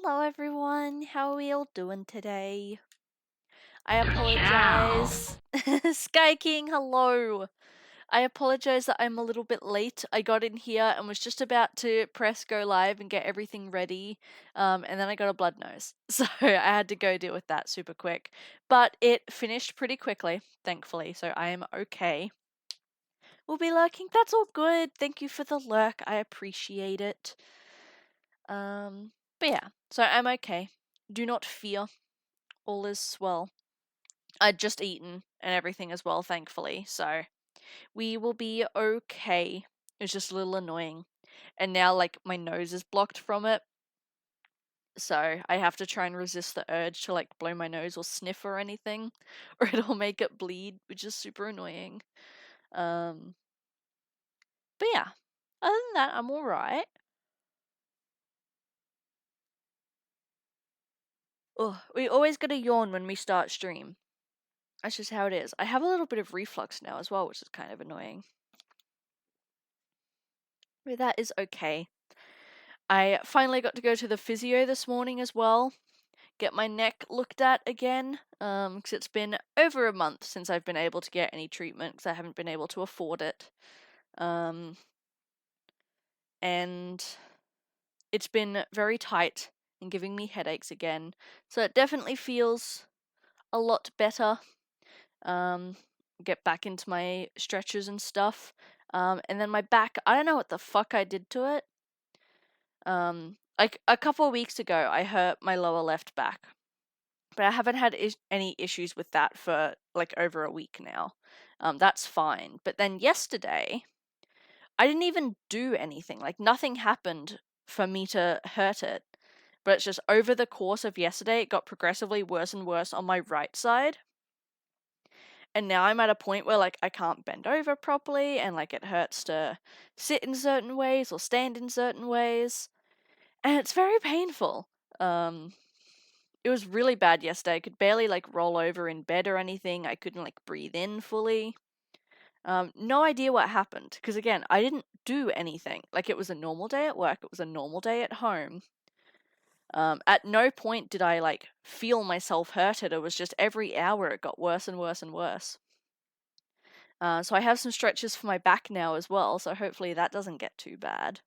Hello everyone, how are we all doing today? I Ciao. apologize. Sky King, hello. I apologize that I'm a little bit late. I got in here and was just about to press go live and get everything ready, and then I got a blood nose. So I had to go deal with that super quick. But it finished pretty quickly, thankfully, so I am okay. We'll be lurking. That's all good. Thank you for the lurk. I appreciate it. But yeah, so I'm okay. Do not fear. All is well. I'd just eaten and everything as well, thankfully, so we will be okay. It's just a little annoying. And now, like, my nose is blocked from it, so I have to try and resist the urge to, like, blow my nose or sniff or anything, or it'll make it bleed, which is super annoying. Um, but yeah, other than that, I'm alright. Ugh, we always get a yawn when we start stream. That's just how it is. I have a little bit of reflux now as well, which is kind of annoying. But that is okay. I finally got to go to the physio this morning as well, get my neck looked at again, because it's been over a month since I've been able to get any treatment because I haven't been able to afford it. And it's been very tight and giving me headaches again, so it definitely feels a lot better. Get back into my stretches and stuff. And then my back, I don't know what the fuck I did to it. Like a couple of weeks ago, I hurt my lower left back, but I haven't had any issues with that for like over a week now. That's fine. But then yesterday, I didn't even do anything. Like nothing happened for me to hurt it. But it's just over the course of yesterday, it got progressively worse and worse on my right side. And now I'm at a point where like I can't bend over properly and like it hurts to sit in certain ways or stand in certain ways. And it's very painful. It was really bad yesterday. I could barely like roll over in bed or anything. I couldn't like breathe in fully. No idea what happened because again, I didn't do anything. Like it was a normal day at work. It was a normal day at home. At no point did I like feel myself hurted. It was just every hour it got worse and worse and worse. So I have some stretches for my back now as well. So hopefully that doesn't get too bad.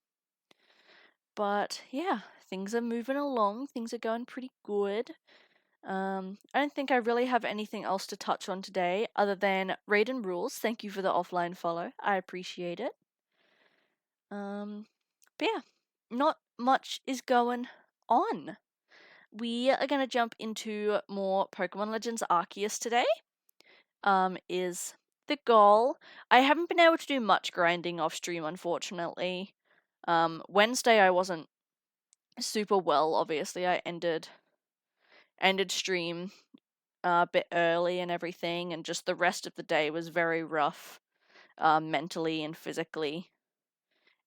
But yeah, things are moving along. Things are going pretty good. I don't think I really have anything else to touch on today other than Raiden Rules. Thank you for the offline follow. I appreciate it. But yeah, not much is going on. We are going to jump into more Pokemon Legends Arceus today. Is the goal. I haven't been able to do much grinding off stream, unfortunately. Wednesday I wasn't super well, obviously. I ended stream a bit early and everything, and just the rest of the day was very rough, mentally and physically.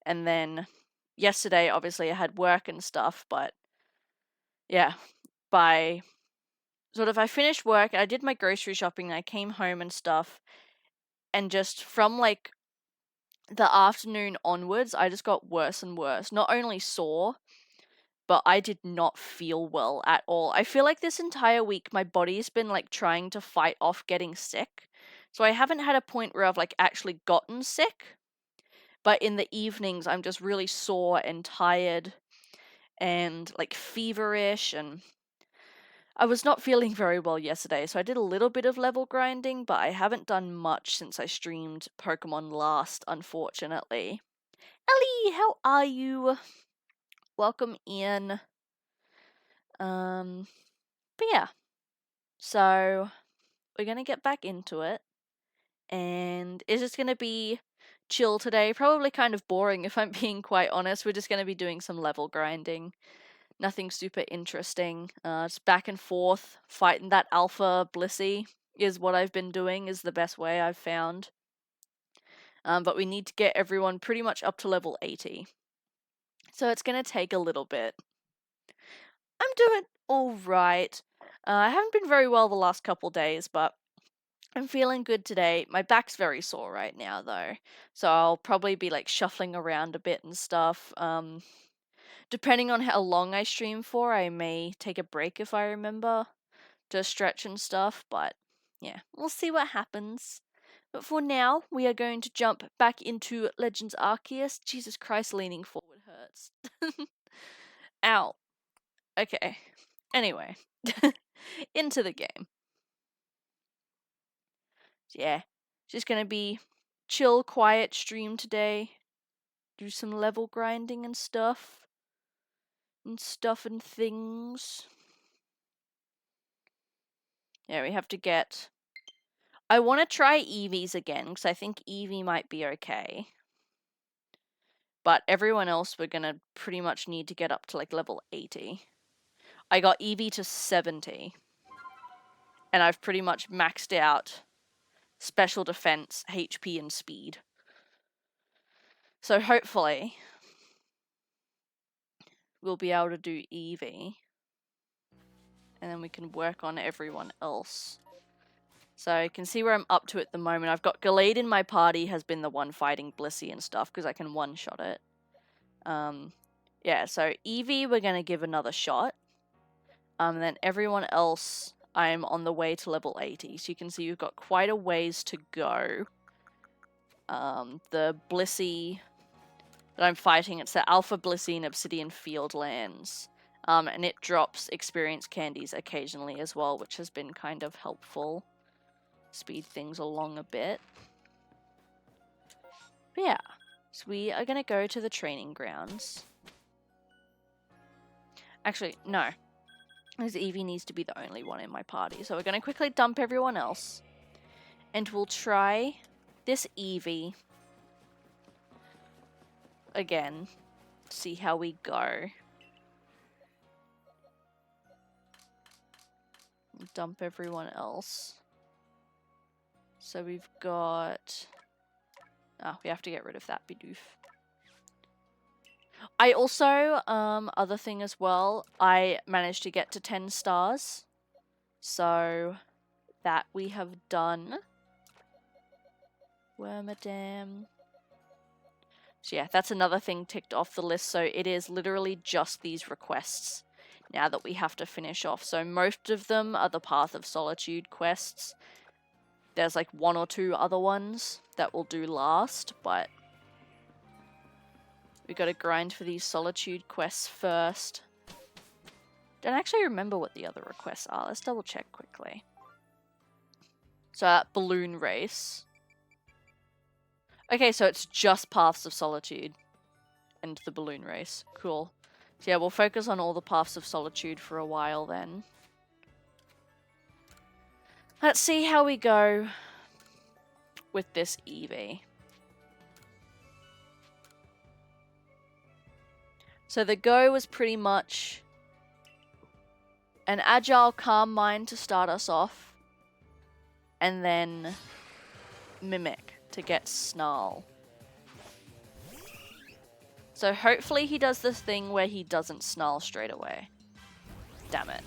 And then yesterday, obviously, I had work and stuff, but yeah, by sort of I finished work, I did my grocery shopping, I came home and stuff, and just from like the afternoon onwards, I just got worse and worse. Not only sore, but I did not feel well at all. I feel like this entire week my body's been like trying to fight off getting sick. So I haven't had a point where I've like actually gotten sick, but in the evenings I'm just really sore and tired and like feverish, and I was not feeling very well yesterday. So I did a little bit of level grinding, but I haven't done much since I streamed Pokemon last, unfortunately. Ellie, how are you? Welcome in. But yeah, so we're gonna get back into it, and it's just gonna be chill today. Probably kind of boring if I'm being quite honest. We're just gonna be doing some level grinding. Nothing super interesting. Just back and forth, fighting that alpha Blissey is what I've been doing, is the best way I've found. But we need to get everyone pretty much up to level 80. So it's gonna take a little bit. I'm doing alright. I haven't been very well the last couple days, but I'm feeling good today. My back's very sore right now, though, so I'll probably be like shuffling around a bit and stuff. Depending on how long I stream for, I may take a break if I remember to stretch and stuff, but yeah, we'll see what happens. But for now, we are going to jump back into Legends Arceus. Jesus Christ, leaning forward hurts. Ow. Okay. Anyway, into the game. Yeah, just gonna be chill, quiet stream today. Do some level grinding and stuff. And things. Yeah, we have to get... I want to try Eevee's again, because I think Eevee might be okay. But everyone else we're gonna pretty much need to get up to like level 80. I got Eevee to 70. And I've pretty much maxed out special defense, HP, and speed. So hopefully we'll be able to do Eevee. And then we can work on everyone else. So you can see where I'm up to at the moment. I've got Gallade in my party, has been the one fighting Blissey and stuff, because I can one-shot it. Yeah, so Eevee we're going to give another shot. And then everyone else, I'm on the way to level 80. So you can see we've got quite a ways to go. The Blissey that I'm fighting, it's the Alpha Blissey in Obsidian Fieldlands. And it drops experience candies occasionally as well, which has been kind of helpful. Speed things along a bit. But yeah, so we are going to go to the training grounds. Actually, no. Because Eevee needs to be the only one in my party. So we're going to quickly dump everyone else. And we'll try this Eevee again. See how we go. Dump everyone else. So we've got... Ah, we have to get rid of that Bidoof. I also, other thing as well, I managed to get to 10 stars. So, that we have done. Wormadam. So yeah, that's another thing ticked off the list. So it is literally just these requests now that we have to finish off. So most of them are the Path of Solitude quests. There's like one or two other ones that we'll do last, but we got to grind for these Solitude quests first. Don't actually remember what the other requests are. Let's double check quickly. So that balloon race. Okay, so it's just Paths of Solitude and the balloon race. Cool. So yeah, we'll focus on all the Paths of Solitude for a while then. Let's see how we go with this Eevee. So the go was pretty much an agile, calm mind to start us off. And then Mimic to get Snarl. So hopefully he does this thing where he doesn't Snarl straight away. Damn it.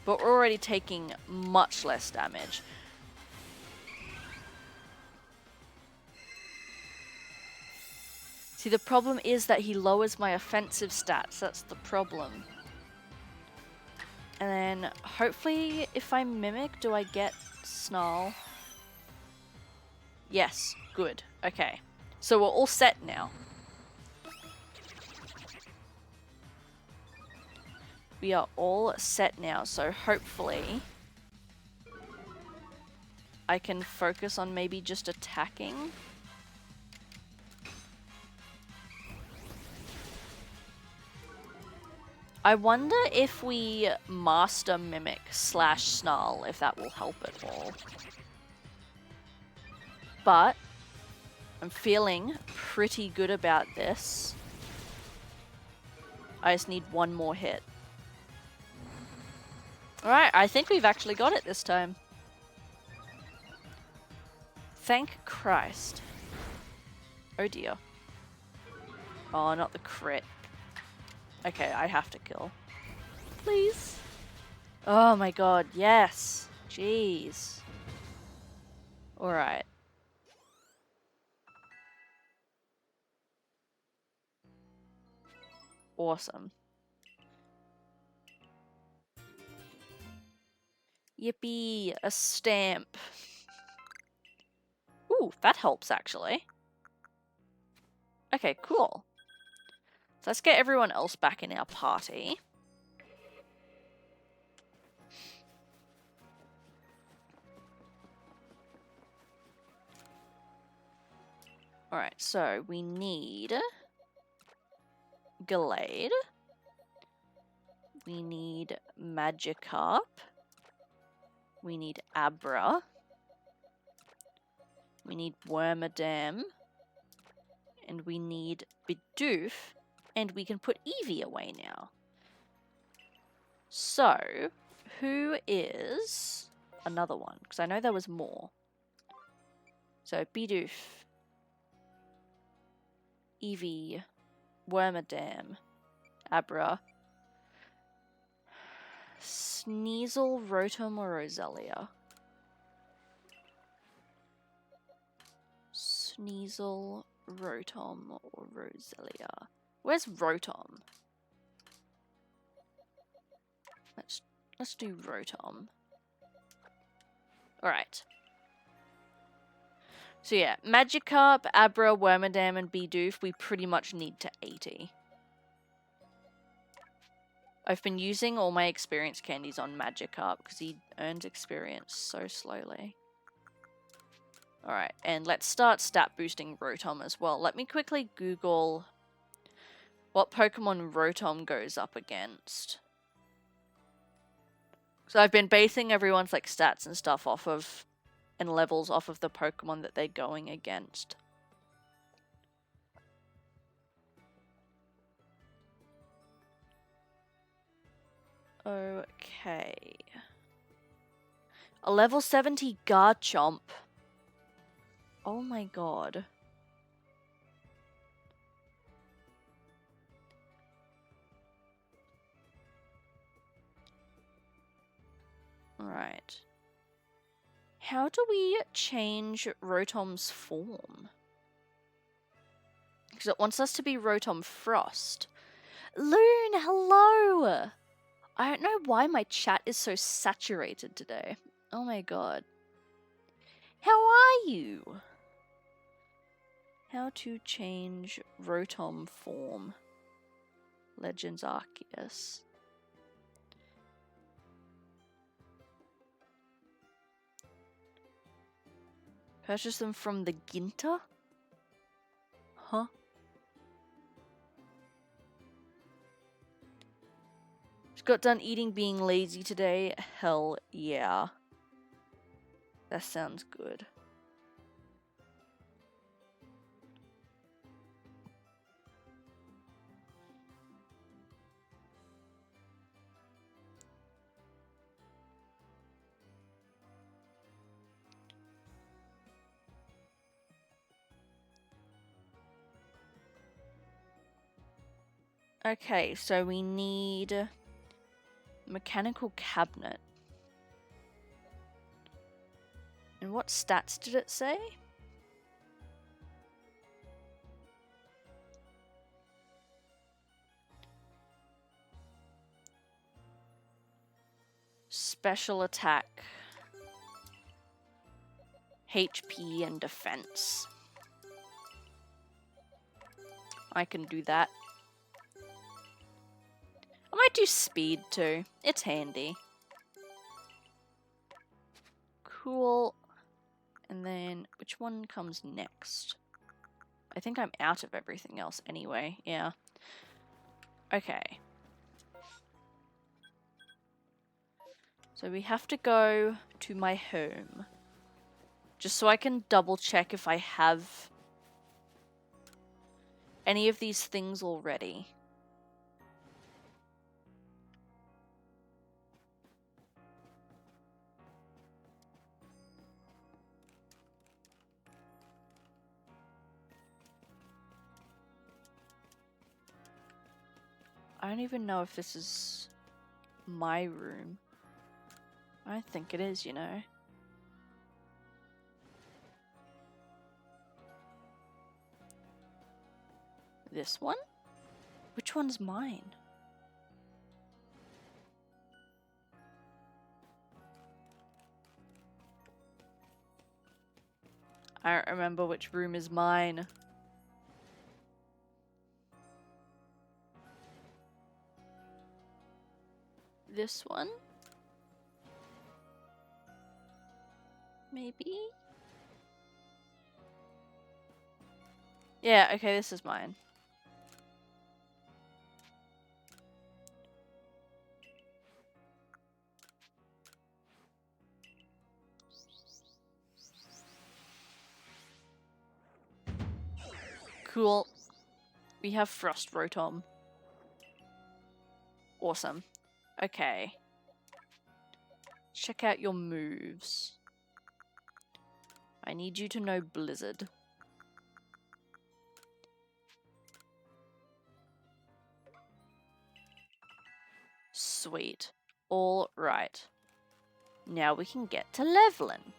But we're already taking much less damage. See, the problem is that he lowers my offensive stats. That's the problem. And then, hopefully, if I Mimic, do I get Snarl? Yes, good. Okay. So we're all set now. We are all set now, so hopefully I can focus on maybe just attacking. I wonder if we master Mimic / Snarl, if that will help at all. But I'm feeling pretty good about this. I just need one more hit. Alright, I think we've actually got it this time. Thank Christ. Oh dear. Oh, not the crit. Okay, I have to kill. Please. Oh my god, yes. Jeez. Alright. Awesome. Yippee, a stamp. Ooh, that helps actually. Okay, cool. So let's get everyone else back in our party. Alright, so we need Gallade. We need Magikarp. We need Abra. We need Wormadam. And we need Bidoof. And we can put Eevee away now. So, who is another one? Because I know there was more. So, Bidoof, Eevee, Wormadam, Abra, Sneasel, Rotom, or Roselia? Sneasel, Rotom, or Roselia? Where's Rotom? Let's do Rotom. Alright. So yeah, Magikarp, Abra, Wormadam, and Bidoof we pretty much need to 80. I've been using all my experience candies on Magikarp because he earns experience so slowly. Alright, and let's start stat boosting Rotom as well. Let me quickly Google what Pokemon Rotom goes up against. So I've been basing everyone's like stats and stuff off of, and levels off of the Pokemon that they're going against. Okay. A level 70 Garchomp. Oh my god. Right. How do we change Rotom's form? Because it wants us to be Rotom Frost. Loon, hello! I don't know why my chat is so saturated today. Oh my god. How are you? How to change Rotom form. Legends Arceus. Purchase them from the Ginter? Huh? Just got done eating being lazy today. Hell yeah. That sounds good. Okay, so we need mechanical cabinet. And what stats did it say? Special attack, HP, and defense. I can do that. I might do speed too. It's handy. Cool. And then, which one comes next? I think I'm out of everything else anyway. Yeah. Okay. So we have to go to my home. Just so I can double check if I have any of these things already. I don't even know if this is my room. I don't think it is, you know. This one? Which one's mine? I don't remember which room is mine. This one? Maybe? Yeah, okay, this is mine. Cool. We have Frost Rotom. Awesome. Okay. Check out your moves. I need you to know Blizzard. Sweet. All right. Now we can get to leveling.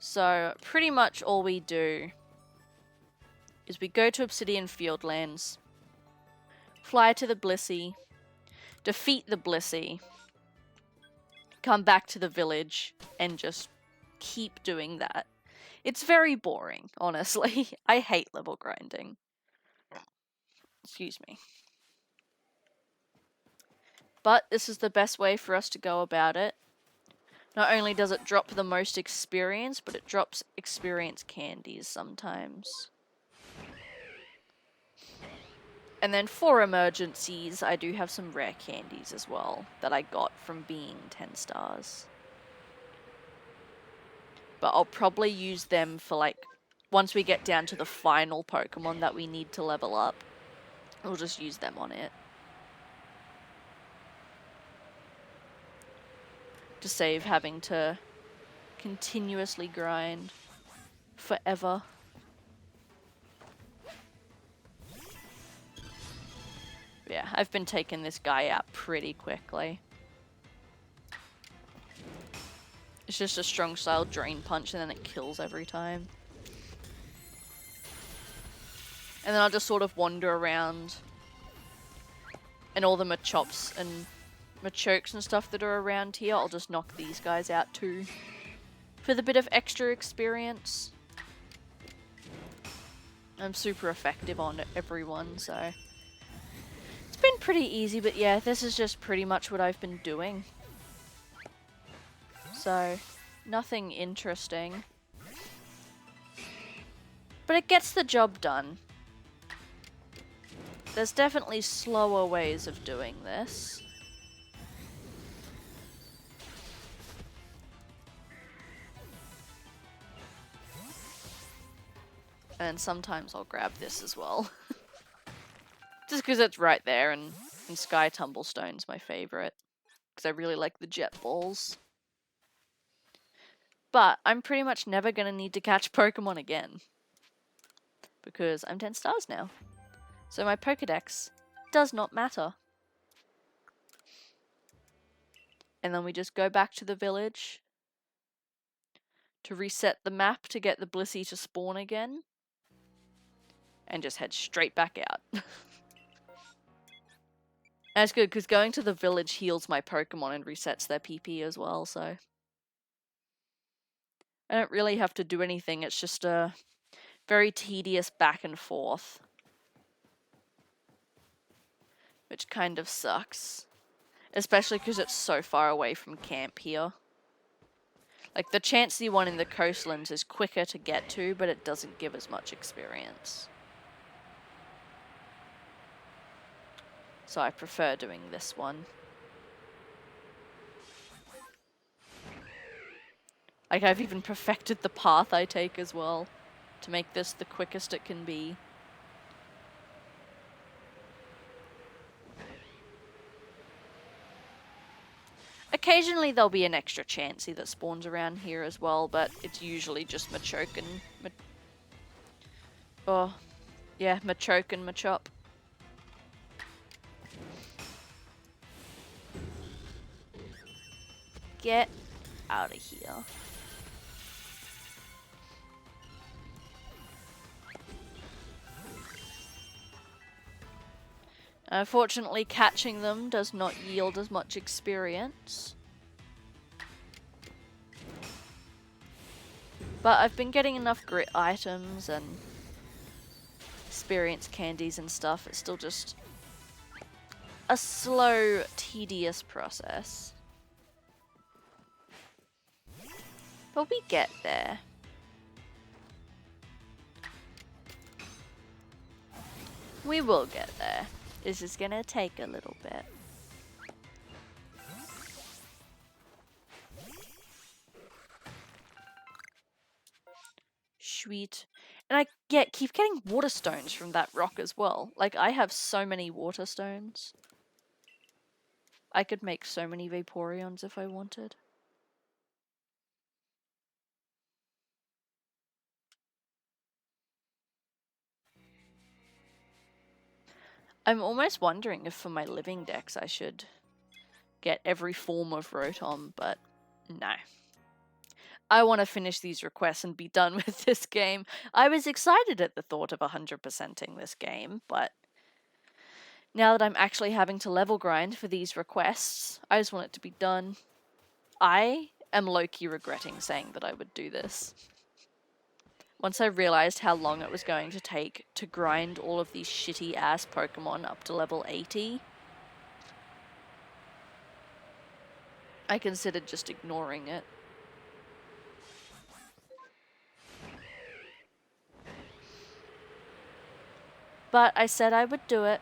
So pretty much all we do is we go to Obsidian Fieldlands, fly to the Blissey, defeat the Blissey, come back to the village, and just keep doing that. It's very boring, honestly. I hate level grinding. Excuse me. But this is the best way for us to go about it. Not only does it drop the most experience, but it drops experience candies sometimes. And then for emergencies, I do have some rare candies as well that I got from being 10 stars. But I'll probably use them for like, once we get down to the final Pokemon that we need to level up, we'll just use them on it. To save having to continuously grind forever. Yeah, I've been taking this guy out pretty quickly. It's just a strong style drain punch and then it kills every time. And then I'll just sort of wander around and all the Machops and Machokes and stuff that are around here, I'll just knock these guys out too. For the bit of extra experience. I'm super effective on everyone, so... It's been pretty easy, but yeah, this is just pretty much what I've been doing. So, nothing interesting. But it gets the job done. There's definitely slower ways of doing this. And sometimes I'll grab this as well. Just because it's right there, and Sky Tumblestone's my favourite. Because I really like the jet balls. But I'm pretty much never going to need to catch Pokemon again. Because I'm 10 stars now. So my Pokedex does not matter. And then we just go back to the village to reset the map to get the Blissey to spawn again. And just head straight back out. And it's good because going to the village heals my Pokemon and resets their PP as well, so... I don't really have to do anything, it's just a very tedious back and forth. Which kind of sucks. Especially because it's so far away from camp here. Like, the Chansey one in the coastlands is quicker to get to, but it doesn't give as much experience. So I prefer doing this one. Like, I've even perfected the path I take as well, to make this the quickest it can be. Occasionally there'll be an extra Chansey that spawns around here as well, but it's usually just Machoke and... Machoke and Machop. Get out of here. Unfortunately, catching them does not yield as much experience. But I've been getting enough grit items and experience candies and stuff. It's still just a slow, tedious process. But we get there. We will get there. This is gonna take a little bit. Sweet. And I keep getting water stones from that rock as well. Like, I have so many water stones. I could make so many Vaporeons if I wanted. I'm almost wondering if for my living decks I should get every form of Rotom, but no. I want to finish these requests and be done with this game. I was excited at the thought of 100%ing this game, but now that I'm actually having to level grind for these requests, I just want it to be done. I am low-key regretting saying that I would do this. Once I realized how long it was going to take to grind all of these shitty-ass Pokemon up to level 80, I considered just ignoring it. But I said I would do it,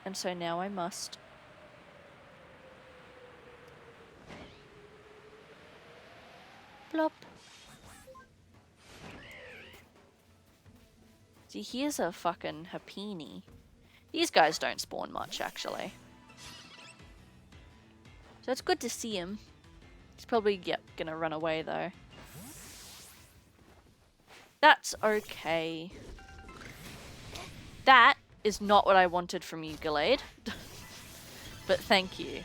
and so now I must. Blop. See, here's a fucking Happini. These guys don't spawn much, actually. So it's good to see him. He's probably, gonna run away, though. That's okay. That is not what I wanted from you, Gallade. But thank you.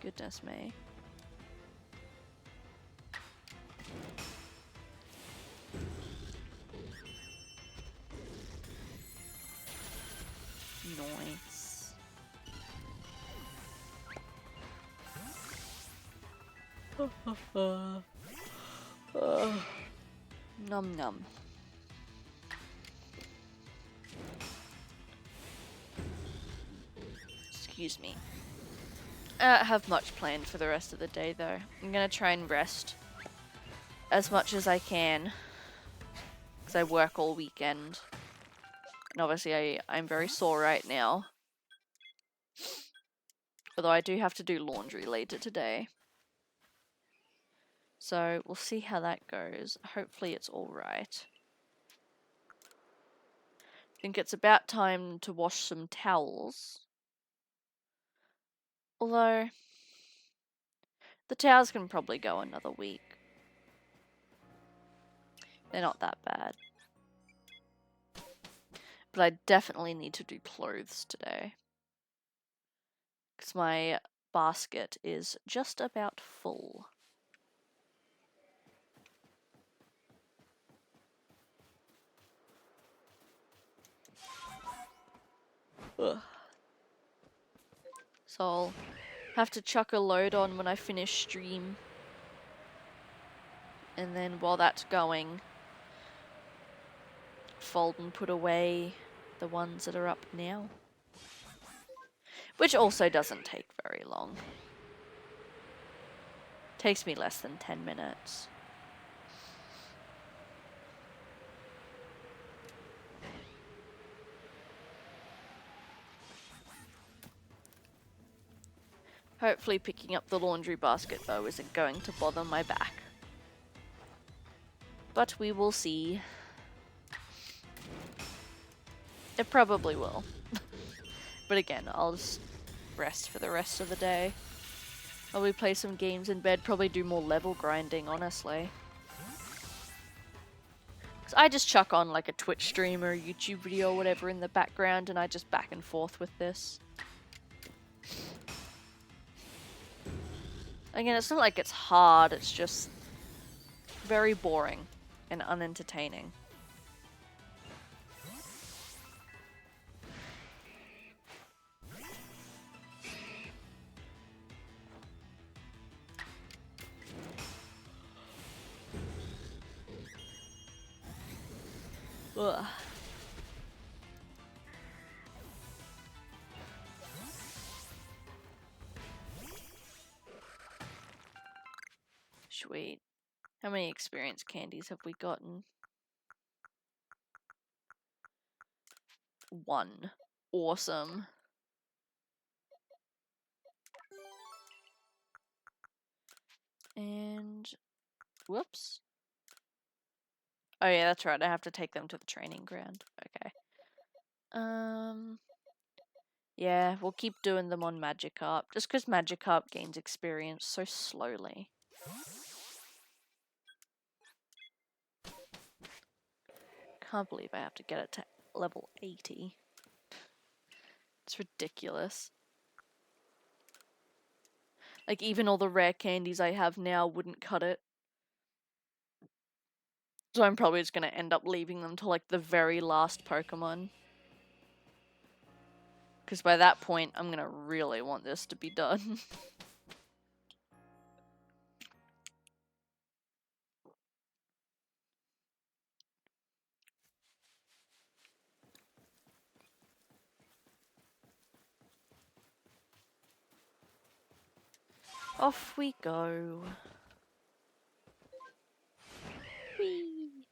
Goodness me. Nice. Num num. Excuse me. I don't have much planned for the rest of the day, though. I'm gonna try and rest as much as I can, because I work all weekend. And obviously I'm very sore right now. Although I do have to do laundry later today. So we'll see how that goes. Hopefully it's alright. I think it's about time to wash some towels. Although, the towels can probably go another week. They're not that bad. But I definitely need to do clothes today. Because my basket is just about full. Ugh. So I'll have to chuck a load on when I finish stream. And then while that's going, fold and put away the ones that are up now. Which also doesn't take very long. Takes me less than 10 minutes. Hopefully picking up the laundry basket, though, isn't going to bother my back. But we will see. It probably will. But again, I'll just rest for the rest of the day. Probably play some games in bed, probably do more level grinding, honestly. Because I just chuck on like a Twitch stream or a YouTube video or whatever in the background, and I just back and forth with this. Again, it's not like it's hard, it's just very boring and unentertaining. Ugh. Sweet. How many experience candies have we gotten? 1. Awesome. And whoops. Oh yeah, that's right. I have to take them to the training ground. Okay. Yeah, we'll keep doing them on Magikarp, just because Magikarp gains experience so slowly. Can't believe I have to get it to level 80. It's ridiculous. Like, even all the rare candies I have now wouldn't cut it. So I'm probably just going to end up leaving them to, like, the very last Pokemon. Because by that point, I'm going to really want this to be done. Off we go. Whee!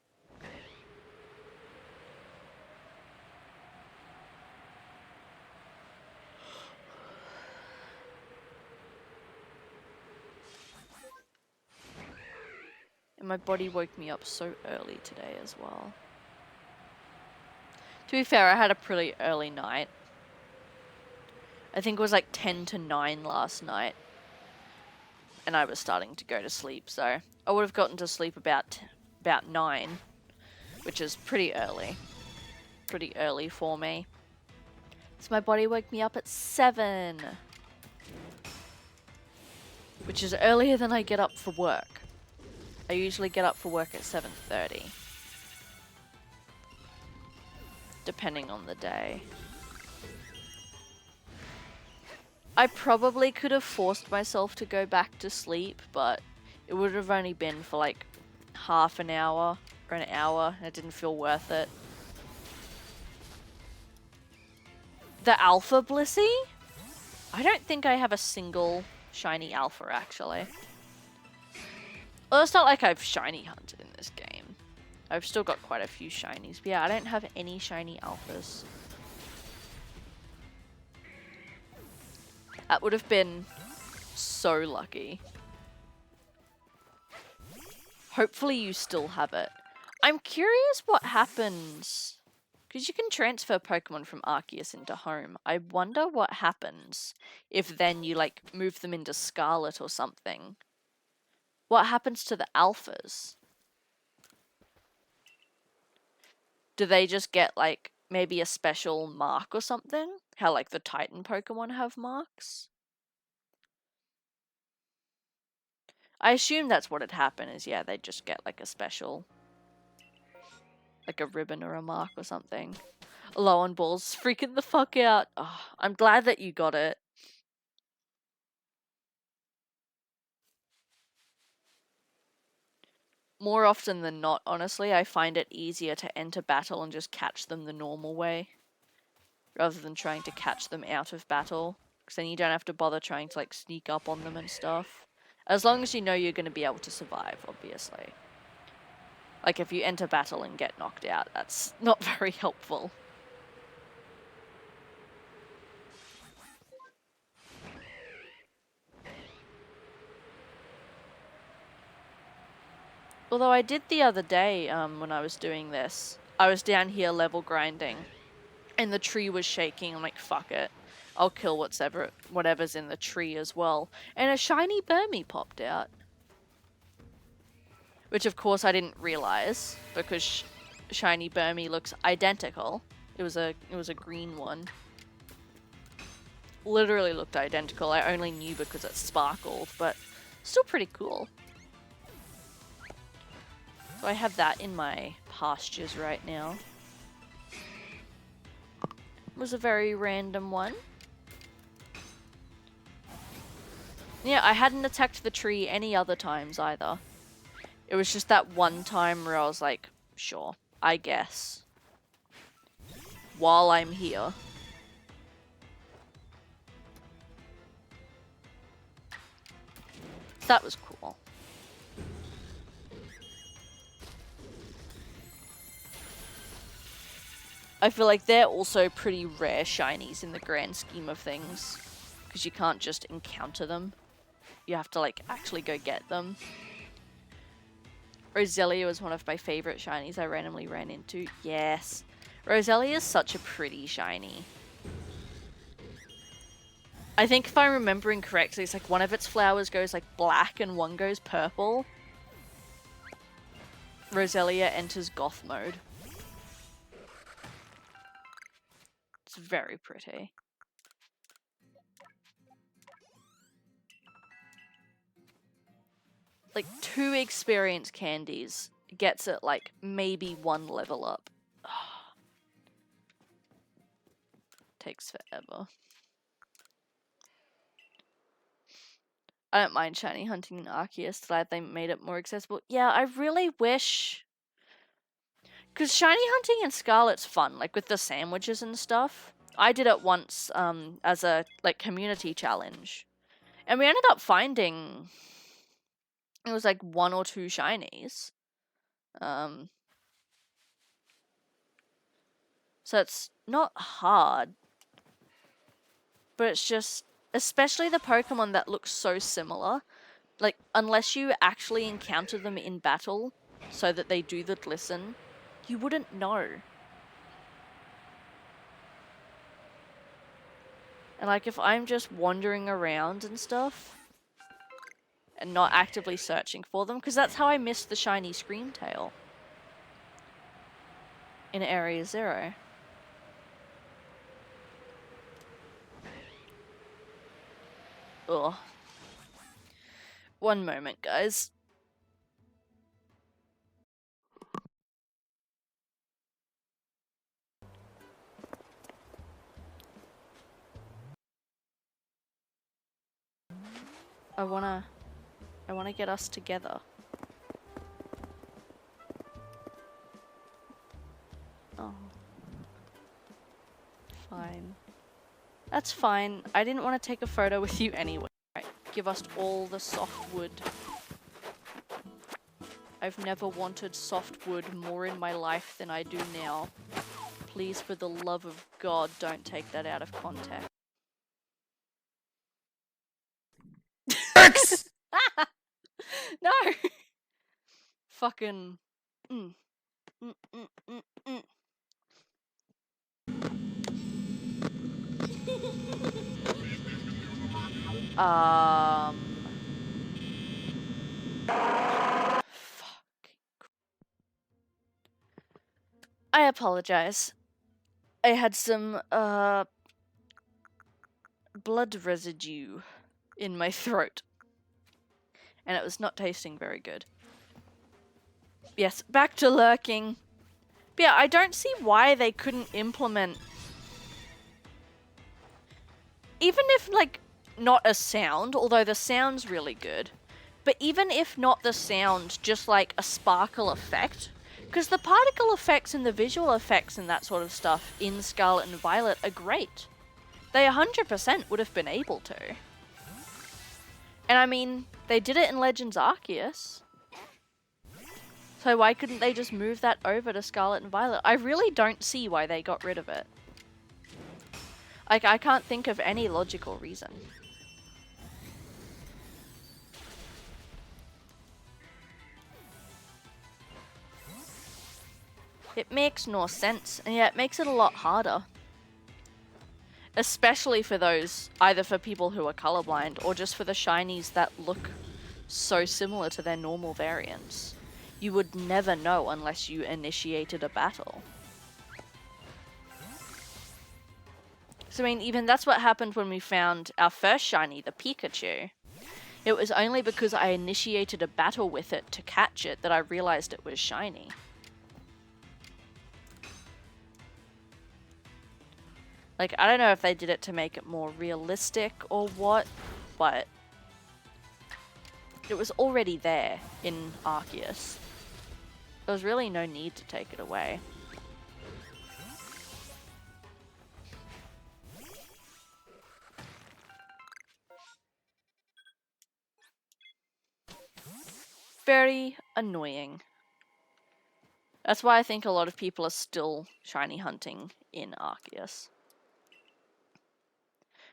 And my body woke me up so early today as well. To be fair, I had a pretty early night. I think it was like 10 to 9 last night. And I was starting to go to sleep, so I would have gotten to sleep about 9, which is pretty early. Pretty early for me. So my body woke me up at 7. Which is earlier than I get up for work. I usually get up for work at 7:30. Depending on the day. I probably could have forced myself to go back to sleep, but it would have only been for like half an hour or an hour, and it didn't feel worth it. The Alpha Blissey? I don't think I have a single shiny Alpha, actually. Well, it's not like I've shiny hunted in this game. I've still got quite a few shinies, but yeah, I don't have any shiny Alphas. That would have been so lucky. Hopefully you still have it. I'm curious what happens, because you can transfer Pokemon from Arceus into Home. I wonder what happens if then you like move them into Scarlet or something. What happens to the Alphas? Do they just get like maybe a special mark or something? How like the Titan Pokemon have marks? I assume that's what had happened is, yeah, they just get like a special, like a ribbon or a mark or something. Low on balls, freaking the fuck out. Oh, I'm glad that you got it. More often than not, honestly, I find it easier to enter battle and just catch them the normal way. Rather than trying to catch them out of battle. Because then you don't have to bother trying to like sneak up on them and stuff. As long as you know you're going to be able to survive, obviously. Like if you enter battle and get knocked out, that's not very helpful. Although I did the other day when I was doing this. I was down here level grinding. And the tree was shaking. I'm like, fuck it. I'll kill whatever's in the tree as well. And a shiny Burmy popped out. Which of course I didn't realize because shiny Burmy looks identical. It was a green one. Literally looked identical. I only knew because it sparkled, but still pretty cool. So I have that in my pastures right now. It was a very random one. Yeah, I hadn't attacked the tree any other times either. It was just that one time where I was like, sure, I guess. while I'm here. That was cool. I feel like they're also pretty rare shinies in the grand scheme of things, because you can't just encounter them. You have to like actually go get them. Roselia was one of my favorite shinies I randomly ran into. Yes. Roselia is such a pretty shiny. I think if I'm remembering correctly, it's like one of its flowers goes like black and one goes purple. Roselia enters goth mode. It's very pretty. Like 2 experience candies gets it like maybe 1 level up. Takes forever. I don't mind shiny hunting in Arceus, glad they made it more accessible. Yeah, I really wish... Because shiny hunting in Scarlet's fun, like with the sandwiches and stuff. I did it once as a like community challenge. And we ended up finding... It was like 1 or 2 shinies. So it's not hard. But it's just... Especially the Pokemon that look so similar. Like, unless you actually encounter them in battle so that they do the glisten, you wouldn't know. And like, if I'm just wandering around and stuff and not actively searching for them, because that's how I missed the shiny Screamtail in Area 0. Ugh. One moment, guys. I wanna get us together. Oh. Fine. That's fine. I didn't want to take a photo with you anyway. Right, give us all the soft wood. I've never wanted soft wood more in my life than I do now. Please, for the love of God, don't take that out of context. No! Fucking... Fuck. I apologize. I had some, blood residue in my throat. And it was not tasting very good. Yes, back to lurking. But yeah, I don't see why they couldn't implement... Even if, like, not a sound, although the sound's really good, but even if not the sound, just like a sparkle effect, because the particle effects and the visual effects and that sort of stuff in Scarlet and Violet are great. They 100% would have been able to. And I mean, they did it in Legends Arceus. So why couldn't they just move that over to Scarlet and Violet? I really don't see why they got rid of it. Like, I can't think of any logical reason. It makes no sense, and yeah, it makes it a lot harder. Especially for those, either for people who are colorblind, or just for the shinies that look so similar to their normal variants. You would never know unless you initiated a battle. So, I mean, even that's what happened when we found our first shiny, the Pikachu. It was only because I initiated a battle with it to catch it that I realized it was shiny. Like, I don't know if they did it to make it more realistic or what, but it was already there in. There was really no need to take it away. very annoying. That's why I think a lot of people are still shiny hunting in Arceus.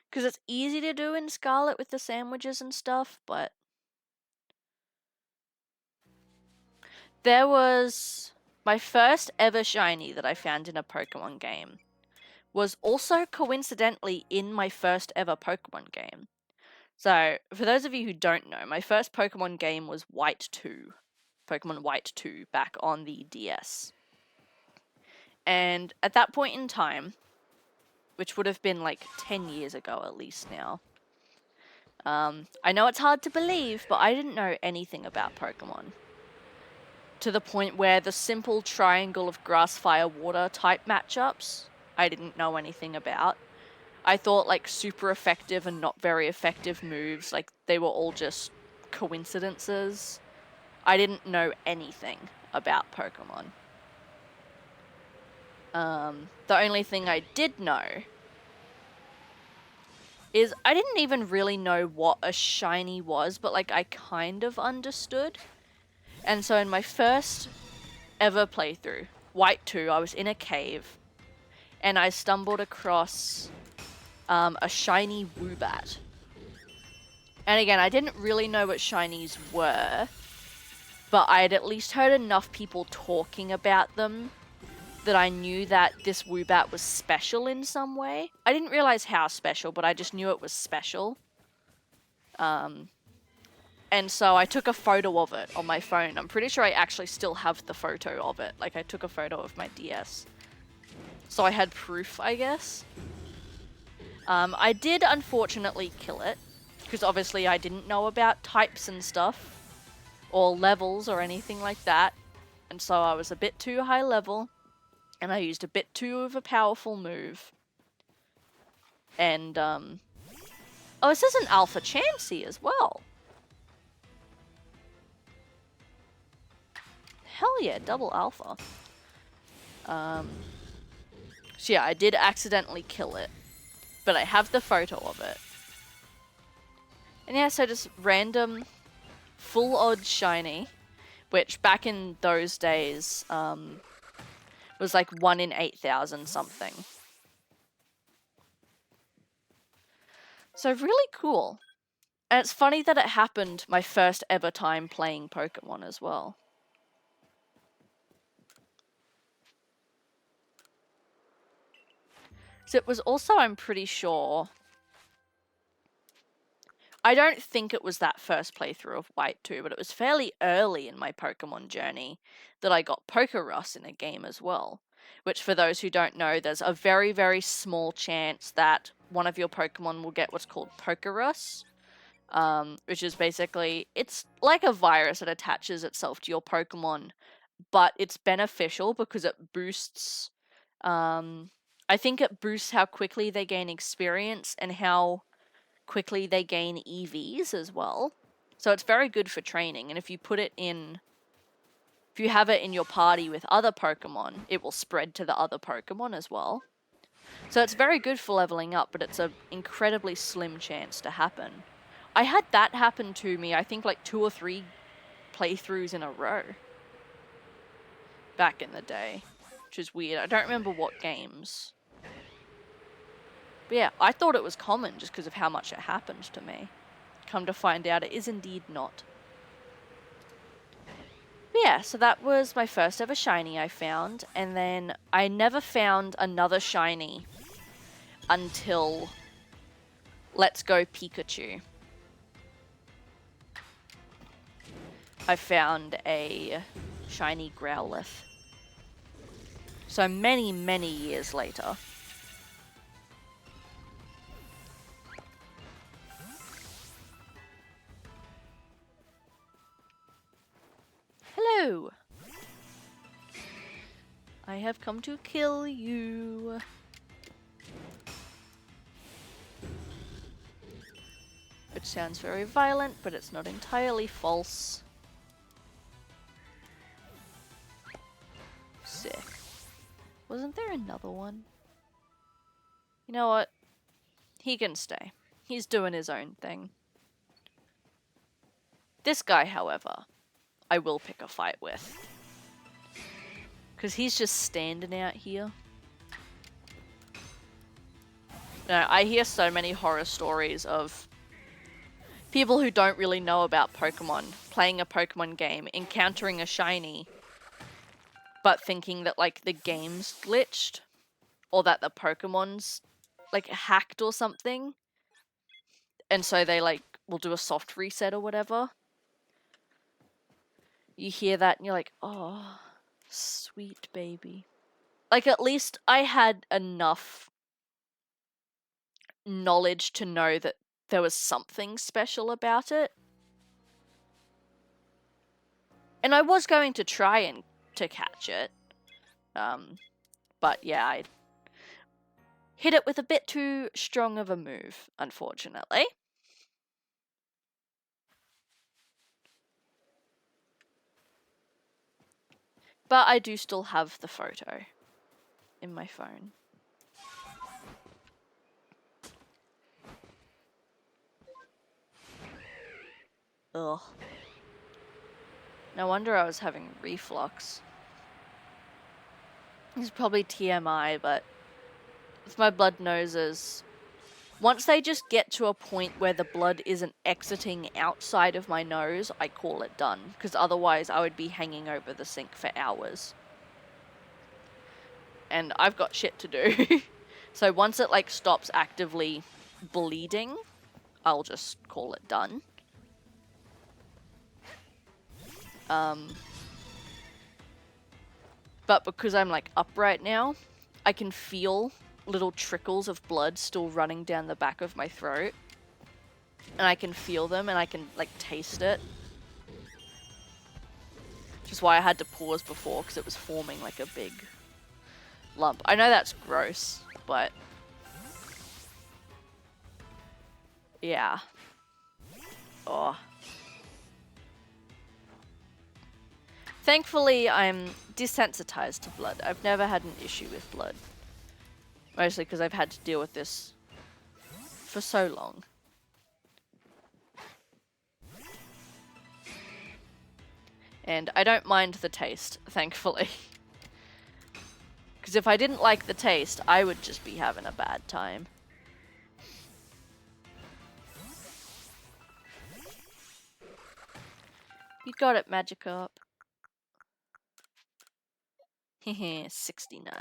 Because it's easy to do in Scarlet with the sandwiches and stuff, but... There was... My first ever shiny that I found in a Pokemon game was also coincidentally in my first ever Pokemon game. So, for those of you who don't know, my first Pokemon game was White 2. Pokemon White 2 back on the DS. And at that point in time, which would have been like 10 years ago at least now, I know it's hard to believe, but I didn't know anything about Pokemon. To the point where the simple triangle of grass, fire, water type matchups, I didn't know anything about. I thought like super effective and not very effective moves, like they were all just coincidences. I didn't know anything about Pokemon. The only thing I did know is I didn't even really know what a shiny was, but like I kind of understood. And so in my first ever playthrough, White 2, I was in a cave and I stumbled across a shiny Woobat. And again, I didn't really know what shinies were, but I had at least heard enough people talking about them that I knew that this Woobat was special in some way. I didn't realize how special, but I just knew it was special. And so I took a photo of it on my phone. I'm pretty sure I actually still have the photo of it. Like, I took a photo of my DS. So I had proof, I guess. I did unfortunately kill it, because obviously I didn't know about types and stuff, or levels or anything like that. And so I was a bit too high level, and I used a bit too of a powerful move. And, oh, this is an Alpha Chansey as well. Hell yeah, double alpha. So yeah, I did accidentally kill it, but I have the photo of it. And yeah, so just random full odd shiny, which back in those days was like 1 in 8,000 something. So really cool. And it's funny that it happened my first ever time playing Pokemon as well. So it was also, I'm pretty sure... I don't think it was that first playthrough of White 2, but it was fairly early in my Pokemon journey that I got Pokerus in a game as well. Which, for those who don't know, there's a very, very small chance that one of your Pokemon will get what's called Pokerus. Which is basically, it's like a virus that attaches itself to your Pokemon, but it's beneficial because it boosts, I think it boosts how quickly they gain experience and how quickly they gain EVs as well. So it's very good for training, and if you put it in, if you have it in your party with other Pokemon, it will spread to the other Pokemon as well. So it's very good for leveling up, but it's an incredibly slim chance to happen. I had that happen to me, I think like 2 or 3 playthroughs in a row back in the day, which is weird. I don't remember what games. But yeah, I thought it was common just because of how much it happened to me. Come to find out, it is indeed not. But yeah, so that was my first ever shiny I found, and then I never found another shiny until Let's Go Pikachu. I found a shiny Growlithe. So many, many years later. Hello! I have come to kill you. Which sounds very violent, but it's not entirely false. Sick. Wasn't there another one? You know what? He can stay. He's doing his own thing. This guy, however, I will pick a fight with. Because he's just standing out here. No, I hear so many horror stories of people who don't really know about Pokemon playing a Pokemon game, encountering a shiny, but thinking that like the game's glitched or that the Pokemon's like hacked or something. And so they like will do a soft reset or whatever. You hear that and you're like, oh, sweet baby. Like at least I had enough knowledge to know that there was something special about it. And I was going to try and to catch it. But yeah, I hit it with a bit too strong of a move, unfortunately. But I do still have the photo in my phone. Ugh. No wonder I was having reflux. It's probably TMI, but with my blood noses, once they just get to a point where the blood isn't exiting outside of my nose, I call it done. Because otherwise I would be hanging over the sink for hours. And I've got shit to do. So once it like stops actively bleeding, I'll just call it done. But because I'm like up right now, I can feel little trickles of blood still running down the back of my throat. And I can feel them and I can like taste it. Which is why I had to pause before, because it was forming like a big lump. I know that's gross, but yeah. Oh. Thankfully, I'm desensitized to blood. I've never had an issue with blood. Mostly because I've had to deal with this for so long. And I don't mind the taste, thankfully. Because if I didn't like the taste, I would just be having a bad time. You got it, Magikarp. Hehe, 69.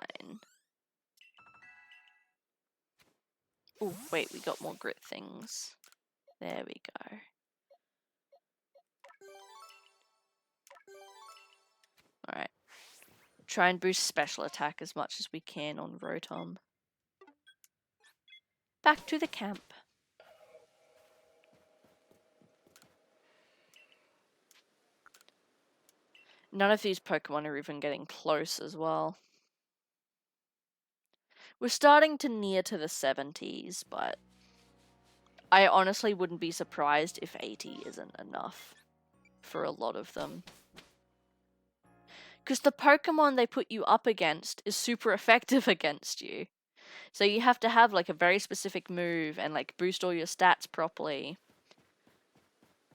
Oh, wait, we got more grit things. There we go. Alright. Try and boost special attack as much as we can on Rotom. Back to the camp. None of these Pokemon are even getting close as well. We're starting to near to the 70s, but I honestly wouldn't be surprised if 80 isn't enough for a lot of them. Because the Pokemon they put you up against is super effective against you. So you have to have like a very specific move and like boost all your stats properly.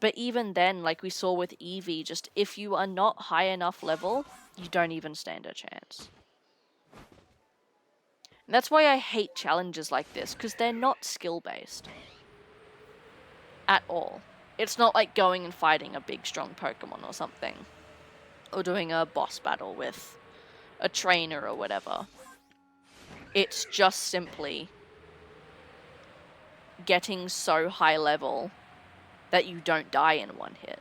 But even then, like we saw with Eevee, just if you are not high enough level, you don't even stand a chance. And that's why I hate challenges like this, because they're not skill-based. At all. It's not like going and fighting a big, strong Pokemon or something. Or doing a boss battle with a trainer or whatever. It's just simply getting so high level that you don't die in one hit.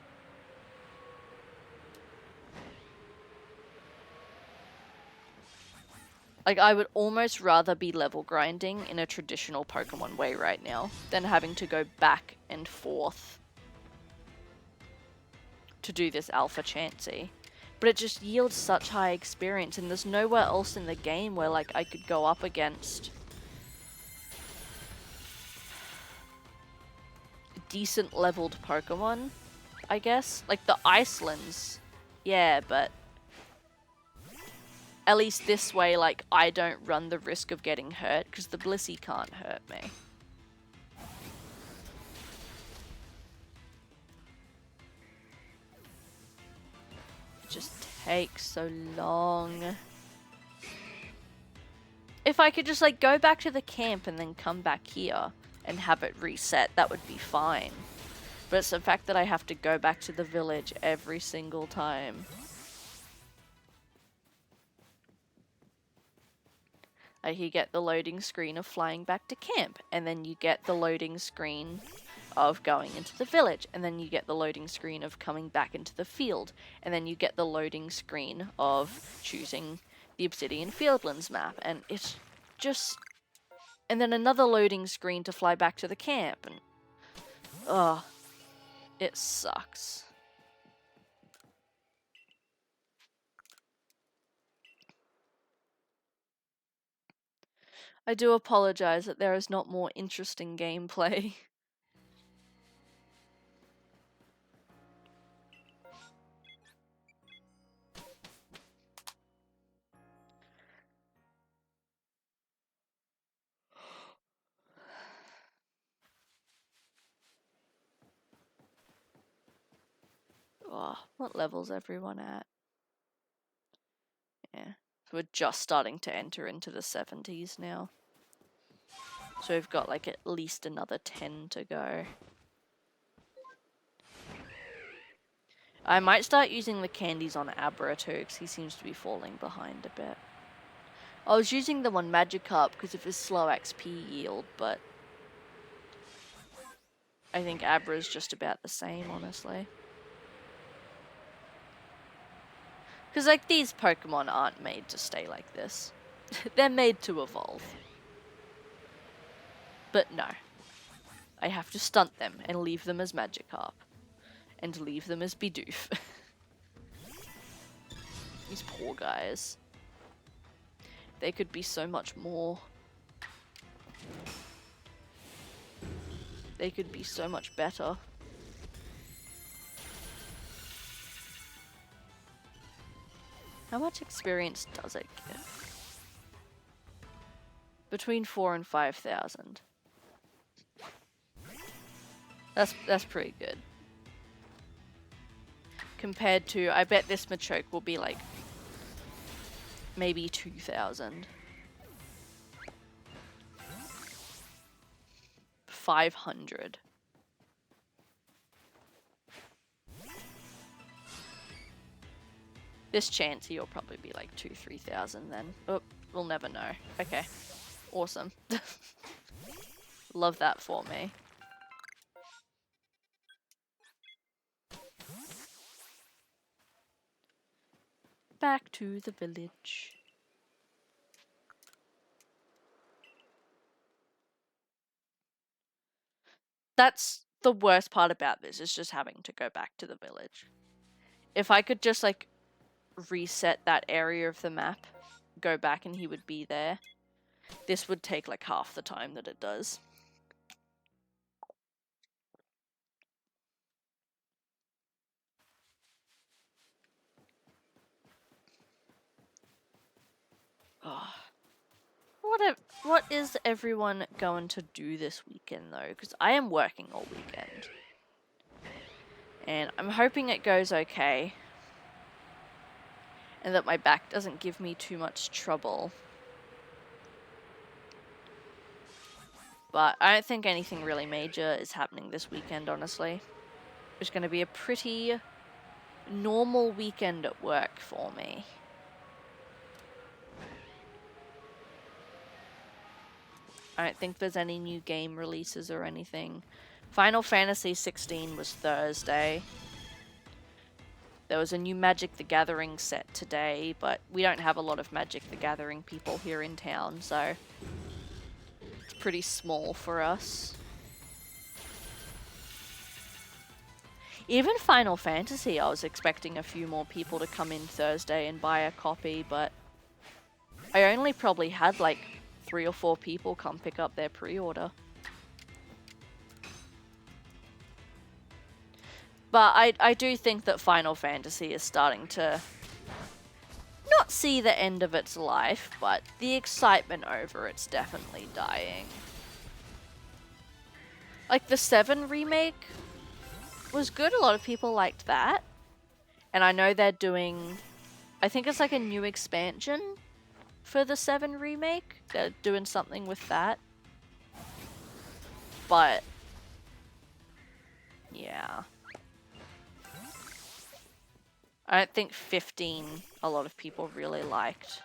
Like, I would almost rather be level grinding in a traditional Pokemon way right now than having to go back and forth to do this Alpha Chansey. But it just yields such high experience, and there's nowhere else in the game where, like, I could go up against decent leveled Pokemon, I guess. Like, the Icelands, yeah, but at least this way, like, I don't run the risk of getting hurt, because the Blissey can't hurt me. just takes so long. If I could just like go back to the camp and then come back here and have it reset, that would be fine. But it's the fact that I have to go back to the village every single time. You get the loading screen of flying back to camp, and then you get the loading screen of going into the village, and then you get the loading screen of coming back into the field, and then you get the loading screen of choosing the Obsidian Fieldlands map, and it's just... And then another loading screen to fly back to the camp, and... Ugh. It sucks. I do apologize that there is not more interesting gameplay. Oh, what level's everyone at? Yeah, we're just starting to enter into the 70s now. So we've got like at least another 10 to go. I might start using the candies on Abra too, because he seems to be falling behind a bit. I was using them on Magikarp because of his slow XP yield, but I think Abra's just about the same, honestly. Because, like, these Pokemon aren't made to stay like this. They're made to evolve. But no. I have to stunt them and leave them as Magikarp. And leave them as Bidoof. These poor guys. They could be so much more. They could be so much better. How much experience does it give? Between 4,000 and 5,000. That's pretty good. Compared to, I bet this Machoke will be like maybe 2,000. 500. This Chansey will probably be like 2,000-3,000 then. Oh, we'll never know. Okay. Awesome. Love that for me. Back to the village. That's the worst part about this, is just having to go back to the village. If I could just like reset that area of the map, go back and he would be there, this would take like half the time that it does. Oh. What is everyone going to do this weekend though? Because I am working all weekend. And I'm hoping it goes okay. And that my back doesn't give me too much trouble. But I don't think anything really major is happening this weekend, honestly. It's going to be a pretty normal weekend at work for me. I don't think there's any new game releases or anything. Final Fantasy 16 was Thursday. There was a new Magic the Gathering set today, but we don't have a lot of Magic the Gathering people here in town, so it's pretty small for us. Even Final Fantasy, I was expecting a few more people to come in Thursday and buy a copy, but I only probably had like 3 or 4 people come pick up their pre-order. But I do think that Final Fantasy is starting to not see the end of its life, but the excitement over it's definitely dying. Like the 7 remake was good, a lot of people liked that. And I know they're doing, I think it's like a new expansion for the 7 remake. They're doing something with that. But yeah. I don't think 15 a lot of people really liked.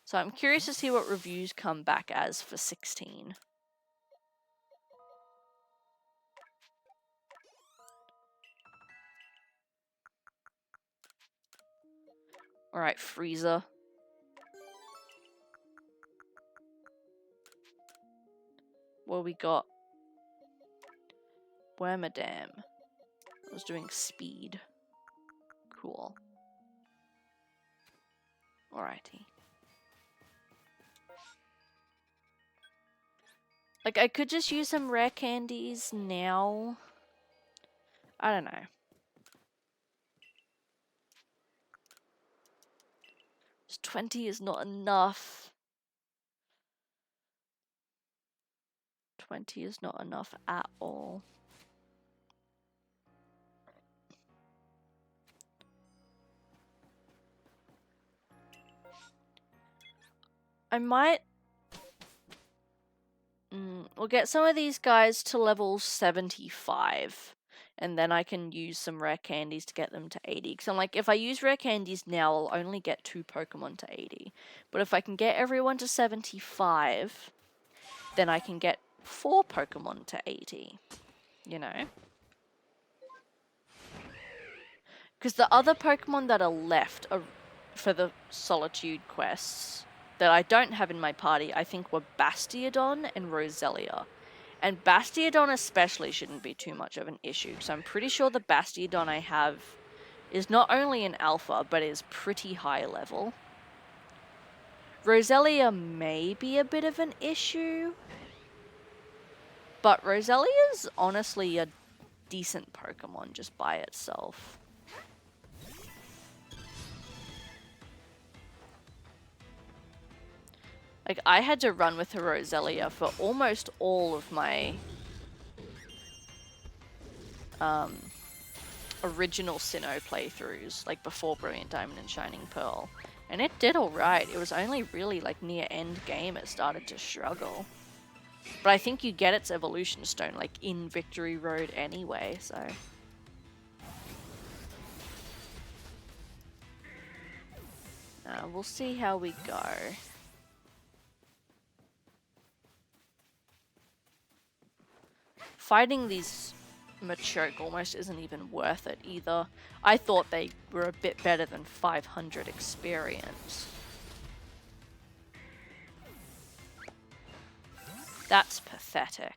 So I'm curious to see what reviews come back as for 16. Alright, Frieza. What we got? Wormadam. I was doing speed. Cool. Alrighty. Like, I could just use some rare candies now. I don't know. Just 20 is not enough. 20 is not enough at all. I might... we'll get some of these guys to level 75. And then I can use some rare candies to get them to 80. Because I'm like, if I use rare candies now, I'll only get 2 Pokemon to 80. But if I can get everyone to 75, then I can get 4 Pokemon to 80. You know? Because the other Pokemon that are left are for the Solitude quests that I don't have in my party, I think were Bastiodon and Roselia. And Bastiodon especially shouldn't be too much of an issue, so I'm pretty sure the Bastiodon I have is not only an alpha, but is pretty high level. Roselia may be a bit of an issue, but Roselia's honestly a decent Pokemon just by itself. Like, I had to run with a Roselia for almost all of my original Sinnoh playthroughs, like before Brilliant Diamond and Shining Pearl. And it did alright. It was only really like near end game it started to struggle. But I think you get its evolution stone like in Victory Road anyway, so... we'll see how we go. Fighting these Machoke almost isn't even worth it either. I thought they were a bit better than 500 experience. That's pathetic.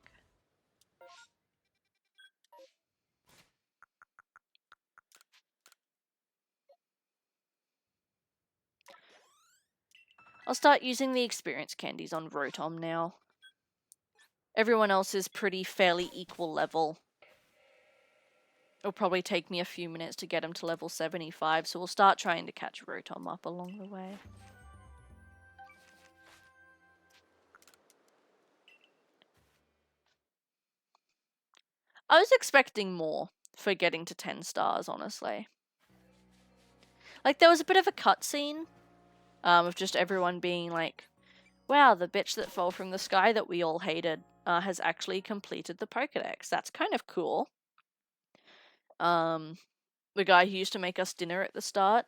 I'll start using the experience candies on Rotom now. Everyone else is pretty fairly equal level. It'll probably take me a few minutes to get him to level 75, so we'll start trying to catch Rotom up along the way. I was expecting more for getting to 10 stars, honestly. Like, there was a bit of a cutscene of just everyone being like, wow, the bitch that fell from the sky that we all hated has actually completed the Pokedex. That's kind of cool. The guy who used to make us dinner at the start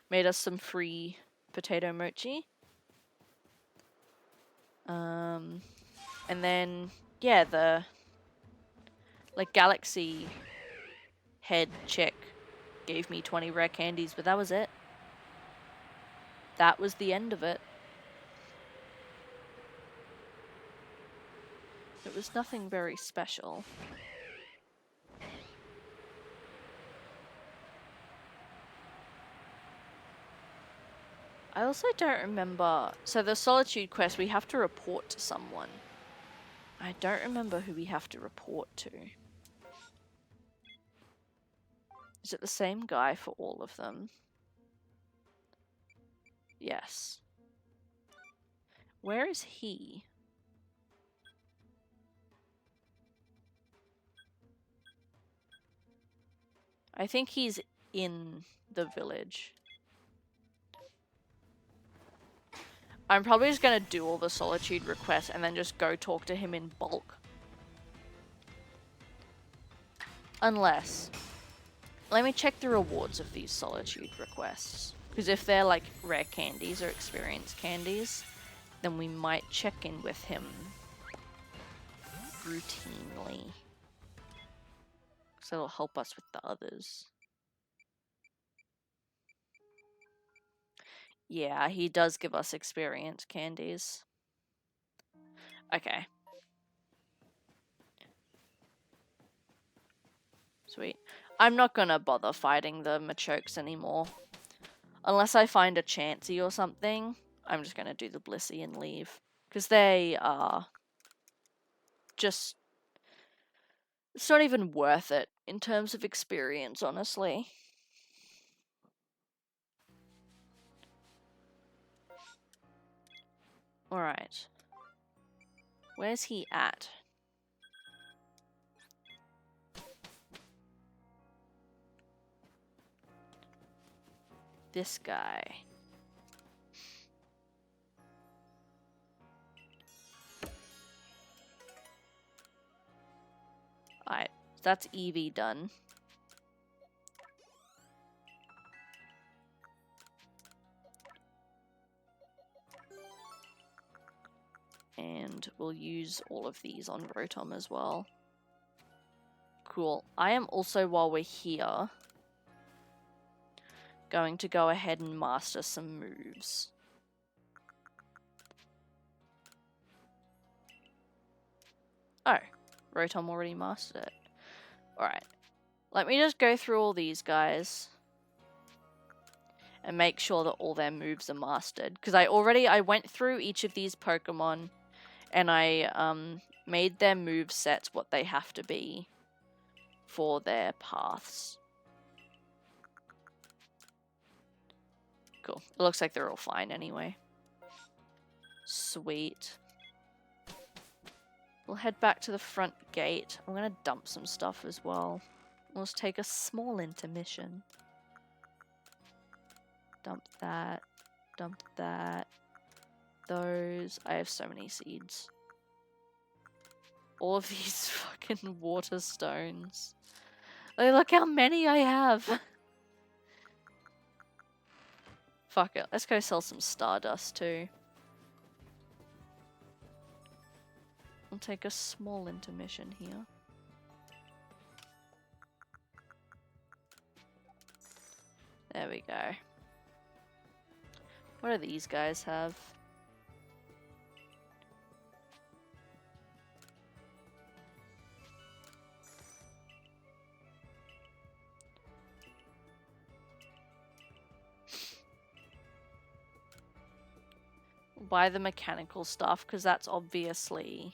made us some free potato mochi. And then, yeah, the like Galaxy head chick gave me 20 rare candies, but that was it. That was the end of it. It was nothing very special. I also don't remember... So the Solitude quest, we have to report to someone. I don't remember who we have to report to. Is it the same guy for all of them? Yes. Where is he? I think he's in the village. I'm probably just gonna do all the solitude requests and then just go talk to him in bulk. Unless... Let me check the rewards of these solitude requests. Because if they're like rare candies or experience candies, then we might check in with him routinely. So it'll help us with the others. Yeah, he does give us experience candies. Okay. Sweet. I'm not gonna bother fighting the Machokes anymore. Unless I find a Chansey or something, I'm just gonna do the Blissey and leave. Because they are just... It's not even worth it in terms of experience, honestly. Alright. Where's he at? This guy. Alright, that's Eevee done. And we'll use all of these on Rotom as well. Cool. I am also, while we're here, going to go ahead and master some moves. Oh, Rotom already mastered it. Alright. Let me just go through all these guys and make sure that all their moves are mastered. Because I went through each of these Pokemon and I made their move sets what they have to be for their paths. Cool. It looks like they're all fine anyway. Sweet. We'll head back to the front gate. I'm going to dump some stuff as well. Let's take a small intermission. Dump that. Dump that. Those. I have so many seeds. All of these fucking water stones. Oh, look how many I have. Fuck it. Let's go sell some Stardust too. We'll take a small intermission here. There we go. What do these guys have? Buy the mechanical stuff, because that's obviously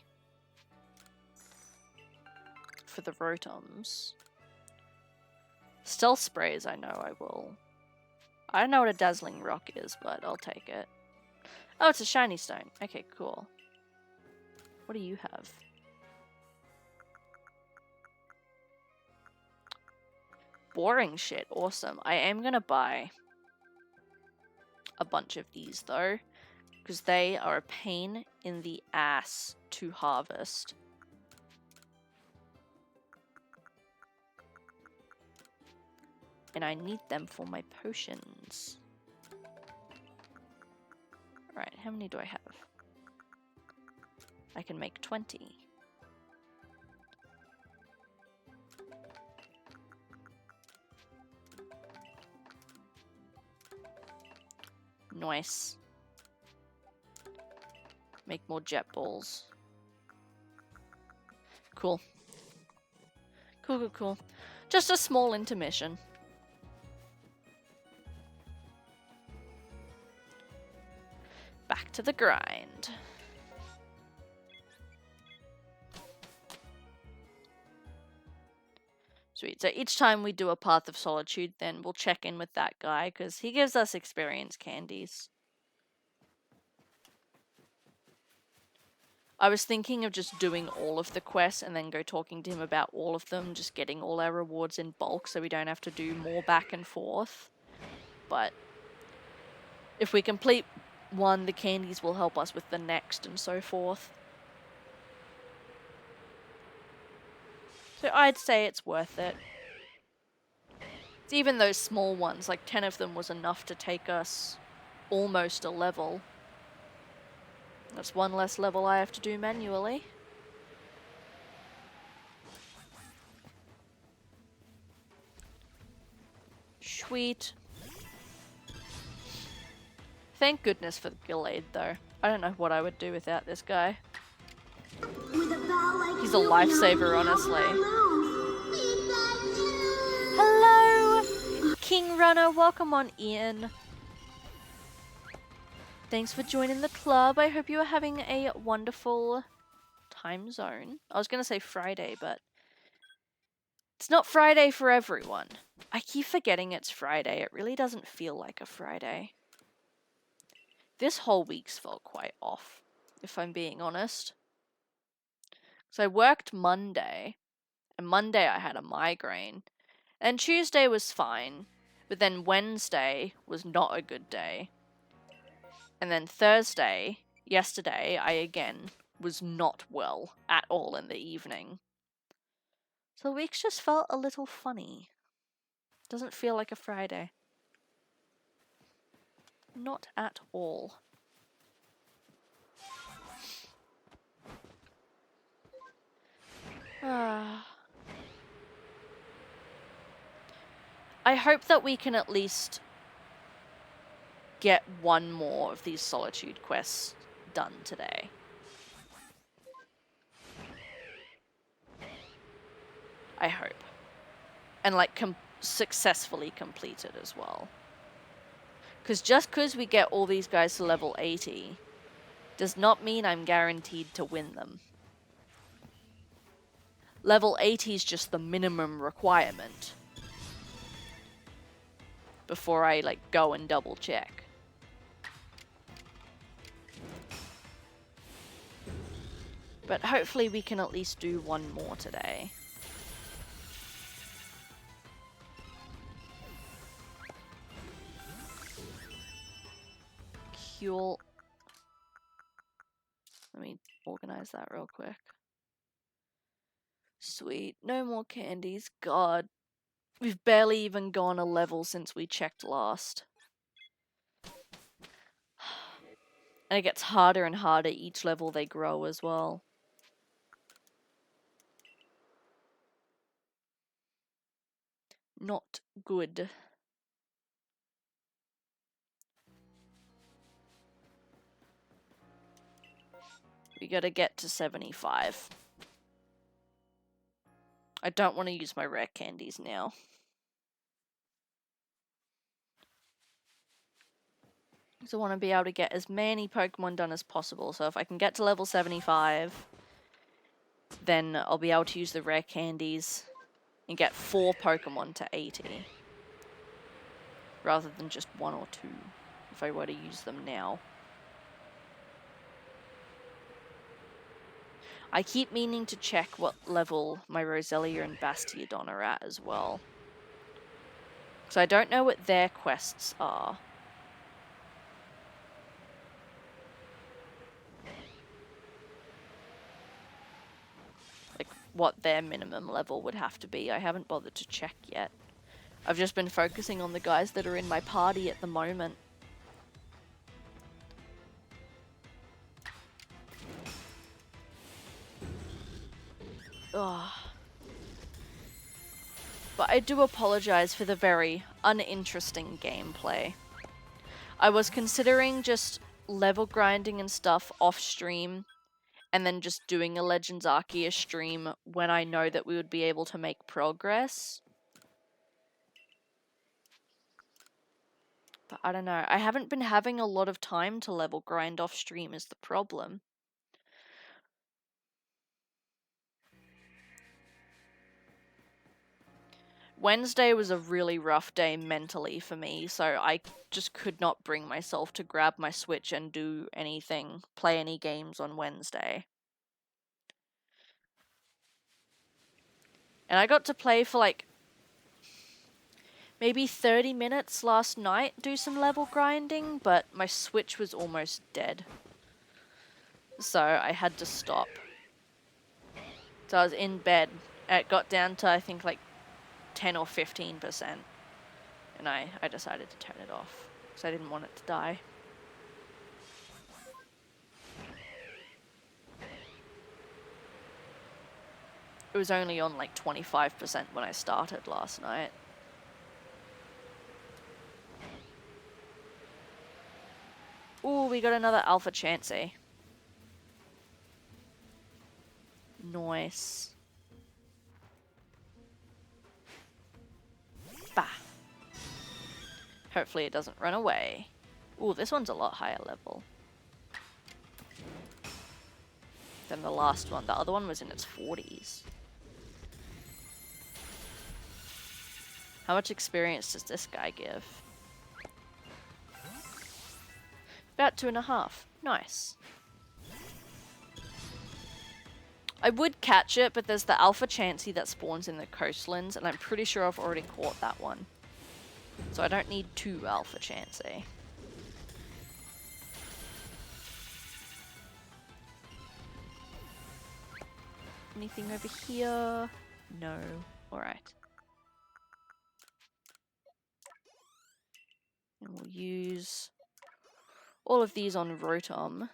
for the Rotoms. Stealth sprays, I know I will. I don't know what a dazzling rock is, but I'll take it. Oh, it's a shiny stone. Okay, cool. What do you have? Boring shit. Awesome. I am gonna buy a bunch of these though, because they are a pain in the ass to harvest. And I need them for my potions. Right, how many do I have? I can make 20. Nice. Make more jet balls. Cool. Cool, cool, cool. Just a small intermission. Back to the grind. Sweet. So each time we do a Path of Solitude, then we'll check in with that guy, because he gives us experience candies. I was thinking of just doing all of the quests and then go talking to him about all of them, just getting all our rewards in bulk so we don't have to do more back and forth. But if we complete one, the candies will help us with the next and so forth. So I'd say it's worth it. It's even those small ones, like 10 of them was enough to take us almost a level. That's one less level I have to do manually. Sweet. Thank goodness for the Gillade, though. I don't know what I would do without this guy. He's a lifesaver, honestly. Hello, King Runner. Welcome on in. Thanks for joining the club. I hope you are having a wonderful time zone. I was going to say Friday, but it's not Friday for everyone. I keep forgetting it's Friday. It really doesn't feel like a Friday. This whole week's felt quite off, if I'm being honest. So I worked Monday, and Monday I had a migraine. And Tuesday was fine, but then Wednesday was not a good day. And then Thursday, yesterday, I again was not well at all in the evening. So the week's just felt a little funny. Doesn't feel like a Friday. Not at all. I hope that we can at least get one more of these solitude quests done today. I hope. And like successfully complete it as well. Because just because we get all these guys to level 80 does not mean I'm guaranteed to win them. Level 80 is just the minimum requirement before I like go and double check. But hopefully we can at least do one more today. Cool. Let me organize that real quick. Sweet. No more candies. God. We've barely even gone a level since we checked last. And it gets harder and harder each level they grow as well. Not good. We gotta get to 75. I don't want to use my rare candies now. So I want to be able to get as many Pokemon done as possible. So if I can get to level 75, then I'll be able to use the rare candies and get 4 Pokemon to 80. Rather than just 1 or 2, if I were to use them now. I keep meaning to check what level my Roselia and Bastiodon are at as well. So I don't know what their quests are. Like, what their minimum level would have to be. I haven't bothered to check yet. I've just been focusing on the guys that are in my party at the moment. Ugh. But I do apologize for the very uninteresting gameplay. I was considering just level grinding and stuff off stream, and then just doing a Legends Arceus stream when I know that we would be able to make progress. But I don't know. I haven't been having a lot of time to level grind off stream is the problem. Wednesday was a really rough day mentally for me, so I just could not bring myself to grab my Switch and do anything, play any games on Wednesday. And I got to play for like maybe 30 minutes last night, do some level grinding, but my Switch was almost dead. So I had to stop. So I was in bed. It got down to, I think, like 10 or 15%. And I decided to turn it off because I didn't want it to die. It was only on like 25% when I started last night. Ooh, we got another Alpha Chansey. Nice. Bah. Hopefully it doesn't run away. Ooh, this one's a lot higher level than the last one. The other one was in its 40s. How much experience does this guy give? About 2.5. Nice. I would catch it, but there's the Alpha Chansey that spawns in the coastlands, and I'm pretty sure I've already caught that one. So I don't need 2 Alpha Chansey. Anything over here? No. Alright. And we'll use all of these on Rotom.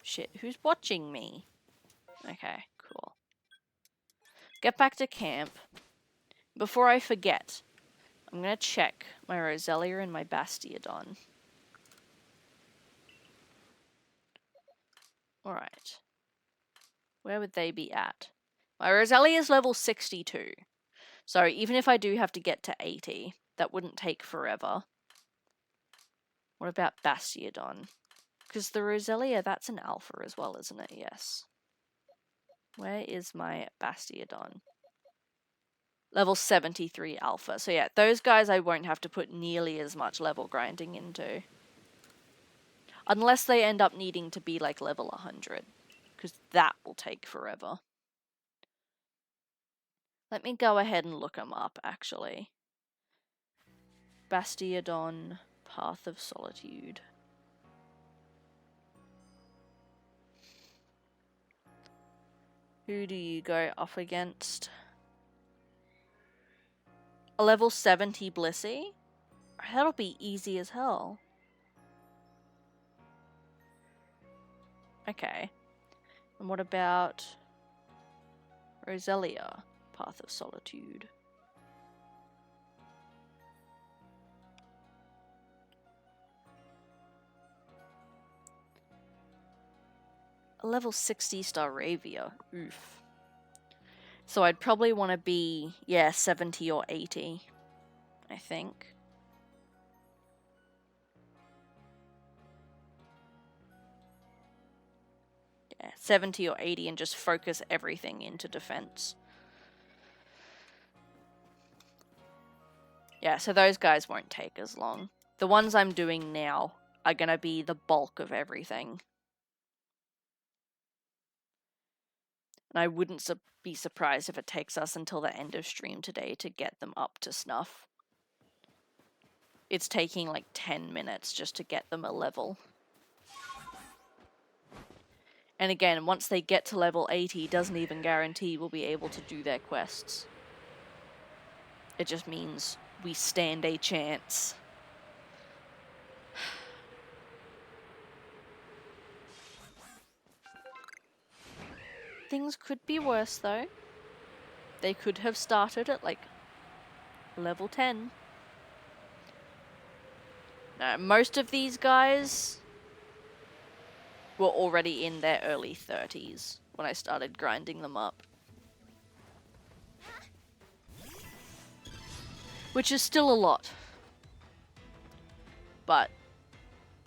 Shit, who's watching me? Okay, cool. Get back to camp. Before I forget, I'm gonna check my Roselia and my Bastiodon. Alright. Where would they be at? My Roselia is level 62. So even if I do have to get to 80, that wouldn't take forever. What about Bastiodon? Because the Roselia, that's an alpha as well, isn't it? Yes. Where is my Bastiodon? Level 73 alpha. So yeah, those guys I won't have to put nearly as much level grinding into. Unless they end up needing to be like level 100. Because that will take forever. Let me go ahead and look them up, actually. Bastiodon, Path of Solitude. Who do you go up against? A level 70 Blissey? That'll be easy as hell. Okay. And what about Roselia, Path of Solitude? A level 60 Staravia. Oof. So I'd probably want to be, yeah, 70 or 80, I think. Yeah, 70 or 80 and just focus everything into defense. Yeah, so those guys won't take as long. The ones I'm doing now are going to be the bulk of everything. And I wouldn't be surprised if it takes us until the end of stream today to get them up to snuff. It's taking like 10 minutes just to get them a level. And again, once they get to level 80, doesn't even guarantee we'll be able to do their quests. It just means we stand a chance. Things could be worse though. They could have started at like level 10. Now, most of these guys were already in their early 30s when I started grinding them up. Which is still a lot. But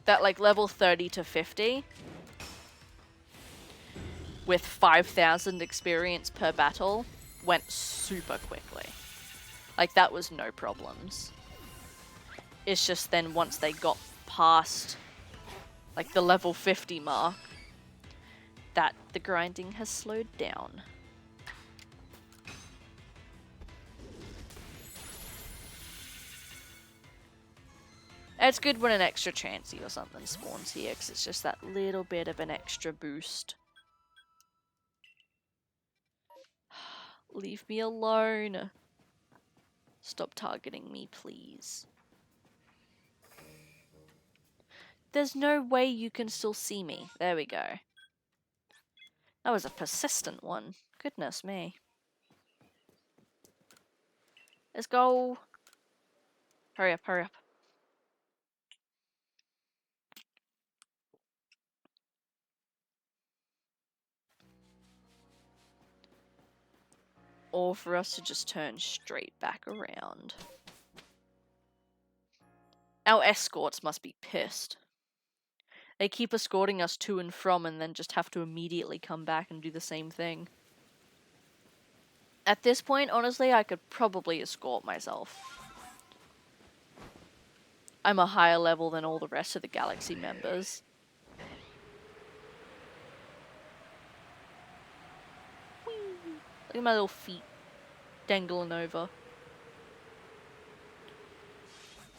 that like level 30 to 50 with 5,000 experience per battle went super quickly. Like that was no problems. It's just then once they got past like the level 50 mark that the grinding has slowed down. It's good when an extra Chansey or something spawns here, because it's just that little bit of an extra boost. Leave me alone. Stop targeting me, please. There's no way you can still see me. There we go. That was a persistent one. Goodness me. Let's go. Hurry up, hurry up. Or for us to just turn straight back around. Our escorts must be pissed. They keep escorting us to and from and then just have to immediately come back and do the same thing. At this point, honestly, I could probably escort myself. I'm a higher level than all the rest of the Galaxy members. Whee! Look at my little feet dangling over.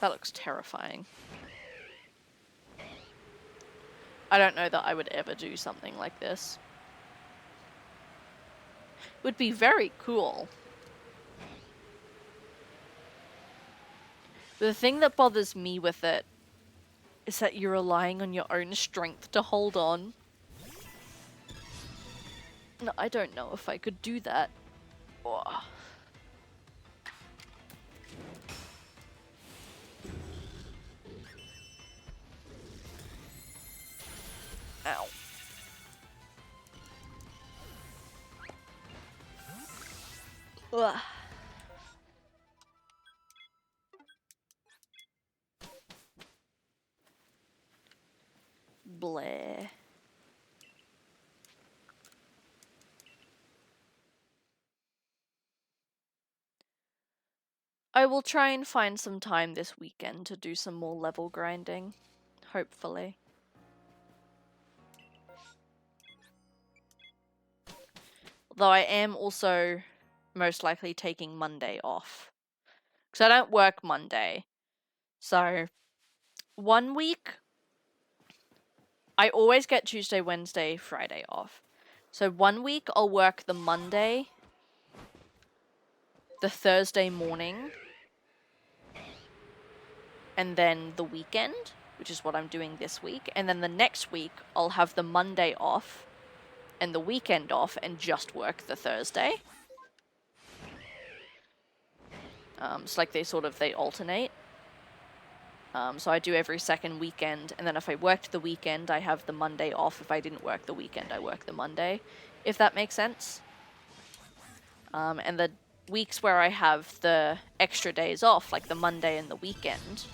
That looks terrifying. I don't know that I would ever do something like this. It would be very cool. But the thing that bothers me with it is that you're relying on your own strength to hold on. No, I don't know if I could do that. Oh. Ow. Ugh. Bleh. I will try and find some time this weekend to do some more level grinding. Hopefully. Though I am also most likely taking Monday off. Because I don't work Monday. So, 1 week, I always get Tuesday, Wednesday, Friday off. So 1 week I'll work the Monday, the Thursday morning, and then the weekend, which is what I'm doing this week. And then the next week I'll have the Monday off and the weekend off and just work the Thursday. It's like they alternate. So I do every second weekend, and then if I worked the weekend, I have the Monday off. If I didn't work the weekend, I work the Monday, if that makes sense. And the weeks where I have the extra days off, like the Monday and the weekend,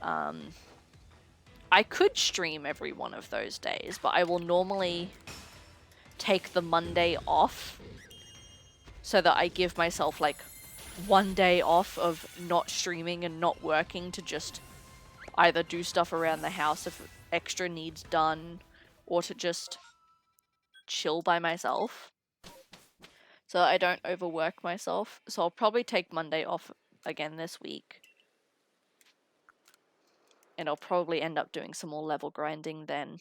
I could stream every one of those days, but I will normally take the Monday off so that I give myself like 1 day off of not streaming and not working to just either do stuff around the house if extra needs done, or to just chill by myself, so I don't overwork myself. So I'll probably take Monday off again this week. And I'll probably end up doing some more level grinding then.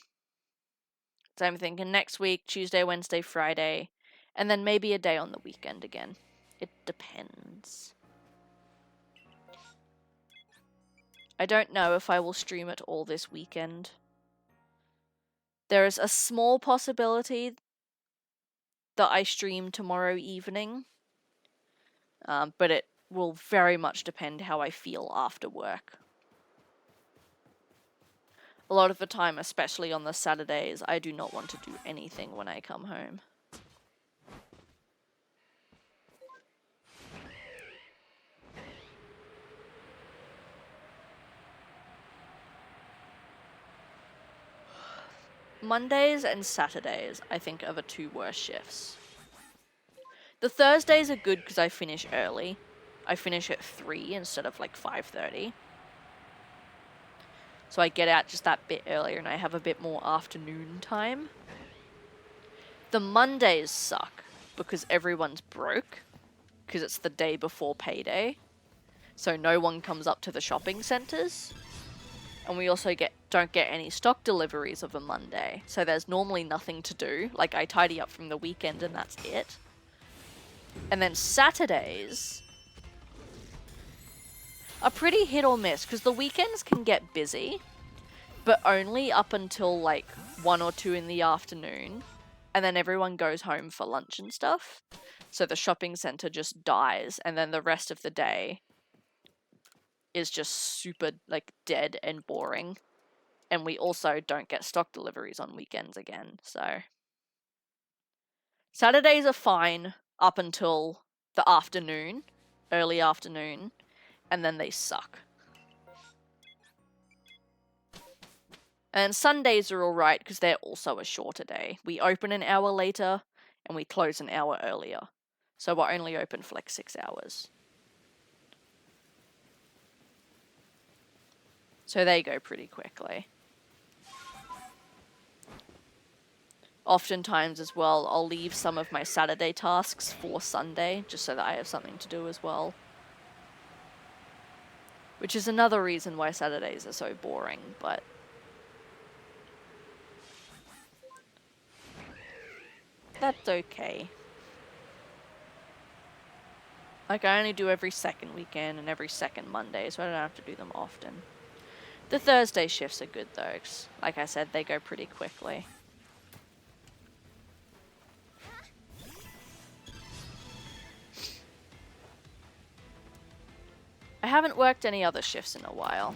So I'm thinking next week, Tuesday, Wednesday, Friday, and then maybe a day on the weekend again. It depends. I don't know if I will stream it all this weekend. There is a small possibility that I stream tomorrow evening, but it will very much depend how I feel after work. A lot of the time, especially on the Saturdays, I do not want to do anything when I come home. Mondays and Saturdays, I think, are the two worst shifts. The Thursdays are good because I finish early. I finish at 3 instead of like 5:30. So I get out just that bit earlier and I have a bit more afternoon time. The Mondays suck because everyone's broke because it's the day before payday. So no one comes up to the shopping centres. And we also don't get any stock deliveries of a Monday. So there's normally nothing to do. Like, I tidy up from the weekend and that's it. And then Saturdays are pretty hit or miss, because the weekends can get busy, but only up until like 1 or 2 in the afternoon. And then everyone goes home for lunch and stuff. So the shopping center just dies, and then the rest of the day is just super like dead and boring. And we also don't get stock deliveries on weekends again, so Saturdays are fine up until the afternoon, early afternoon, and then they suck. And Sundays are alright because they're also a shorter day. We open an hour later and we close an hour earlier. So we're only open for like 6 hours. So they go pretty quickly. Oftentimes as well, I'll leave some of my Saturday tasks for Sunday just so that I have something to do as well. Which is another reason why Saturdays are so boring, but that's okay. Like, I only do every second weekend and every second Monday, so I don't have to do them often. The Thursday shifts are good though, 'cause, like I said, they go pretty quickly. I haven't worked any other shifts in a while.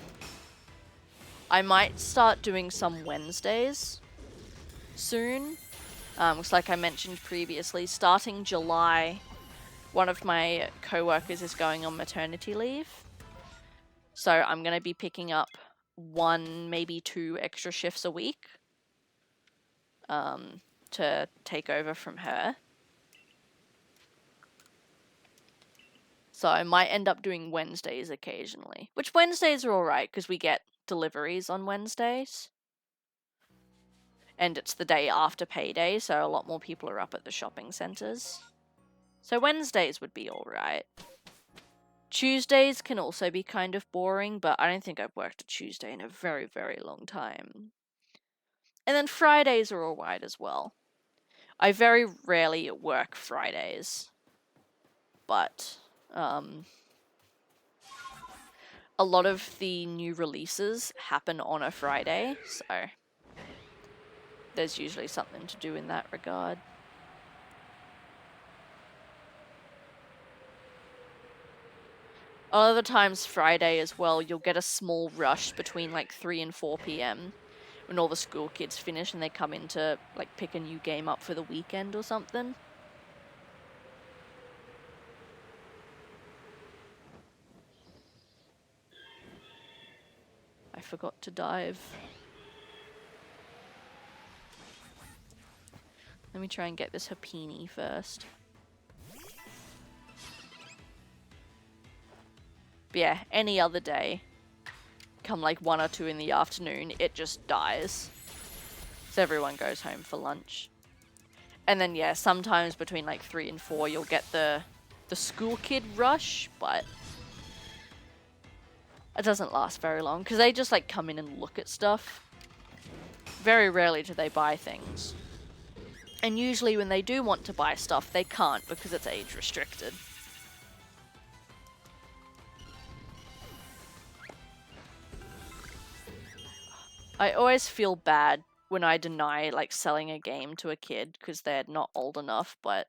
I might start doing some Wednesdays soon. Because like I mentioned previously, starting July, one of my co-workers is going on maternity leave. So I'm going to be picking up 1, maybe 2 extra shifts a week to take over from her. So I might end up doing Wednesdays occasionally, which Wednesdays are alright because we get deliveries on Wednesdays. And it's the day after payday, so a lot more people are up at the shopping centres. So Wednesdays would be alright. Tuesdays can also be kind of boring, but I don't think I've worked a Tuesday in a very, very long time. And then Fridays are alright as well. I very rarely work Fridays, but a lot of the new releases happen on a Friday, so there's usually something to do in that regard. Other times Friday as well, you'll get a small rush between like 3 and 4 p.m. when all the school kids finish and they come in to like pick a new game up for the weekend or something. I forgot to dive. Let me try and get this Happini first. But yeah, any other day, come like 1 or 2 in the afternoon, it just dies. So everyone goes home for lunch. And then yeah, sometimes between like 3 and 4 you'll get the school kid rush, but it doesn't last very long because they just like come in and look at stuff. Very rarely do they buy things. And usually when they do want to buy stuff, they can't because it's age restricted. I always feel bad when I deny like selling a game to a kid because they're not old enough, but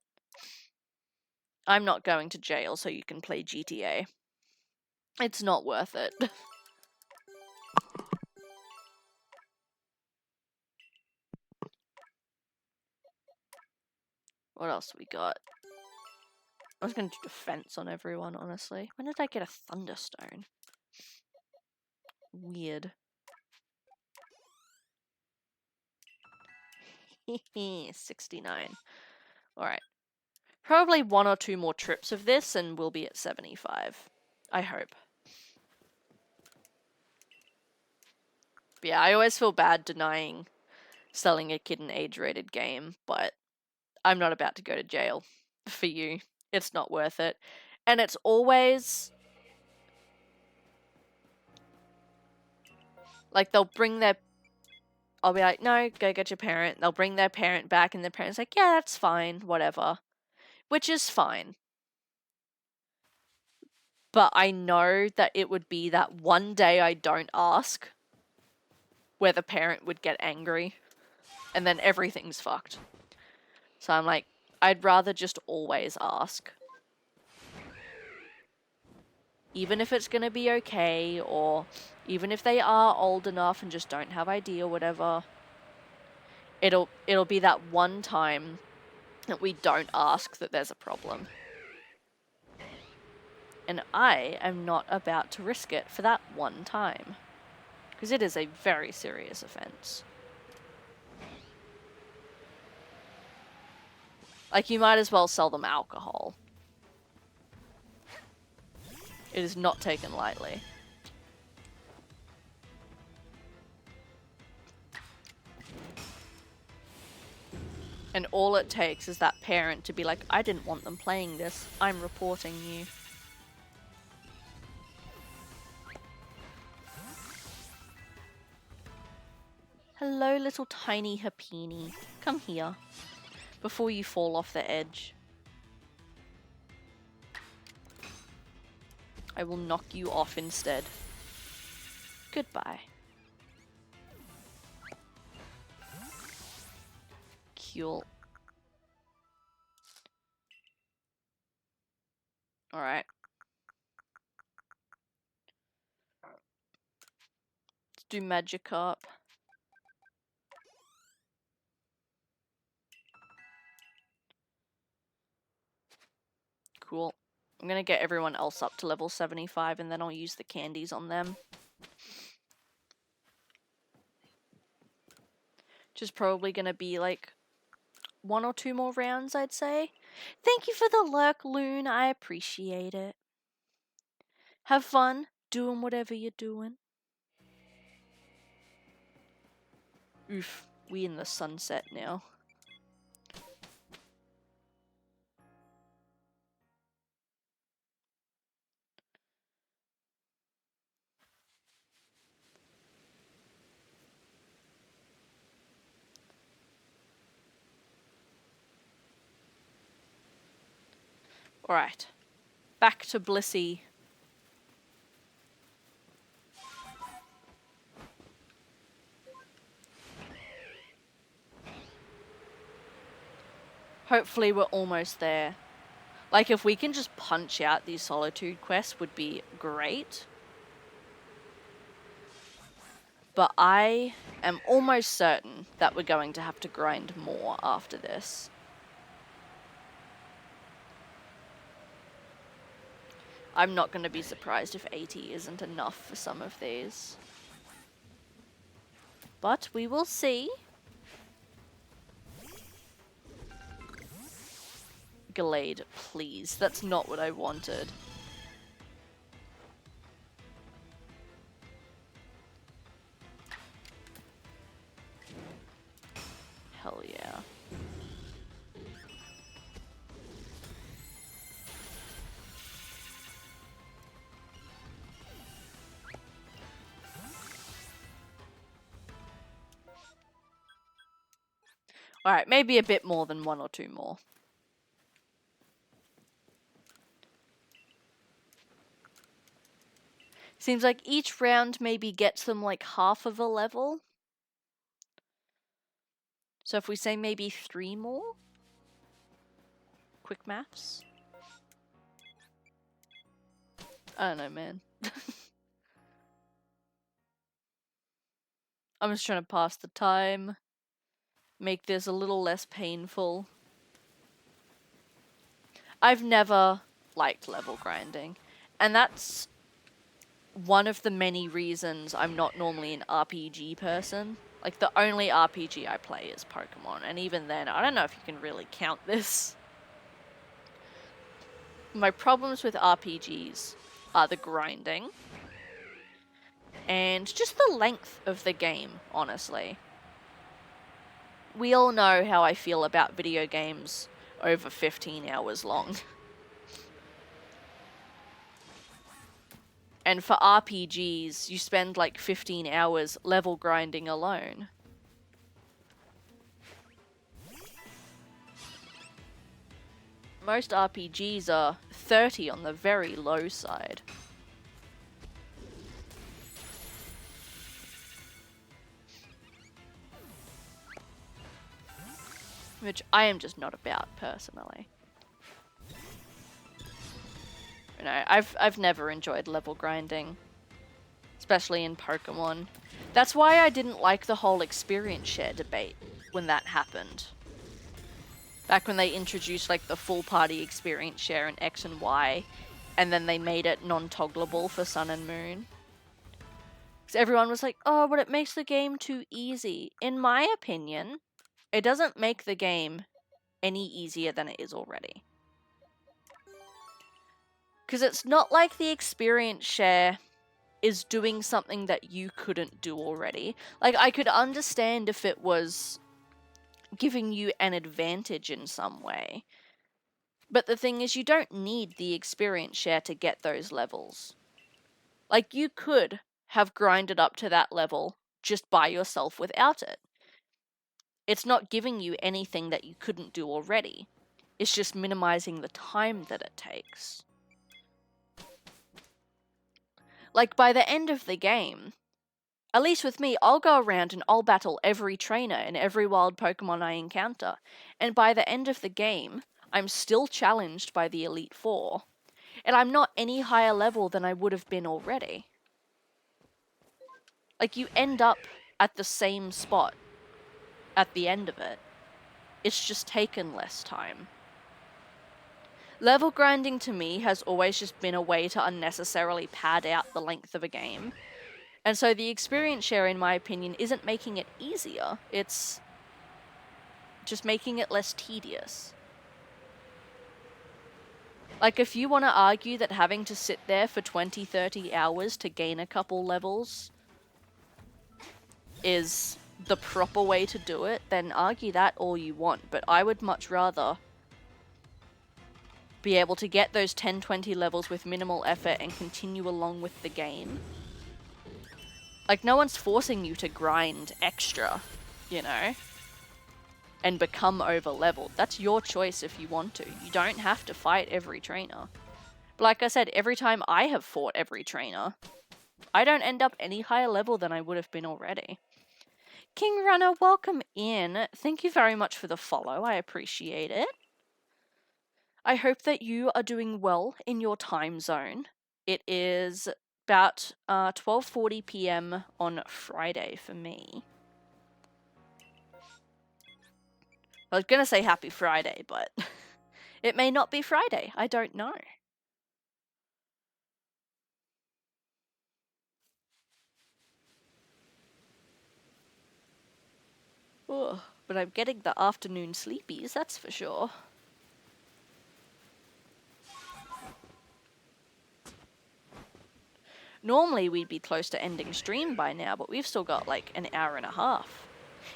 I'm not going to jail so you can play GTA. It's not worth it. What else we got? I was going to do defense on everyone, honestly. When did I get a Thunderstone? Weird. 69. Alright. Probably 1 or 2 more trips of this and we'll be at 75. I hope. But yeah, I always feel bad denying selling a kid an age-rated game, but I'm not about to go to jail for you. It's not worth it. And it's always... Like, I'll be like, no, go get your parent. They'll bring their parent back, and the parent's like, yeah, that's fine, whatever. Which is fine. But I know that it would be that one day I don't ask where the parent would get angry, and then everything's fucked. So I'm like, I'd rather just always ask. Even if it's gonna be okay, or even if they are old enough and just don't have ID or whatever, it'll be that one time that we don't ask that there's a problem. And I am not about to risk it for that one time. Because it is a very serious offense. Like, you might as well sell them alcohol. It is not taken lightly. And all it takes is that parent to be like, I didn't want them playing this. I'm reporting you. Hello, little tiny Happini. Come here. Before you fall off the edge. I will knock you off instead. Goodbye. Cool. Alright. Let's do Magikarp. Cool. I'm gonna get everyone else up to level 75 and then I'll use the candies on them. Which is probably gonna be like 1 or 2 more rounds, I'd say. Thank you for the lurk, Loon. I appreciate it. Have fun doing whatever you're doing. Oof, we in the sunset now. Alright. Back to Blissey. Hopefully we're almost there. Like, if we can just punch out these solitude quests would be great. But I am almost certain that we're going to have to grind more after this. I'm not going to be surprised if 80 isn't enough for some of these. But we will see. Glade, please. That's not what I wanted. Hell yeah. Alright, maybe a bit more than 1 or 2 more. Seems like each round maybe gets them like half of a level. So if we say maybe 3 more? Quick maths? I don't know, man. I'm just trying to pass the time. Make this a little less painful. I've never liked level grinding. And that's one of the many reasons I'm not normally an RPG person. Like, the only RPG I play is Pokemon. And even then, I don't know if you can really count this. My problems with RPGs are the grinding. And just the length of the game, honestly. We all know how I feel about video games over 15 hours long. And for RPGs, you spend like 15 hours level grinding alone. Most RPGs are 30 on the very low side. Which I am just not about, personally. You know, I've never enjoyed level grinding. Especially in Pokemon. That's why I didn't like the whole experience share debate when that happened. Back when they introduced like the full party experience share in X and Y, and then they made it non-toggleable for Sun and Moon. Because everyone was like, oh, but it makes the game too easy. In my opinion, it doesn't make the game any easier than it is already. Because it's not like the experience share is doing something that you couldn't do already. Like, I could understand if it was giving you an advantage in some way. But the thing is, you don't need the experience share to get those levels. Like, you could have grinded up to that level just by yourself without it. It's not giving you anything that you couldn't do already. It's just minimizing the time that it takes. Like, by the end of the game, at least with me, I'll go around and I'll battle every trainer and every wild Pokemon I encounter. And by the end of the game, I'm still challenged by the Elite Four. And I'm not any higher level than I would have been already. Like, you end up at the same spot at the end of it. It's just taken less time. Level grinding to me has always just been a way to unnecessarily pad out the length of a game. And so the experience share, in my opinion, isn't making it easier. It's just making it less tedious. Like, if you want to argue that having to sit there for 20, 30 hours to gain a couple levels is the proper way to do it, then argue that all you want. But I would much rather be able to get those 10, 20 levels with minimal effort and continue along with the game. Like, no one's forcing you to grind extra, you know, and become over-leveled. That's your choice if you want to. You don't have to fight every trainer. But like I said, every time I have fought every trainer, I don't end up any higher level than I would have been already. King Runner, welcome in. Thank you very much for the follow. I appreciate it. I hope that you are doing well in your time zone. It is about 12:40 p.m. on Friday for me. I was gonna say happy Friday, but it may not be Friday. I don't know. Ugh, but I'm getting the afternoon sleepies, that's for sure. Normally we'd be close to ending stream by now, but we've still got like an hour and a half.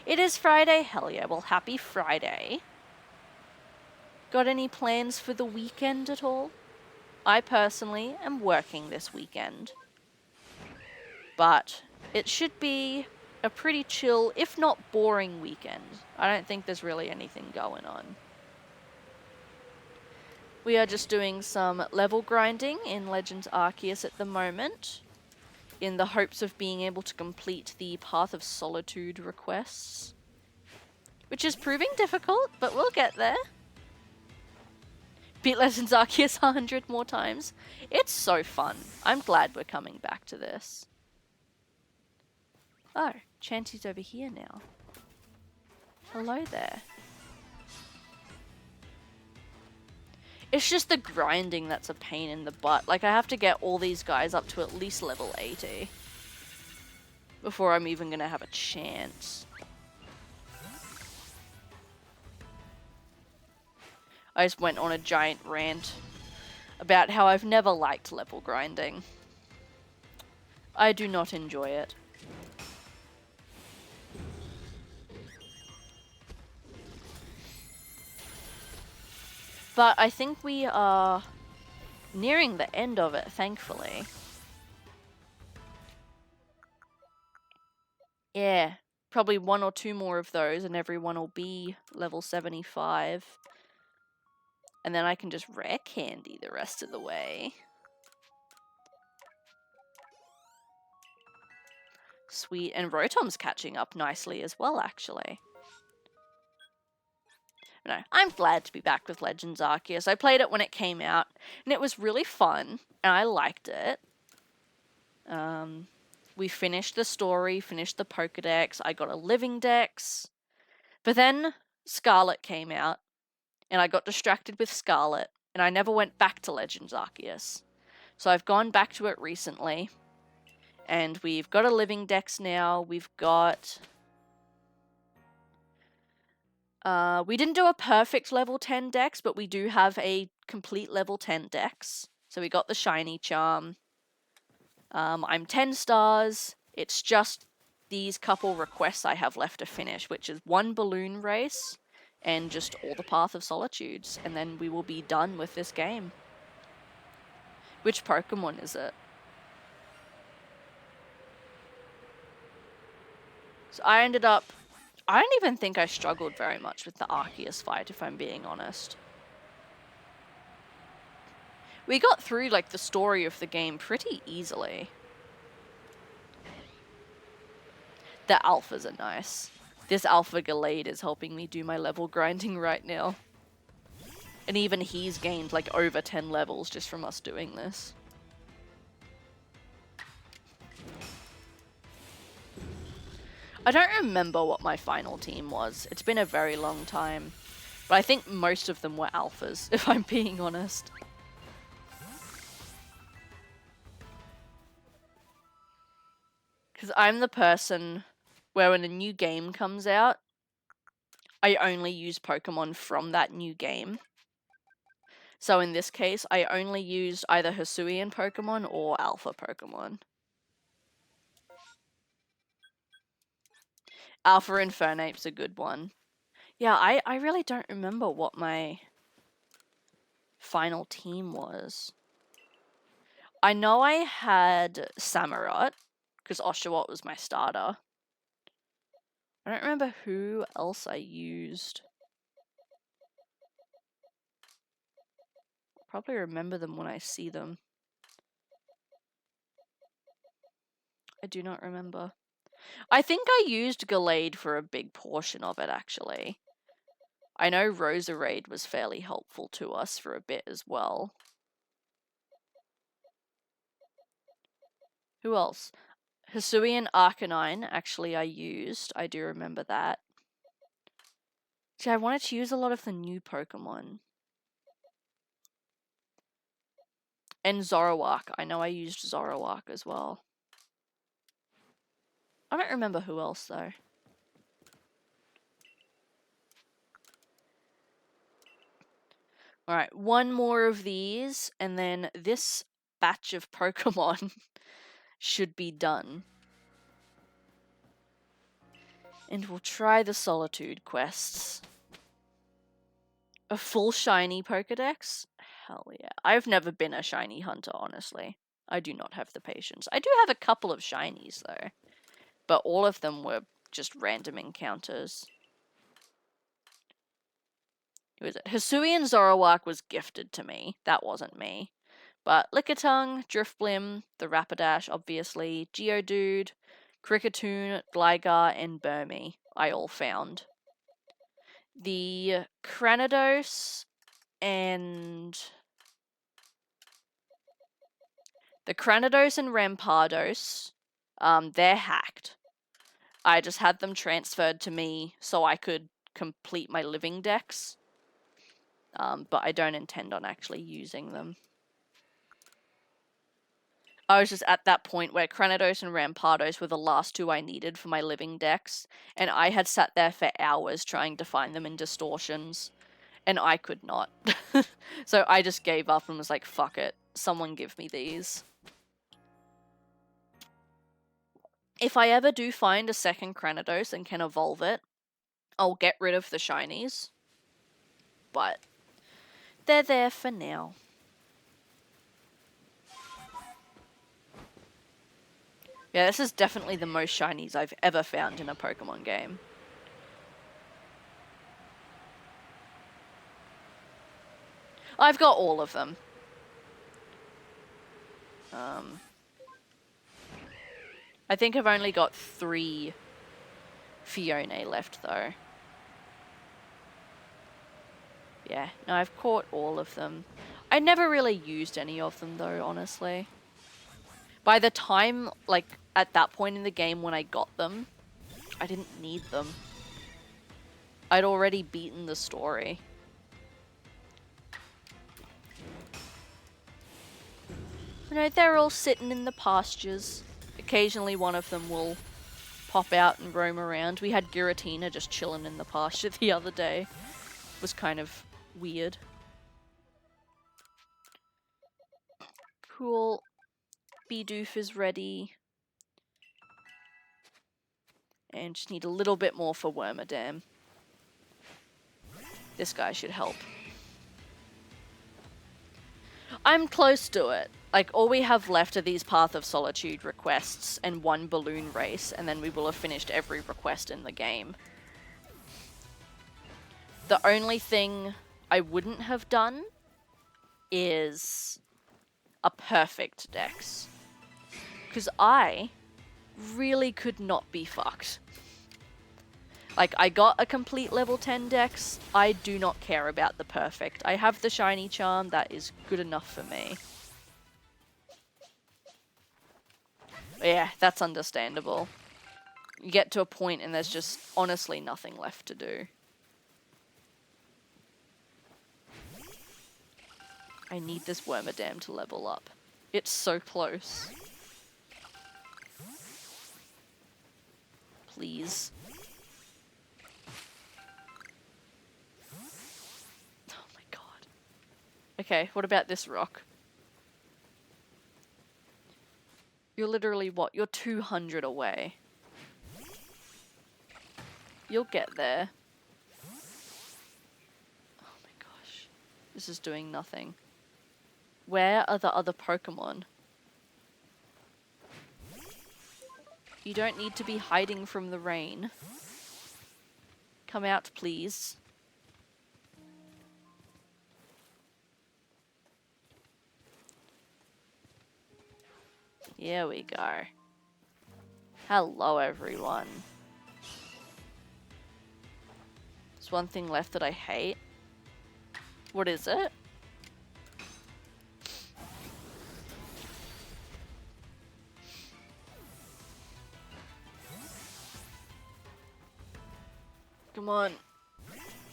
It is Friday, hell yeah, well happy Friday. Got any plans for the weekend at all? I personally am working this weekend. But it should be a pretty chill, if not boring weekend. I don't think there's really anything going on. We are just doing some level grinding in Legends Arceus at the moment, in the hopes of being able to complete the Path of Solitude requests, which is proving difficult, but we'll get there. Beat Legends Arceus 100 more times. It's so fun. I'm glad we're coming back to this. Oh, Chanty's over here now. Hello there. It's just the grinding that's a pain in the butt. Like, I have to get all these guys up to at least level 80 before I'm even gonna have a chance. I just went on a giant rant about how I've never liked level grinding. I do not enjoy it. But I think we are nearing the end of it, thankfully. Yeah, probably 1 or 2 more of those and everyone will be level 75. And then I can just rare candy the rest of the way. Sweet, and Rotom's catching up nicely as well, actually. No, I'm glad to be back with Legends Arceus. I played it when it came out, and it was really fun, and I liked it. We finished the story, finished the Pokedex, I got a living dex. But then Scarlet came out, and I got distracted with Scarlet, and I never went back to Legends Arceus. So I've gone back to it recently, and we've got a living dex now. We've got... we didn't do a perfect level 10 dex, but we do have a complete level 10 dex. So we got the shiny charm. I'm 10 stars. It's just these couple requests I have left to finish, which is 1 balloon race and just all the Path of Solitudes, and then we will be done with this game. Which Pokemon is it? So I don't even think I struggled very much with the Arceus fight, if I'm being honest. We got through, like, the story of the game pretty easily. The alphas are nice. This Alpha Gallade is helping me do my level grinding right now. And even he's gained, like, over 10 levels just from us doing this. I don't remember what my final team was. It's been a very long time. But I think most of them were alphas, if I'm being honest. Because I'm the person where when a new game comes out, I only use Pokemon from that new game. So in this case, I only used either Hisuian Pokemon or Alpha Pokemon. Alpha Infernape's a good one. Yeah, I really don't remember what my final team was. I know I had Samurott, because Oshawott was my starter. I don't remember who else I used. Probably remember them when I see them. I do not remember. I think I used Gallade for a big portion of it, actually. I know Roserade was fairly helpful to us for a bit as well. Who else? Hisuian Arcanine, actually, I used. I do remember that. See, I wanted to use a lot of the new Pokemon. And Zoroark. I know I used Zoroark as well. I don't remember who else, though. Alright, 1 more of these, and then this batch of Pokemon should be done. And we'll try the Solitude quests. A full shiny Pokedex? Hell yeah. I've never been a shiny hunter, honestly. I do not have the patience. I do have a couple of shinies, though. But all of them were just random encounters. Who is it? Hisuian Zoroark was gifted to me. That wasn't me. But Lickitung, Drifblim, the Rapidash, obviously, Geodude, Kricketune, Gligar, and Burmy, I all found. The Cranidos and... The Cranidos and Rampardos, they're hacked. I just had them transferred to me so I could complete my living dex. But I don't intend on actually using them. I was just at that point where Cranidos and Rampardos were the last 2 I needed for my living dex, and I had sat there for hours trying to find them in distortions, and I could not. So I just gave up and was like, fuck it, someone give me these. If I ever do find a second Cranidos and can evolve it, I'll get rid of the shinies. But they're there for now. Yeah, this is definitely the most shinies I've ever found in a Pokemon game. I've got all of them. I think I've only got 3 Fione left, though. Yeah, no, I've caught all of them. I never really used any of them, though, honestly. By the time, like, at that point in the game when I got them, I didn't need them. I'd already beaten the story. You know, they're all sitting in the pastures. Occasionally one of them will pop out and roam around. We had Giratina just chilling in the pasture the other day. It was kind of weird. Cool. Bidoof is ready. And just need a little bit more for Wormadam. This guy should help. I'm close to it. Like, all we have left are these Path of Solitude requests and 1 balloon race, and then we will have finished every request in the game. The only thing I wouldn't have done is a perfect dex. Because I really could not be fucked. Like, I got a complete level 10 dex. I do not care about the perfect. I have the shiny charm. That is good enough for me. But yeah, that's understandable. You get to a point and there's just honestly nothing left to do. I need this Wormadam to level up. It's so close. Please. Oh my god. Okay, what about this rock? You're literally what? You're 200 away. You'll get there. Oh my gosh. This is doing nothing. Where are the other Pokemon? You don't need to be hiding from the rain. Come out, please. Here we go. Hello, everyone. There's one thing left that I hate. What is it? Come on.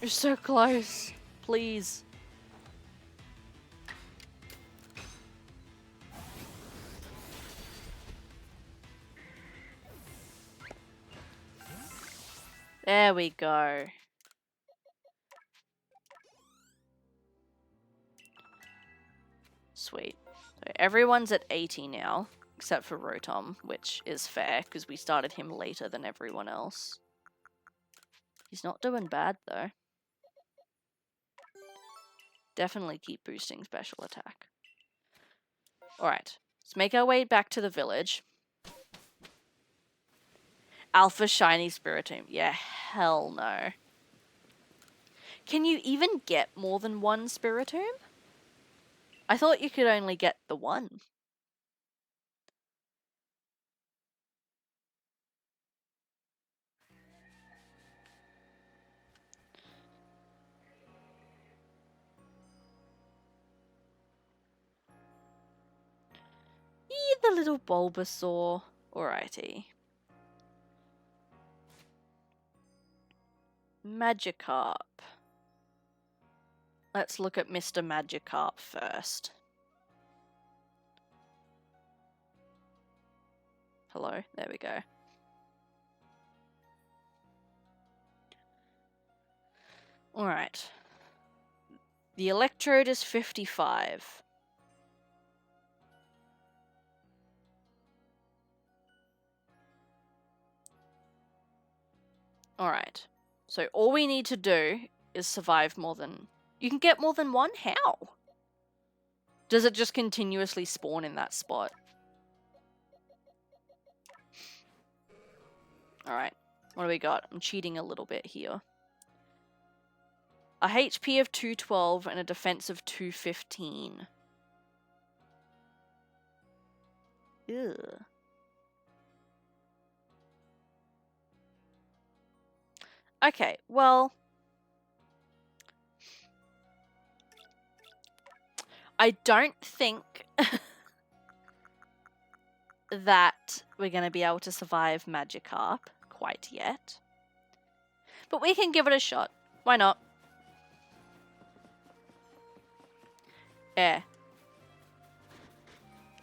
You're so close. Please. There we go. Sweet. So everyone's at 80 now, except for Rotom, which is fair, because we started him later than everyone else. He's not doing bad, though. Definitely keep boosting special attack. Alright, let's make our way back to the village. Alpha Shiny Spiritomb. Yeah, hell no. Can you even get more than 1 Spiritomb? I thought you could only get the 1. The little Bulbasaur. Alrighty. Magikarp. Let's look at Mr. Magikarp first. Hello? There we go. Alright. The Electrode is 55. Alright. So all we need to do is survive more than... You can get more than 1? How? Does it just continuously spawn in that spot? Alright, what do we got? I'm cheating a little bit here. A HP of 212 and a defense of 215. Ew. Okay, well... I don't think that we're going to be able to survive Magikarp quite yet. But we can give it a shot. Why not?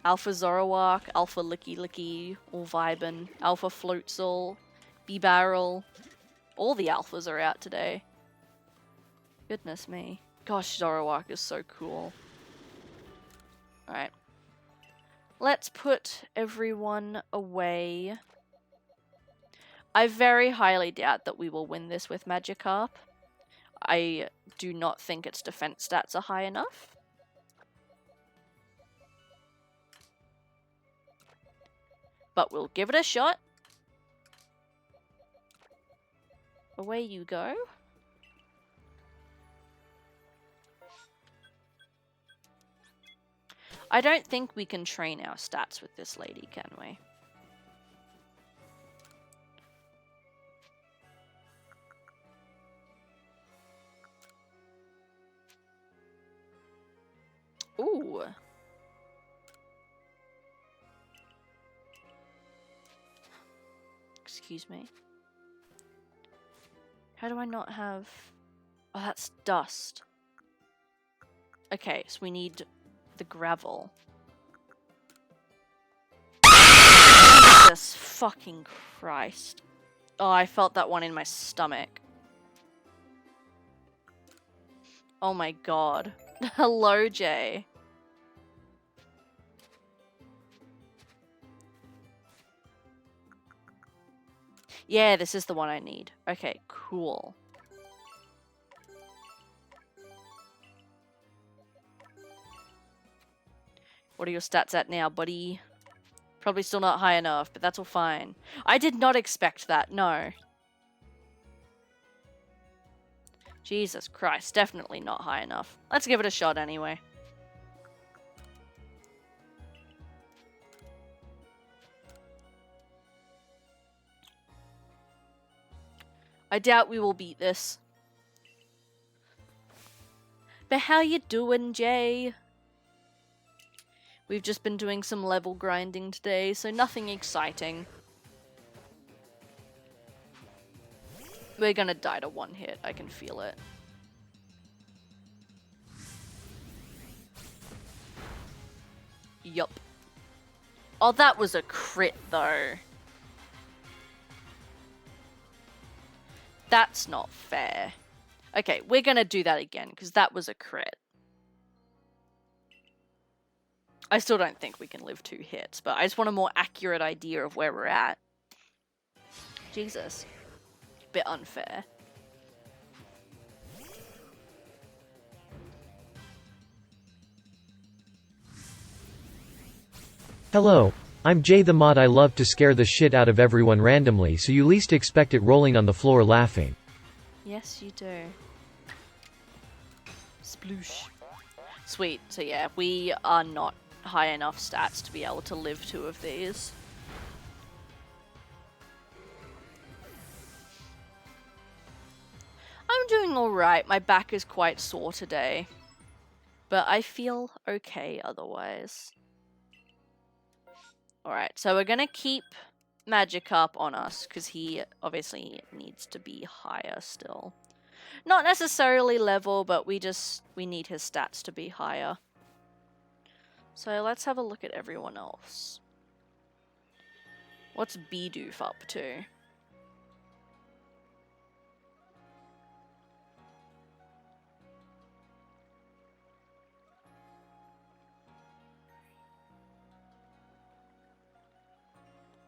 Alpha Zoroark, Alpha Licky Licky, all vibin', Alpha Floatzel, B-Barrel. All the alphas are out today. Goodness me. Gosh, Zoroark is so cool. Alright. Let's put everyone away. I very highly doubt that we will win this with Magikarp. I do not think its defense stats are high enough. But we'll give it a shot. Away you go. I don't think we can train our stats with this lady, can we? Ooh. Excuse me. How do I not have... Oh, that's dust. Okay, so we need the gravel. Jesus fucking Christ. Oh, I felt that one in my stomach. Oh my god. Hello, Jay. Yeah, this is the one I need. Okay, cool. What are your stats at now, buddy? Probably still not high enough, but that's all fine. I did not expect that, no. Jesus Christ, definitely not high enough. Let's give it a shot anyway. I doubt we will beat this. But how you doing, Jay? We've just been doing some level grinding today, so nothing exciting. We're gonna die to one hit, I can feel it. Yup. Oh, that was a crit, though. That's not fair. Okay, we're gonna do that again, because that was a crit. I still don't think we can live 2 hits, but I just want a more accurate idea of where we're at. Jesus. Bit unfair. Hello, I'm Jay the mod. I love to scare the shit out of everyone randomly, so you least expect it rolling on the floor laughing. Yes, you do. Sploosh. Sweet. So yeah, we are not high enough stats to be able to live 2 of these. I'm doing alright. My back is quite sore today. But I feel okay otherwise. Alright, so we're gonna keep Magikarp on us, because he obviously needs to be higher still. Not necessarily level, but we need his stats to be higher. So let's have a look at everyone else. What's Bidoof up to?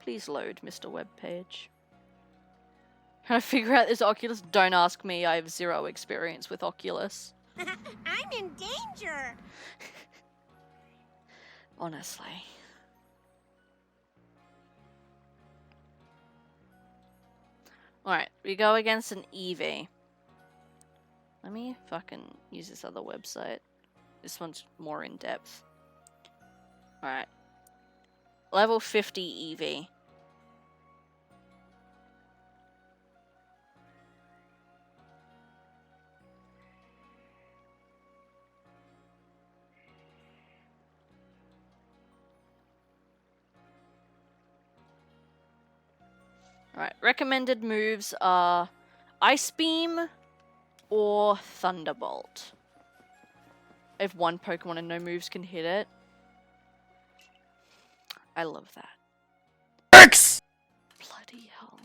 Please load, Mr. Webpage. Trying to figure out this Oculus? Don't ask me, I have 0 experience with Oculus. I'm in danger! Honestly. Alright, we go against an Eevee. Let me fucking use this other website. This one's more in depth. Alright. Level 50 Eevee. Alright, recommended moves are Ice Beam or Thunderbolt. If one Pokemon and no moves can hit it. I love that. X! Bloody hell.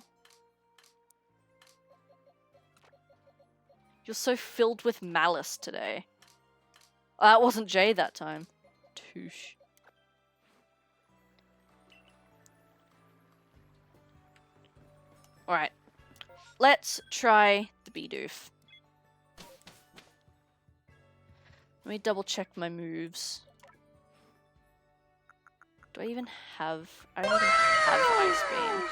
You're so filled with malice today. That wasn't Jay that time. Touche. Alright. Let's try the Bidoof. Let me double check my moves. Do I even have... I don't even have Ice Beam.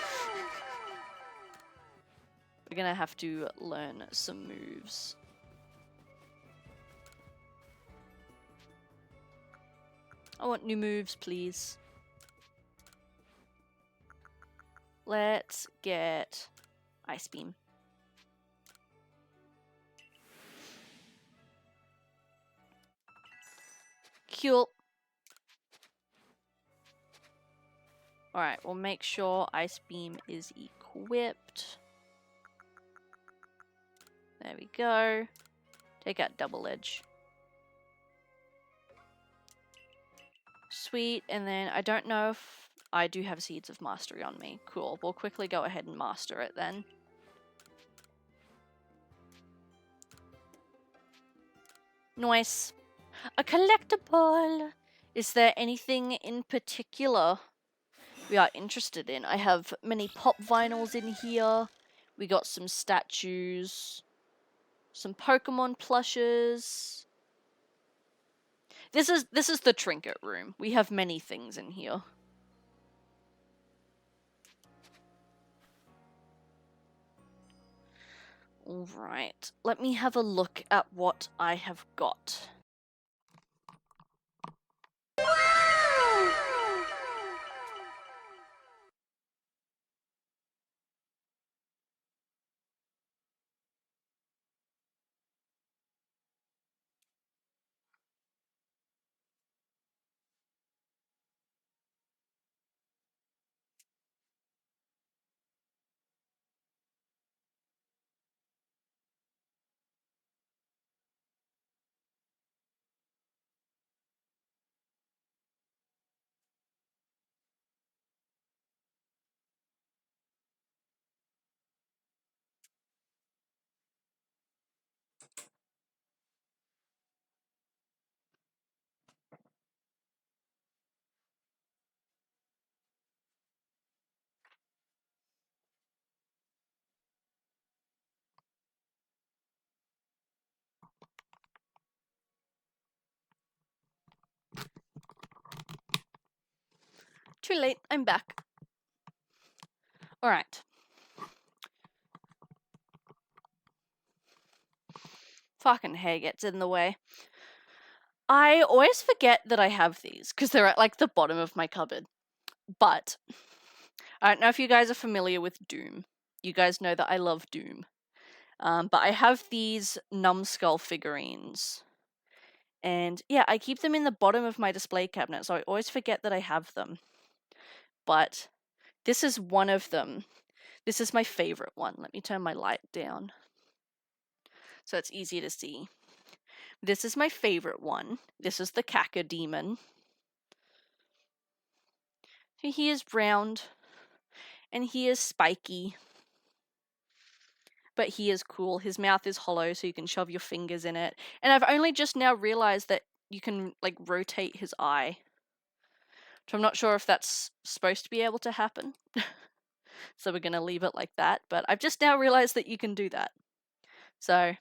We're gonna have to learn some moves. I want new moves, please. Let's get Ice Beam. Cool. Alright, we'll make sure Ice Beam is equipped. There we go. Take out Double Edge. Sweet, and then I don't know if I do have Seeds of Mastery on me. Cool, we'll quickly go ahead and master it then. Nice. A collectible! Is there anything in particular we are interested in? I have many pop vinyls in here. We got some statues. Some Pokemon plushes. This is the trinket room. We have many things in here. Alright, let me have a look at what I have got. Too late, I'm back. Alright. Fucking hair gets in the way. I always forget that I have these, because they're at like the bottom of my cupboard. But, I don't know if you guys are familiar with Doom. You guys know that I love Doom. But I have these Numbskull figurines. And yeah, I keep them in the bottom of my display cabinet, so I always forget that I have them. But this is one of them. This is my favorite one. Let me turn my light down so it's easier to see. This is my favorite one. This is the Caca Demon. He is round and he is spiky. But he is cool. His mouth is hollow so you can shove your fingers in it. And I've only just now realized that you can like rotate his eye. So I'm not sure if that's supposed to be able to happen. So we're going to leave it like that. But I've just now realized that you can do that. So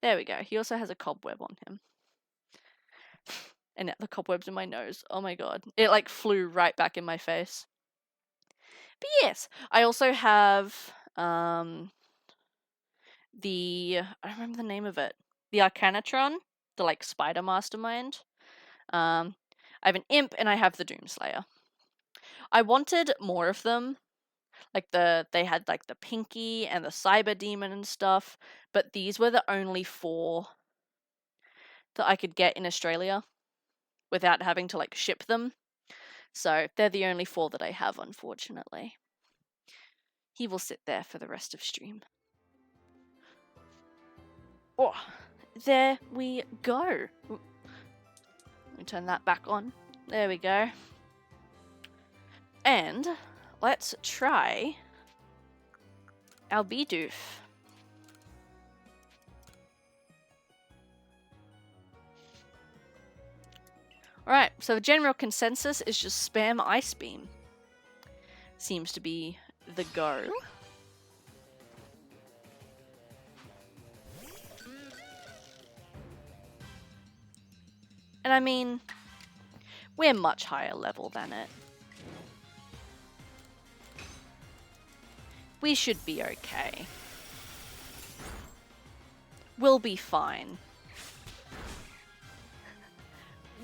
there we go. He also has a cobweb on him. And the cobweb's in my nose. Oh my god. It like flew right back in my face. But yes, I also have I don't remember the name of it. The Arcanatron, the like spider mastermind. I have an imp and I have the Doomslayer. I wanted more of them. Like they had like the Pinky and the Cyber Demon and stuff, but these were the only 4 that I could get in Australia without having to like ship them. So they're the only 4 that I have, unfortunately. He will sit there for the rest of stream. Oh, there we go. Let me turn that back on. There we go. And let's try our Bidoof. Alright, so the general consensus is just spam Ice Beam. Seems to be the go. And I mean, we're much higher level than it. We should be okay. We'll be fine.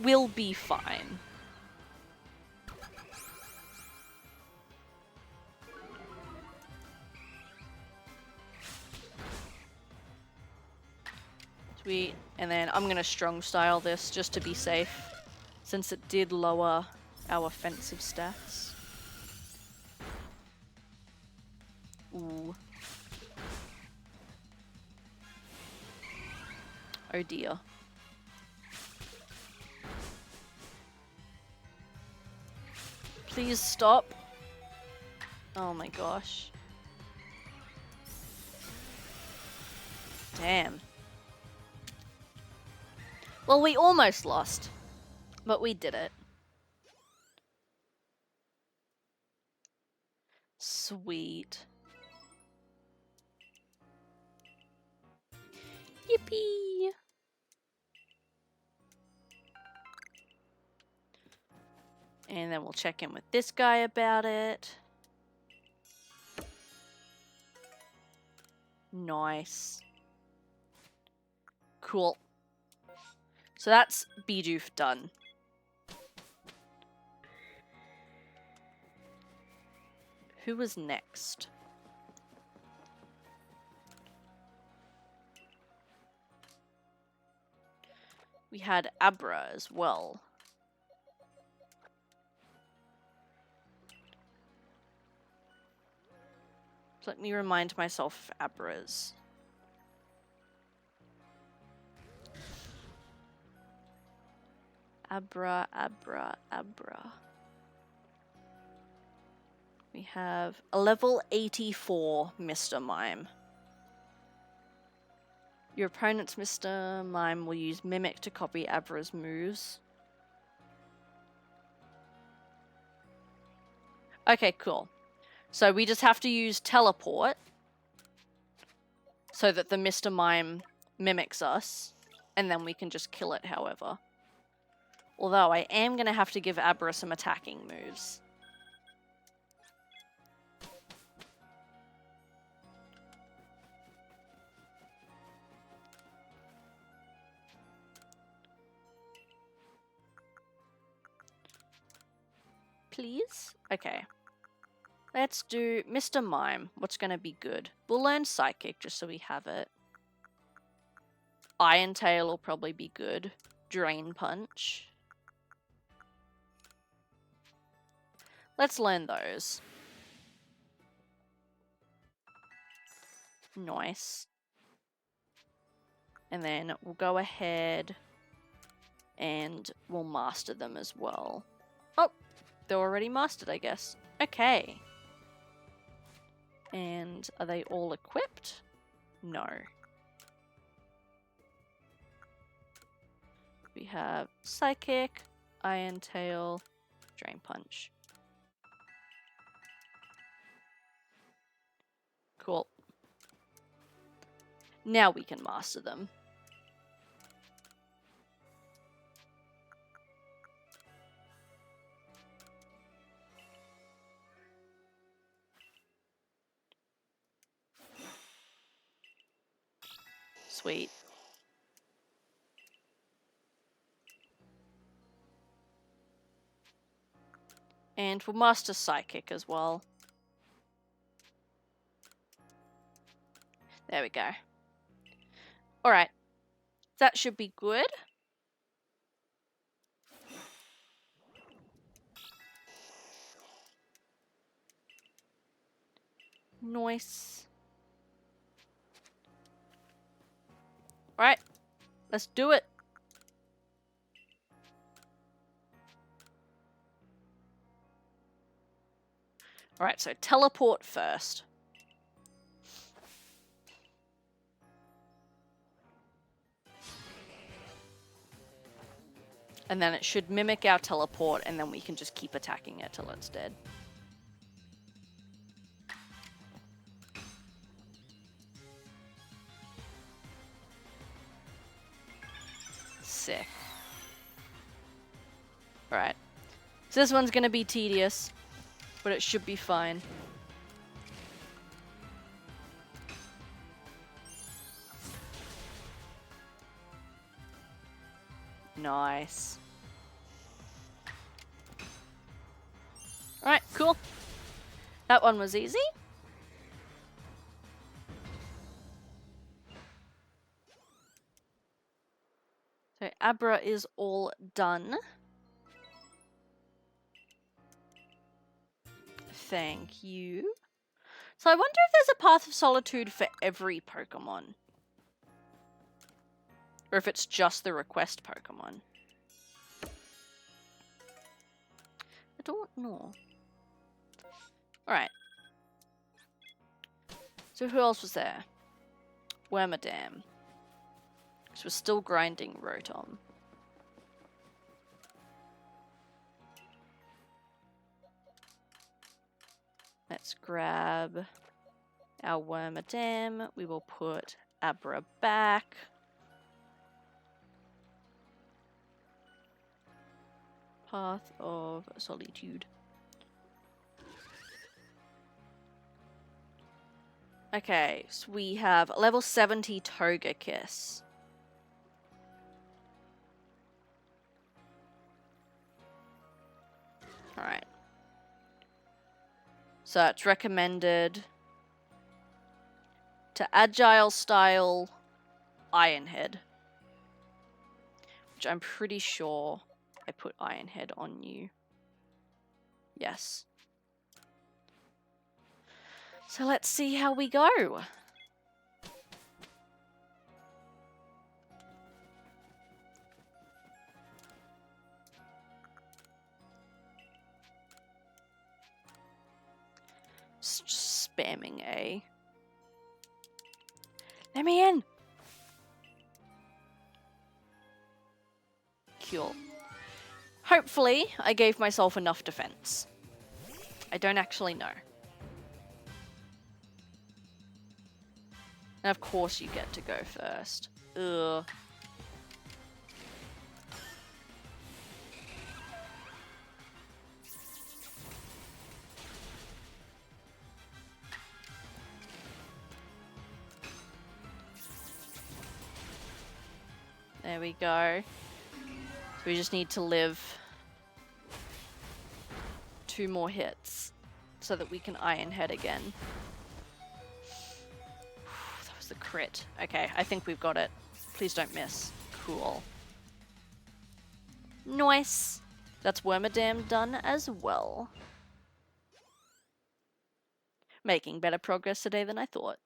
We'll be fine. Sweet. And then I'm gonna strong style this just to be safe, since it did lower our offensive stats. Ooh. Oh dear. Please stop. Oh my gosh. Damn. Well, we almost lost, but we did it. Sweet. Yippee! And then we'll check in with this guy about it. Nice. Cool. So that's Bidoof done. Who was next? We had Abra as well. So let me remind myself of Abra's. Abra, Abra, Abra. We have a level 84 Mr. Mime. Your opponent's Mr. Mime will use Mimic to copy Abra's moves. Okay, cool. So we just have to use Teleport so that the Mr. Mime mimics us, and then we can just kill it however. Although I am going to have to give Abra some attacking moves. Please? Okay. Let's do Mr. Mime. What's going to be good? We'll learn Psychic just so we have it. Iron Tail will probably be good. Drain Punch. Let's learn those. Nice. And then we'll go ahead and we'll master them as well. Oh, they're already mastered, I guess. Okay. And are they all equipped? No. We have Psychic, Iron Tail, Drain Punch. Cool. Now we can master them. Sweet. And we'll master Psychic as well. There we go. Alright. That should be good. Nice. Alright. Let's do it. Alright, so teleport first. And then it should mimic our teleport, and then we can just keep attacking it till it's dead. Sick. Alright. So this one's gonna be tedious, but it should be fine. Nice. Alright, cool. That one was easy. So Abra is all done. Thank you. So I wonder if there's a Path of Solitude for every Pokemon. Or if it's just the request Pokemon. I don't know. Alright. So who else was there? Wormadam. So we're still grinding Rotom. Let's grab our Wormadam. We will put Abra back. Path of Solitude. Okay, so we have level 70 Togekiss. Alright. So it's recommended to Agile Style Iron Head. Which I'm pretty sure I put Iron Head on you. Yes. So let's see how we go. Just spamming A. Let me in! Cool. Hopefully, I gave myself enough defense. I don't actually know. And of course you get to go first. Ugh. There we go. So we just need to live 2 more hits so that we can Iron Head again. That was the crit. Okay, I think we've got it. Please don't miss. Cool. Nice. That's Wormadam done as well. Making better progress today than I thought.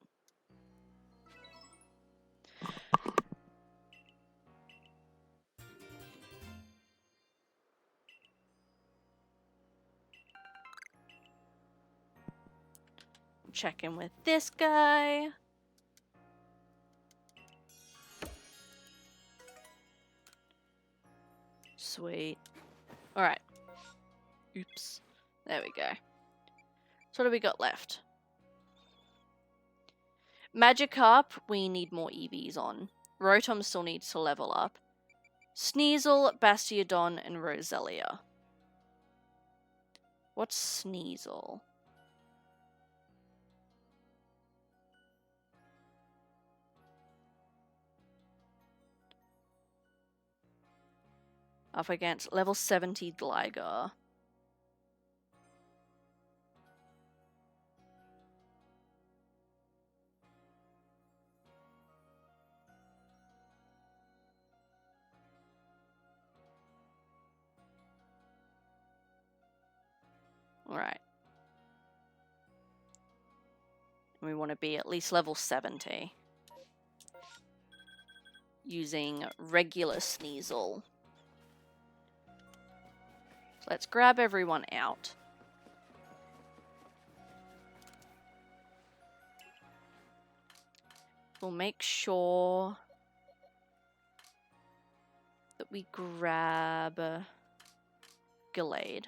Check in with this guy. Sweet. Alright. Oops. There we go. So what do we got left? Magikarp, we need more EVs on. Rotom still needs to level up. Sneasel, Bastiodon, and Roselia. What's Sneasel? Up against level 70 Gligar. Alright. We want to be at least level 70. Using regular Sneasel. So let's grab everyone out. We'll make sure that we grab Gallade.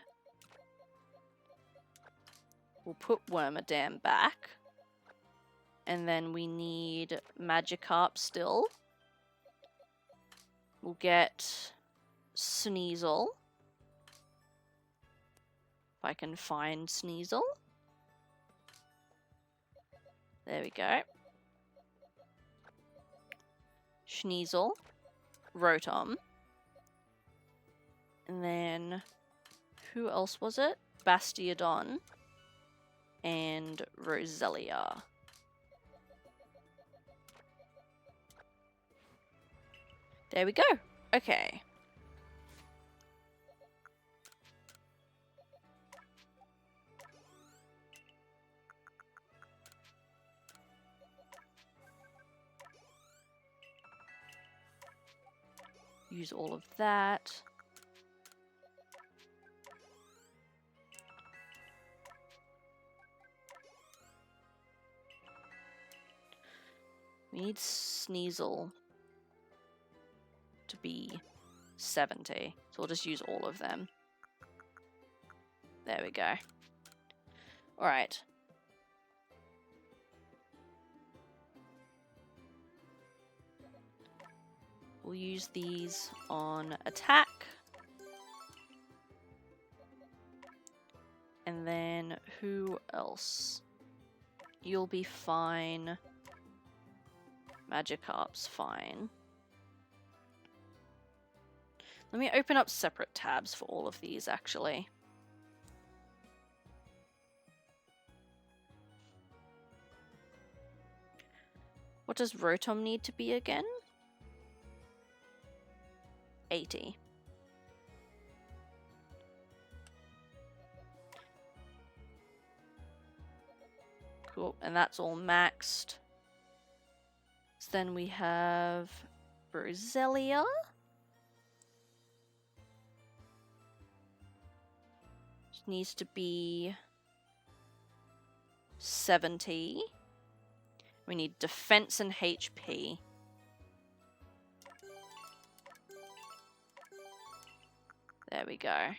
We'll put Wormadam back. And then we need Magikarp still. We'll get Sneasel. If I can find Sneasel. There we go. Sneasel. Rotom. And then, who else was it? Bastiodon. And Roselia. There we go. Okay. Use all of that. We need Sneasel to be 70. So we'll just use all of them. There we go. Alright. We'll use these on attack. And then who else? You'll be fine. Magikarp's fine. Let me open up separate tabs for all of these, actually. What does Rotom need to be again? 80. Cool, and that's all maxed. So then we have Roselia. Needs to be 70. We need defense and HP. There we go.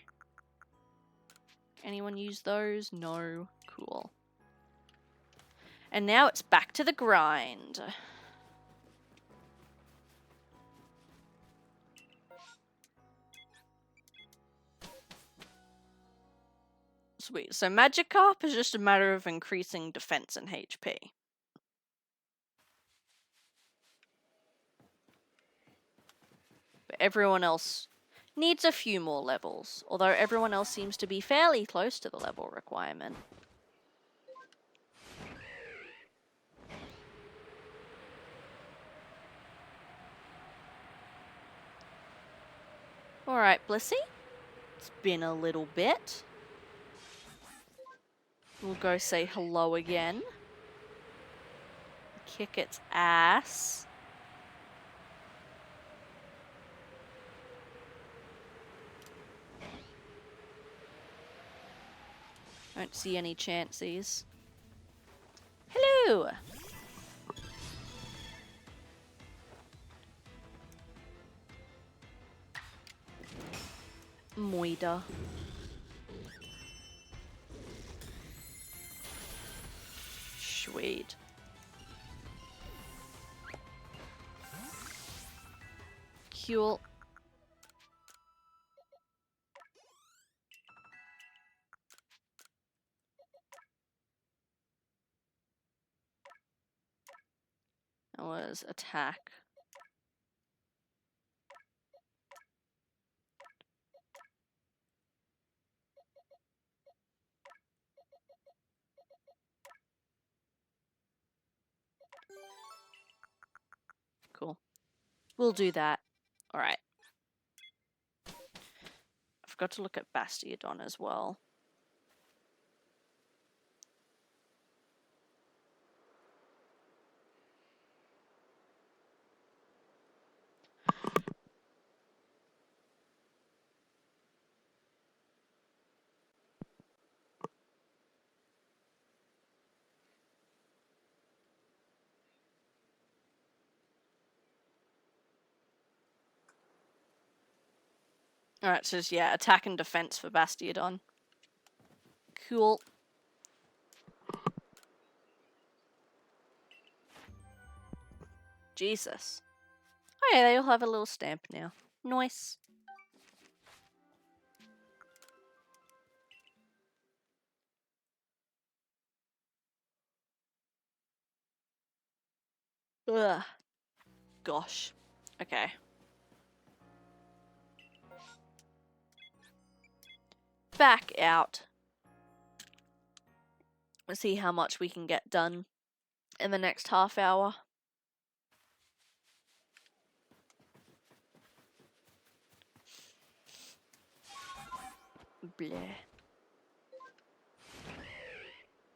Anyone use those? No. Cool. And now it's back to the grind. Sweet. So Magikarp is just a matter of increasing defense and HP. But everyone else needs a few more levels, although everyone else seems to be fairly close to the level requirement. Alright, Blissey. It's been a little bit. We'll go say hello again. Kick its ass. Don't see any chances. Hello! Moida. Sweet. Cool. That was attack. We'll do that. Alright. I forgot to look at Bastiodon as well. Alright, so yeah, attack and defense for Bastiodon. Cool. Jesus. Oh yeah, they all have a little stamp now. Nice. Ugh. Gosh. Okay. Back out. Let's see how much we can get done in the next half hour. Bleh.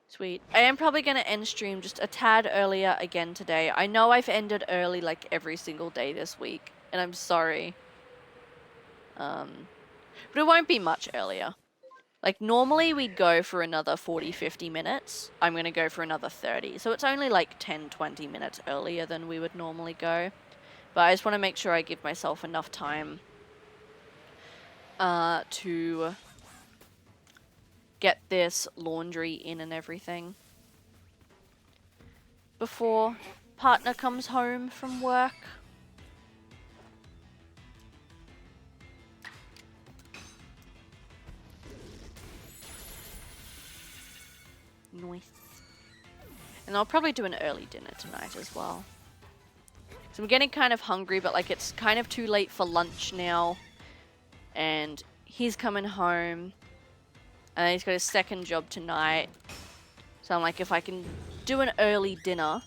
Sweet. I am probably going to end stream just a tad earlier again today. I know I've ended early like every single day this week, and I'm sorry. But it won't be much earlier. Like, normally we'd go for another 40, 50 minutes. I'm going to go for another 30. So it's only like 10, 20 minutes earlier than we would normally go. But I just want to make sure I give myself enough time to get this laundry in and everything before partner comes home from work. Nice. And I'll probably do an early dinner tonight as well. So I'm getting kind of hungry, but like it's kind of too late for lunch now. And he's coming home. And he's got his second job tonight. So I'm like, if I can do an early dinner,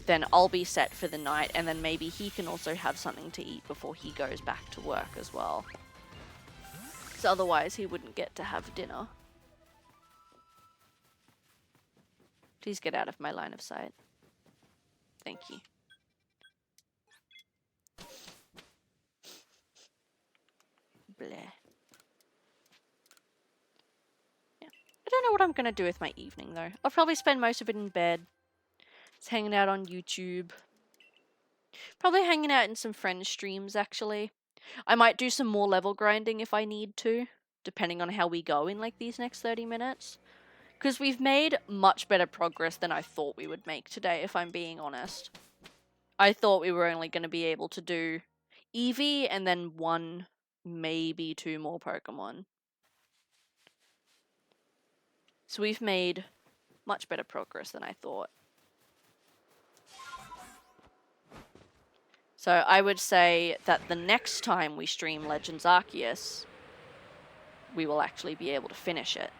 then I'll be set for the night. And then maybe he can also have something to eat before he goes back to work as well. Because otherwise he wouldn't get to have dinner. Please get out of my line of sight. Thank you. Bleh. Yeah. I don't know what I'm going to do with my evening, though. I'll probably spend most of it in bed. Just hanging out on YouTube. Probably hanging out in some friends' streams, actually. I might do some more level grinding if I need to, depending on how we go in, like, these next 30 minutes. Because we've made much better progress than I thought we would make today, if I'm being honest. I thought we were only going to be able to do Eevee and then one, maybe two more Pokemon. So we've made much better progress than I thought. So I would say that the next time we stream Legends Arceus, we will actually be able to finish it.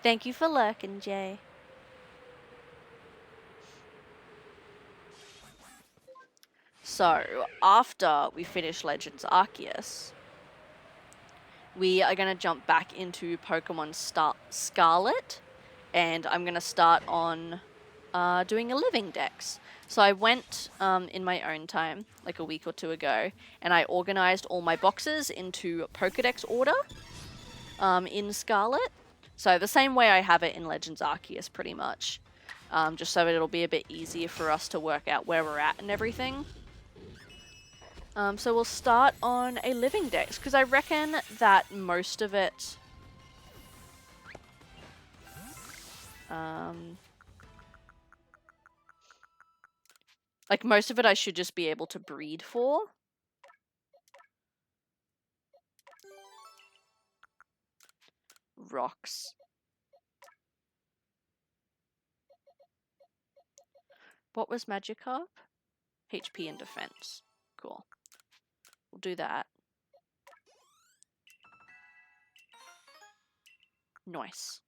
Thank you for lurking, Jay. So, after we finish Legends Arceus, we are going to jump back into Pokemon Scarlet, and I'm going to start on doing a living dex. So I went in my own time, like a week or two ago, and I organized all my boxes into Pokedex order in Scarlet. So the same way I have it in Legends Arceus, pretty much. Just so it'll be a bit easier for us to work out where we're at and everything. So we'll start on a living dex, because I reckon that most of it... like, most of it I should just be able to breed for. Rocks. What was Magikarp? HP and defense. Cool. We'll do that. Nice.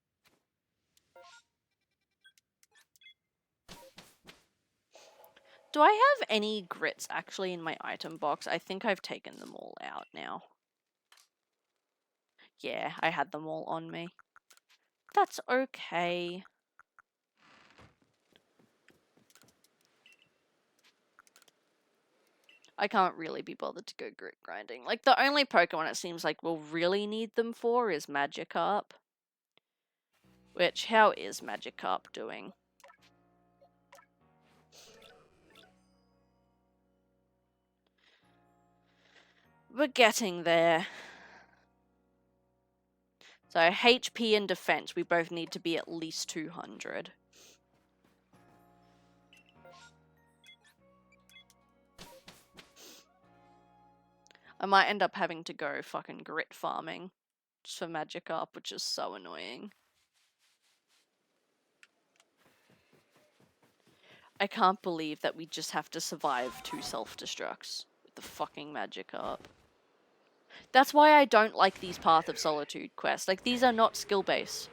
Do I have any grits actually in my item box? I think I've taken them all out now. Yeah, I had them all on me. That's okay. I can't really be bothered to go grit grinding. Like, the only Pokemon it seems like we'll really need them for is Magikarp. Which, how is Magikarp doing? We're getting there. So HP and defense, we both need to be at least 200. I might end up having to go fucking grit farming just for Magikarp, which is so annoying. I can't believe that we just have to survive 2 self-destructs with the fucking Magikarp. That's why I don't like these Path of Solitude quests. Like, these are not skill-based.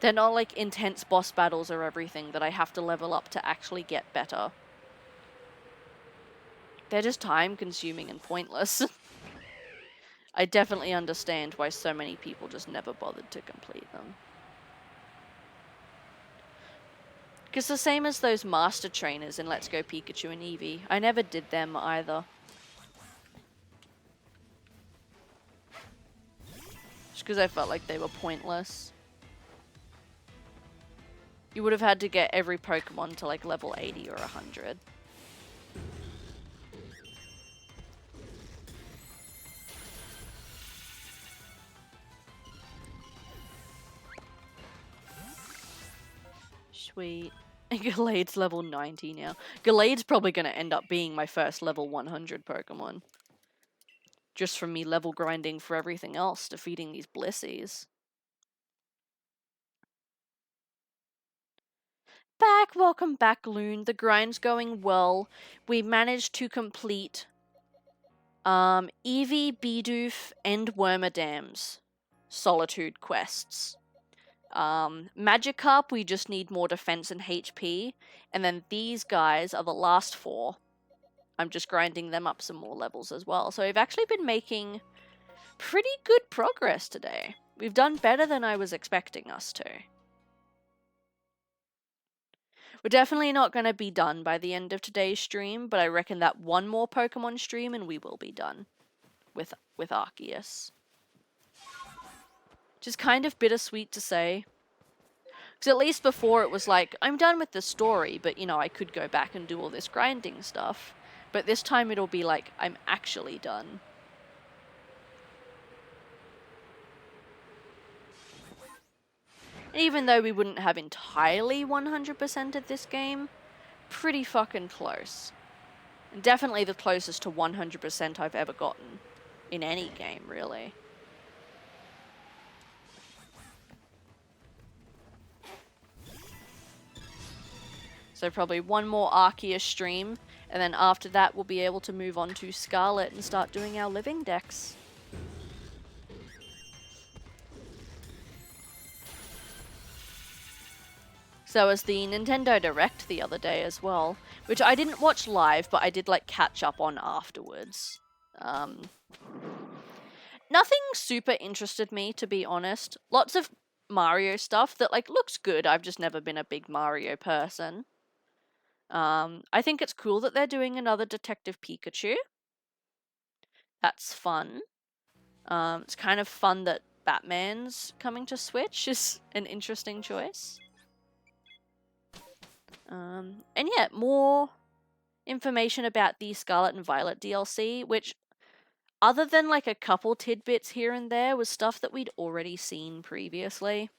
They're not like intense boss battles or everything that I have to level up to actually get better. They're just time-consuming and pointless. I definitely understand why so many people just never bothered to complete them. Because the same as those master trainers in Let's Go Pikachu and Eevee, I never did them either. Just because I felt like they were pointless. You would have had to get every Pokemon to like level 80 or 100. Sweet. And Gallade's level 90 now. Gallade's probably going to end up being my first level 100 Pokemon. Just from me level grinding for everything else, defeating these Blissies. Welcome back, Loon. The grind's going well. We managed to complete Eevee, Bidoof, and Wormadam's Solitude quests. Magikarp, we just need more defense and HP. And then these guys are the last 4. I'm just grinding them up some more levels as well. So we've actually been making pretty good progress today. We've done better than I was expecting us to. We're definitely not going to be done by the end of today's stream, but I reckon that one more Pokemon stream and we will be done with Arceus. Which is kind of bittersweet to say. Because at least before it was like, I'm done with the story, but you know, I could go back and do all this grinding stuff. But this time it'll be like, I'm actually done. Even though we wouldn't have entirely 100% of this game, pretty fucking close. And definitely the closest to 100% I've ever gotten in any game, really. So probably one more Arceus stream, and then after that we'll be able to move on to Scarlet and start doing our living decks. So was the Nintendo Direct the other day as well, which I didn't watch live, but I did like catch up on afterwards. Nothing super interested me, to be honest. Lots of Mario stuff that like looks good. I've just never been a big Mario person. I think it's cool that they're doing another Detective Pikachu. That's fun. It's kind of fun that Batman's coming to Switch is an interesting choice. And yeah, more information about the Scarlet and Violet DLC, which, other than like a couple tidbits here and there, was stuff that we'd already seen previously.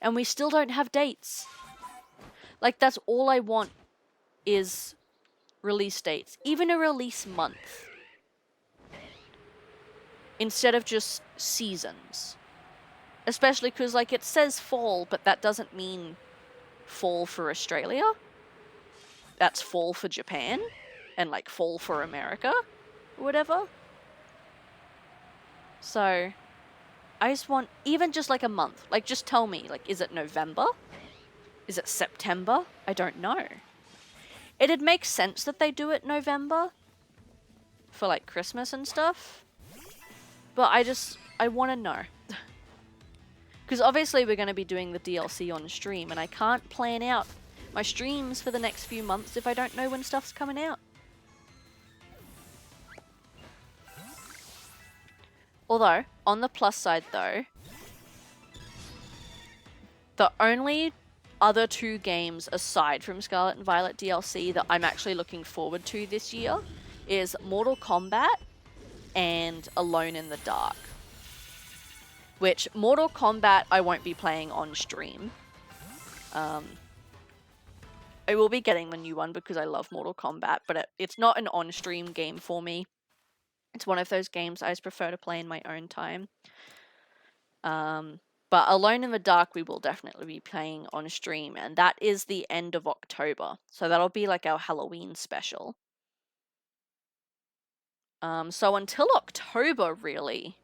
And we still don't have dates. Like, that's all I want is release dates. Even a release month. Instead of just seasons. Especially because, like, it says fall, but that doesn't mean fall for Australia. That's fall for Japan. And, like, fall for America. Or whatever. So, I just want, even just like a month. Like, just tell me, like, is it November? Is it September? I don't know. It'd make sense that they do it November for like Christmas and stuff. But I want to know. Because obviously we're going to be doing the DLC on stream, and I can't plan out my streams for the next few months if I don't know when stuff's coming out. Although, on the plus side though, the only other 2 games aside from Scarlet and Violet DLC that I'm actually looking forward to this year is Mortal Kombat and Alone in the Dark. Which, Mortal Kombat I won't be playing on stream. I will be getting the new one because I love Mortal Kombat, but it's not an on-stream game for me. It's one of those games I just prefer to play in my own time. But Alone in the Dark we will definitely be playing on stream, and that is the end of October. So that'll be like our Halloween special. So until October, really,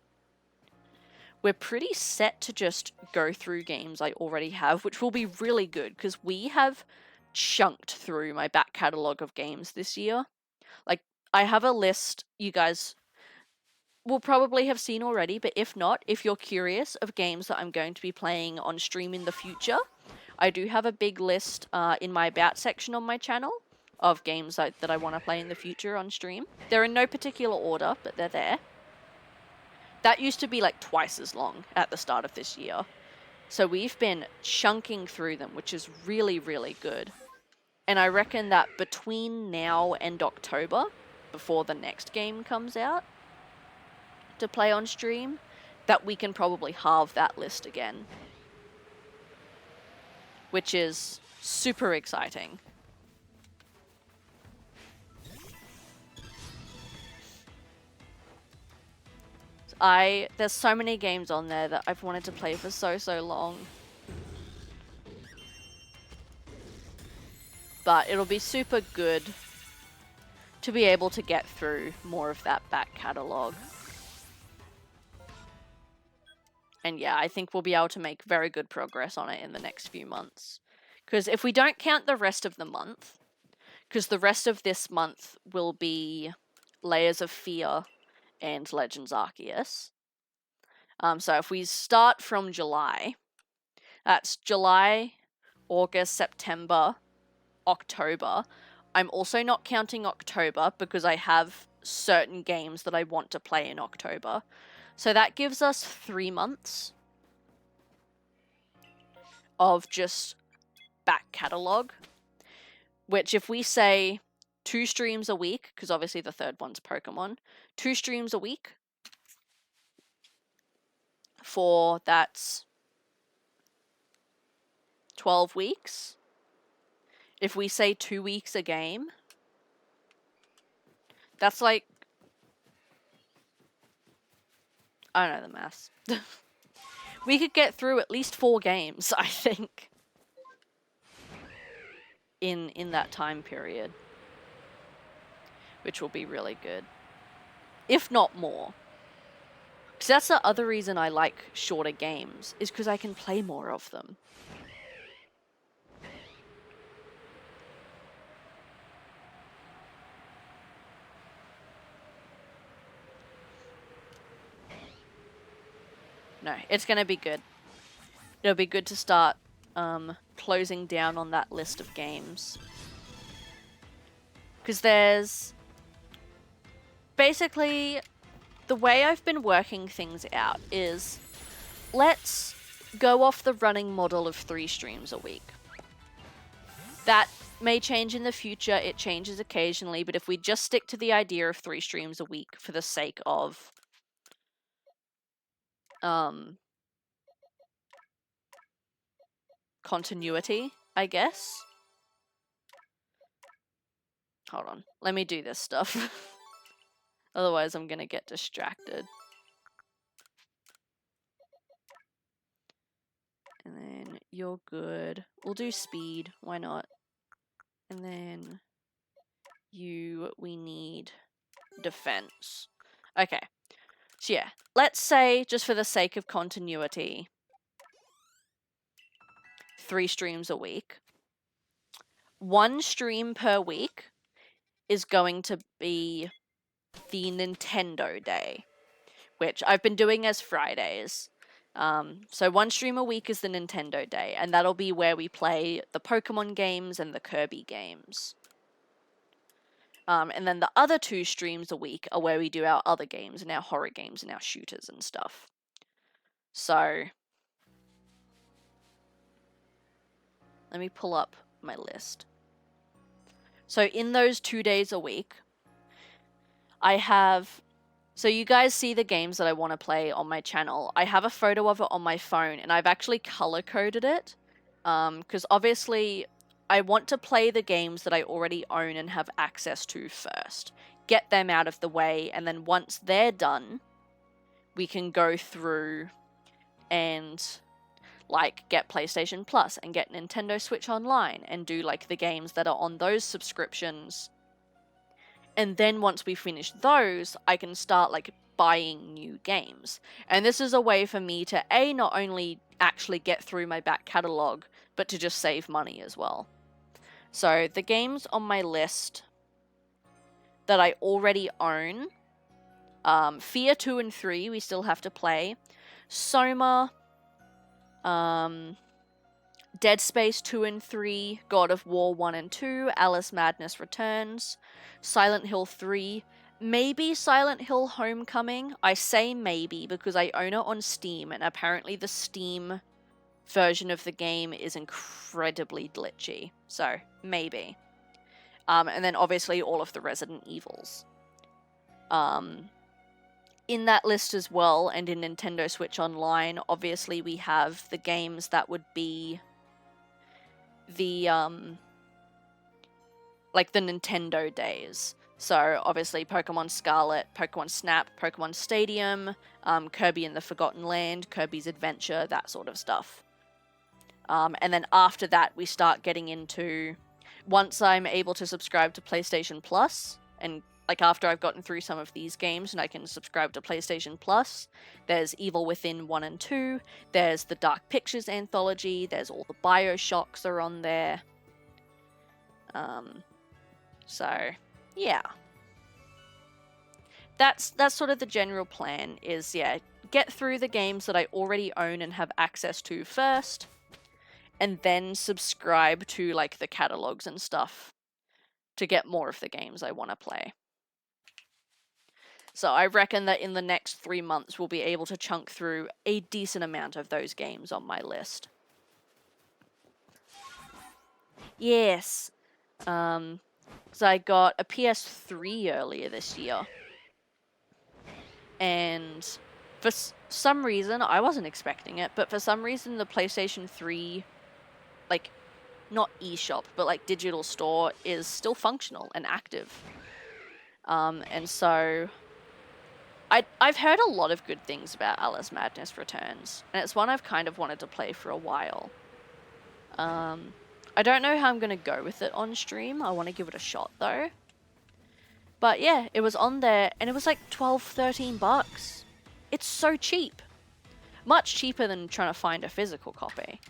we're pretty set to just go through games I already have, which will be really good, because we have chunked through my back catalogue of games this year. Like, I have a list you guys will probably have seen already, but if not, if you're curious of games that I'm going to be playing on stream in the future, I do have a big list in my About section on my channel of games that I want to play in the future on stream. They're in no particular order, but they're there. That used to be like twice as long at the start of this year. So we've been chunking through them, which is really, really good. And I reckon that between now and October, before the next game comes out to play on stream, that we can probably halve that list again. Which is super exciting. There's so many games on there that I've wanted to play for so long. But it'll be super good to be able to get through more of that back catalogue. And yeah, I think we'll be able to make very good progress on it in the next few months. Because if we don't count the rest of the month, because the rest of this month will be Layers of Fear and Legends Arceus. So if we start from July, that's July, August, September, October. I'm also not counting October because I have certain games that I want to play in October. So that gives us 3 months of just back catalogue, which if we say 2 streams a week, because obviously the third one's Pokemon, 2 streams a week for that's 12 weeks. If we say 2 weeks a game, that's like, I don't know the maths. We could get through at least 4 games, I think, in that time period, which will be really good, if not more. Because that's the other reason I like shorter games, is because I can play more of them. No, it's going to be good. It'll be good to start closing down on that list of games. Because there's... Basically, the way I've been working things out is, let's go off the running model of 3 streams a week. That may change in the future, it changes occasionally, but if we just stick to the idea of 3 streams a week for the sake of continuity, I guess. Hold on, let me do this stuff. Otherwise I'm gonna get distracted. And then you're good. We'll do speed, why not? And then we need defense. Okay, so yeah, let's say, just for the sake of continuity, 3 streams a week. one stream per week is going to be the Nintendo Day, which I've been doing as Fridays. So one stream a week is the Nintendo Day, and that'll be where we play the Pokemon games and the Kirby games. And then the other 2 streams a week are where we do our other games and our horror games and our shooters and stuff. So let me pull up my list. So in those 2 days a week, I have... So you guys see the games that I want to play on my channel. I have a photo of it on my phone, and I've actually color-coded it. Because obviously, I want to play the games that I already own and have access to first. Get them out of the way, and then once they're done, we can go through and... like, get PlayStation Plus and get Nintendo Switch Online and do, like, the games that are on those subscriptions. And then once we finish those, I can start, like, buying new games. And this is a way for me to, A, not only actually get through my back catalogue, but to just save money as well. So, the games on my list that I already own, Fear 2 and 3, we still have to play. Soma... Dead Space 2 and 3, God of War 1 and 2, Alice Madness Returns, Silent Hill 3, maybe Silent Hill Homecoming. I say maybe because I own it on Steam, and apparently the Steam version of the game is incredibly glitchy. So, maybe. And then obviously all of the Resident Evils. In that list as well, and in Nintendo Switch Online, obviously we have the games that would be the, like the Nintendo days. So, obviously Pokemon Scarlet, Pokemon Snap, Pokemon Stadium, Kirby and the Forgotten Land, Kirby's Adventure, that sort of stuff. And then after that, we start getting into... Once I'm able to subscribe to PlayStation Plus, and like after I've gotten through some of these games and I can subscribe to PlayStation Plus, there's Evil Within 1 and 2, there's the Dark Pictures anthology, there's all the Bioshocks are on there. So, yeah. That's sort of the general plan, is, yeah, get through the games that I already own and have access to first, and then subscribe to, like, the catalogs and stuff to get more of the games I want to play. So I reckon that in the next 3 months we'll be able to chunk through a decent amount of those games on my list. Yes. So I got a PS3 earlier this year. And for some reason, I wasn't expecting it, but for some reason the PlayStation 3, like, not eShop, but like digital store is still functional and active. And so... I've heard a lot of good things about Alice Madness Returns, and it's one I've kind of wanted to play for a while. I don't know how I'm going to go with it on stream. I want to give it a shot, though. But yeah, it was on there, and it was like $12-13. It's so cheap. Much cheaper than trying to find a physical copy.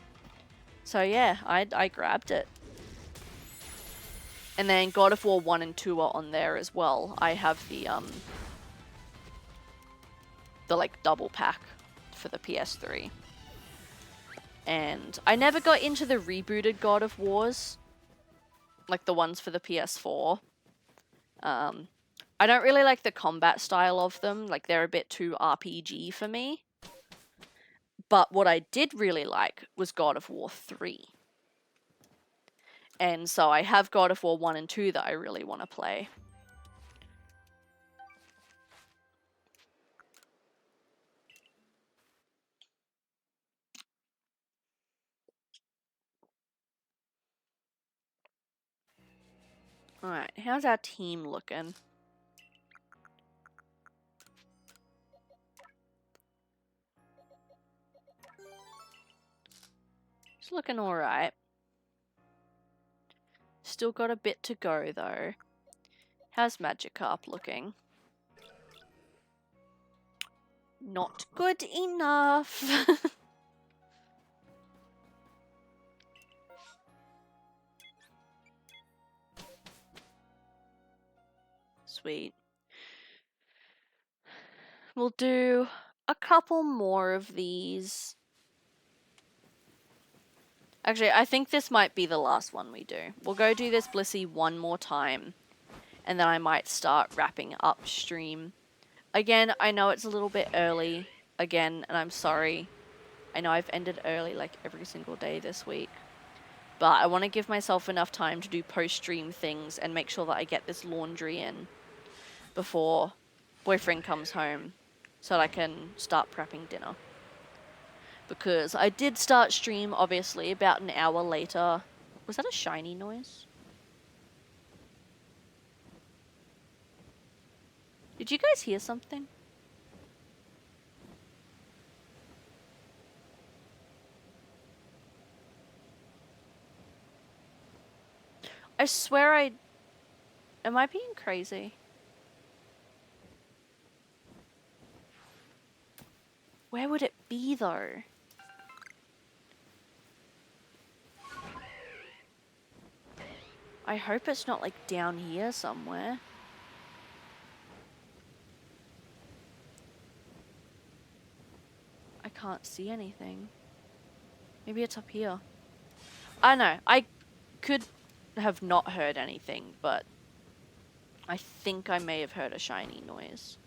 So yeah, I grabbed it. And then God of War 1 and 2 are on there as well. I have the like double pack for the PS3. And I never got into the rebooted God of Wars, like the ones for the PS4. I don't really like the combat style of them, like they're a bit too RPG for me. But what I did really like was God of War 3. And so I have God of War 1 and 2 that I really want to play. Alright, how's our team looking? It's looking alright. Still got a bit to go, though. How's Magikarp looking? Not good enough. Sweet. We'll do a couple more of these. Actually, I think this might be the last one we do. We'll go do this Blissey one more time, and then I might start wrapping up stream. Again, I know it's a little bit early, again, and I'm sorry. I know I've ended early like every single day this week. But I want to give myself enough time to do post-stream things and make sure that I get this laundry in before boyfriend comes home so that I can start prepping dinner. Because I did start stream, obviously, about an hour later. Was that a shiny noise? Did you guys hear something? I swear Am I being crazy? Where would it be, though? I hope it's not, like, down here somewhere. I can't see anything. Maybe it's up here. I don't know. I could have not heard anything, but I think I may have heard a shiny noise.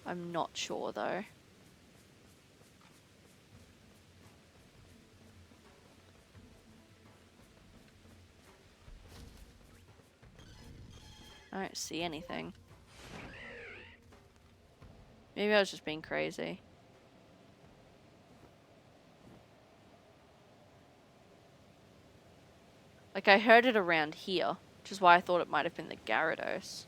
I'm not sure, though. I don't see anything. Maybe I was just being crazy. Like, I heard it around here, which is why I thought it might have been the Gyarados.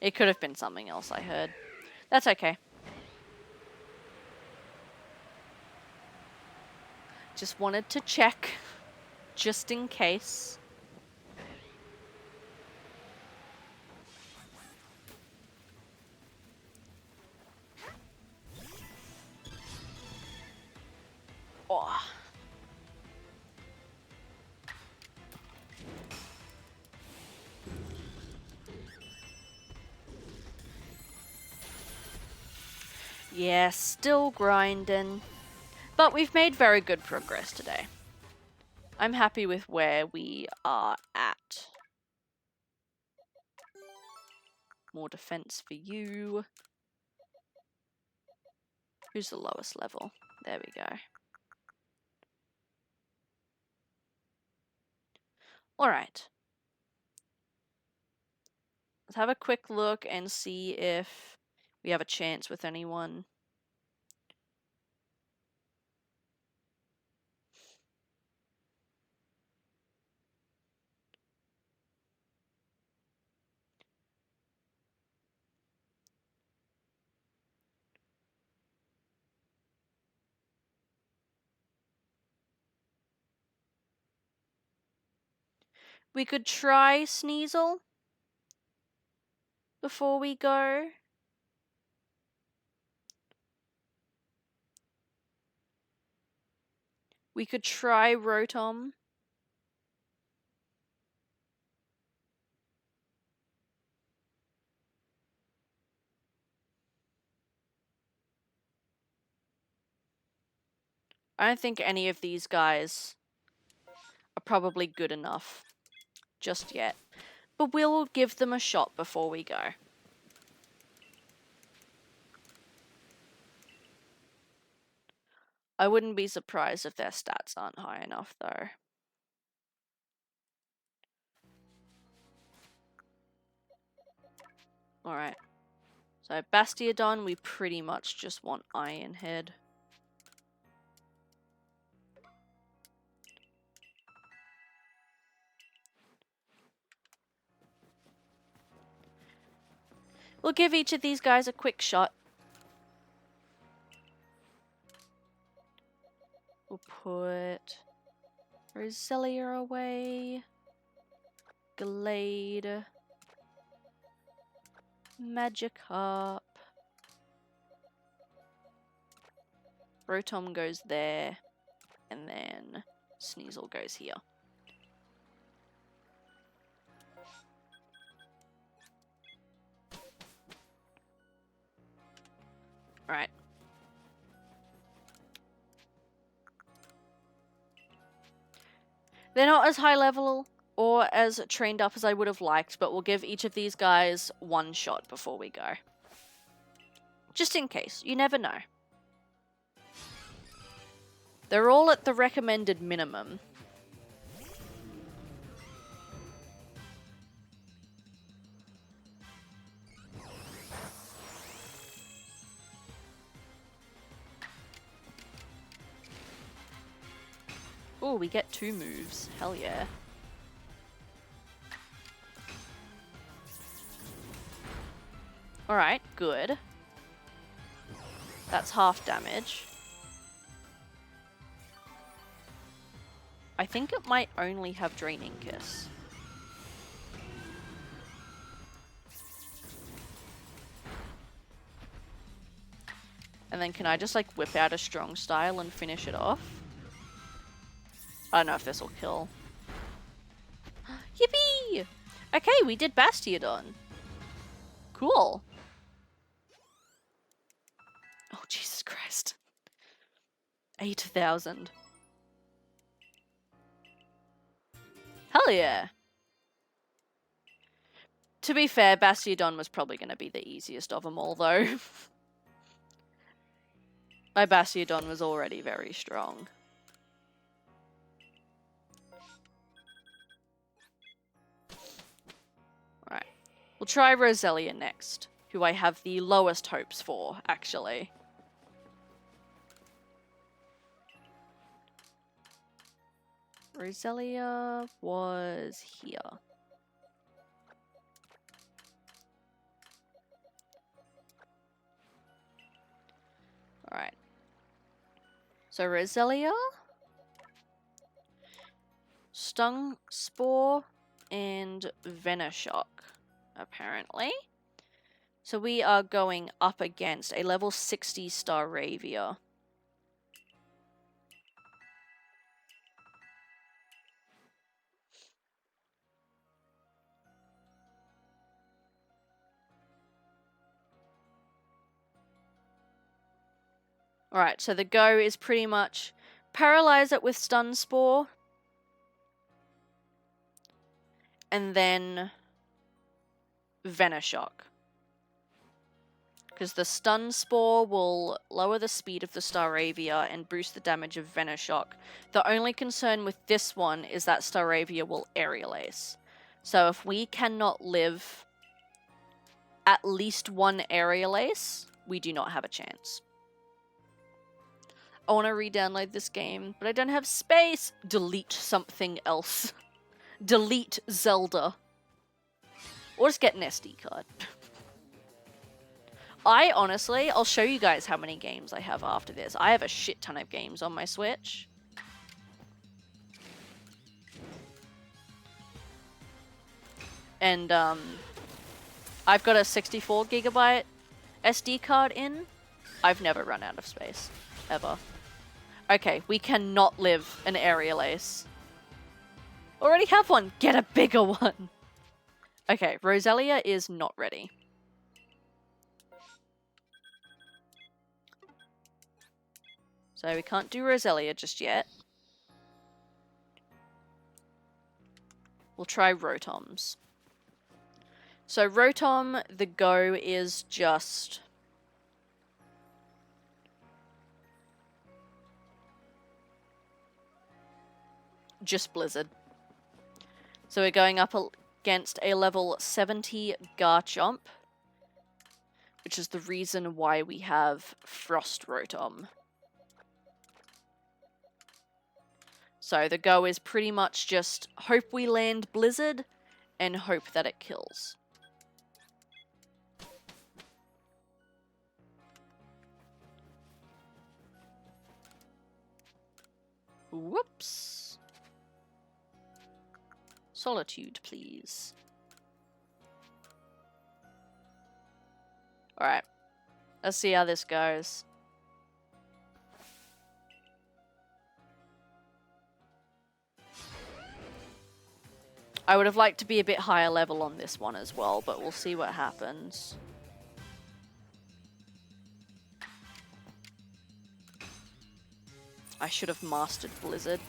It could have been something else I heard. That's okay. Just wanted to check, just in case. Oh. Yeah, still grinding. But we've made very good progress today. I'm happy with where we are at. More defense for you. Who's the lowest level? There we go. Alright. Let's have a quick look and see if we have a chance with anyone. We could try Sneasel before we go. We could try Rotom. I don't think any of these guys are probably good enough just yet. But we'll give them a shot before we go. I wouldn't be surprised if their stats aren't high enough, though. Alright. So, Bastiodon, we pretty much just want Iron Head. We'll give each of these guys a quick shot. We'll put Roselia away. Glade. Magikarp. Rotom goes there. And then Sneasel goes here. Alright. They're not as high level or as trained up as I would have liked, but we'll give each of these guys one shot before we go. Just in case. You never know. They're all at the recommended minimum. Oh, we get 2 moves. Hell yeah. Alright, good. That's half damage. I think it might only have Draining Kiss. And then can I just like whip out a strong style and finish it off? I don't know if this will kill. Yippee! Okay, we did Bastiodon. Cool. Oh, Jesus Christ. 8,000. Hell yeah. To be fair, Bastiodon was probably going to be the easiest of them all, though. My Bastiodon was already very strong. Alright. We'll try Roselia next, who I have the lowest hopes for, actually. Roselia was here. Alright. So Roselia, Stung Spore, and Venoshock, apparently. So we are going up against a level 60 Staravia. Alright, so the go is pretty much paralyze it with Stun Spore. And then Venoshock. Because the Stun Spore will lower the speed of the Staravia and boost the damage of Venoshock. The only concern with this one is that Staravia will Aerial Ace. So if we cannot live at least one Aerial Ace, we do not have a chance. I want to re-download this game, but I don't have space. Delete something else. Delete Zelda. Or just get an SD card. I'll show you guys how many games I have after this. I have a shit ton of games on my Switch. And, I've got a 64 gigabyte SD card in. I've never run out of space. Ever. Okay, we cannot live an Aerial Ace. Already have one. Get a bigger one. Okay, Roselia is not ready. So we can't do Roselia just yet. We'll try Rotoms. So Rotom, the go is just Blizzard. So we're going up against a level 70 Garchomp, which is the reason why we have Frost Rotom. So the go is pretty much just hope we land Blizzard and hope that it kills. Whoops. Solitude, please. Alright. Let's see how this goes. I would have liked to be a bit higher level on this one as well, but we'll see what happens. I should have mastered Blizzard.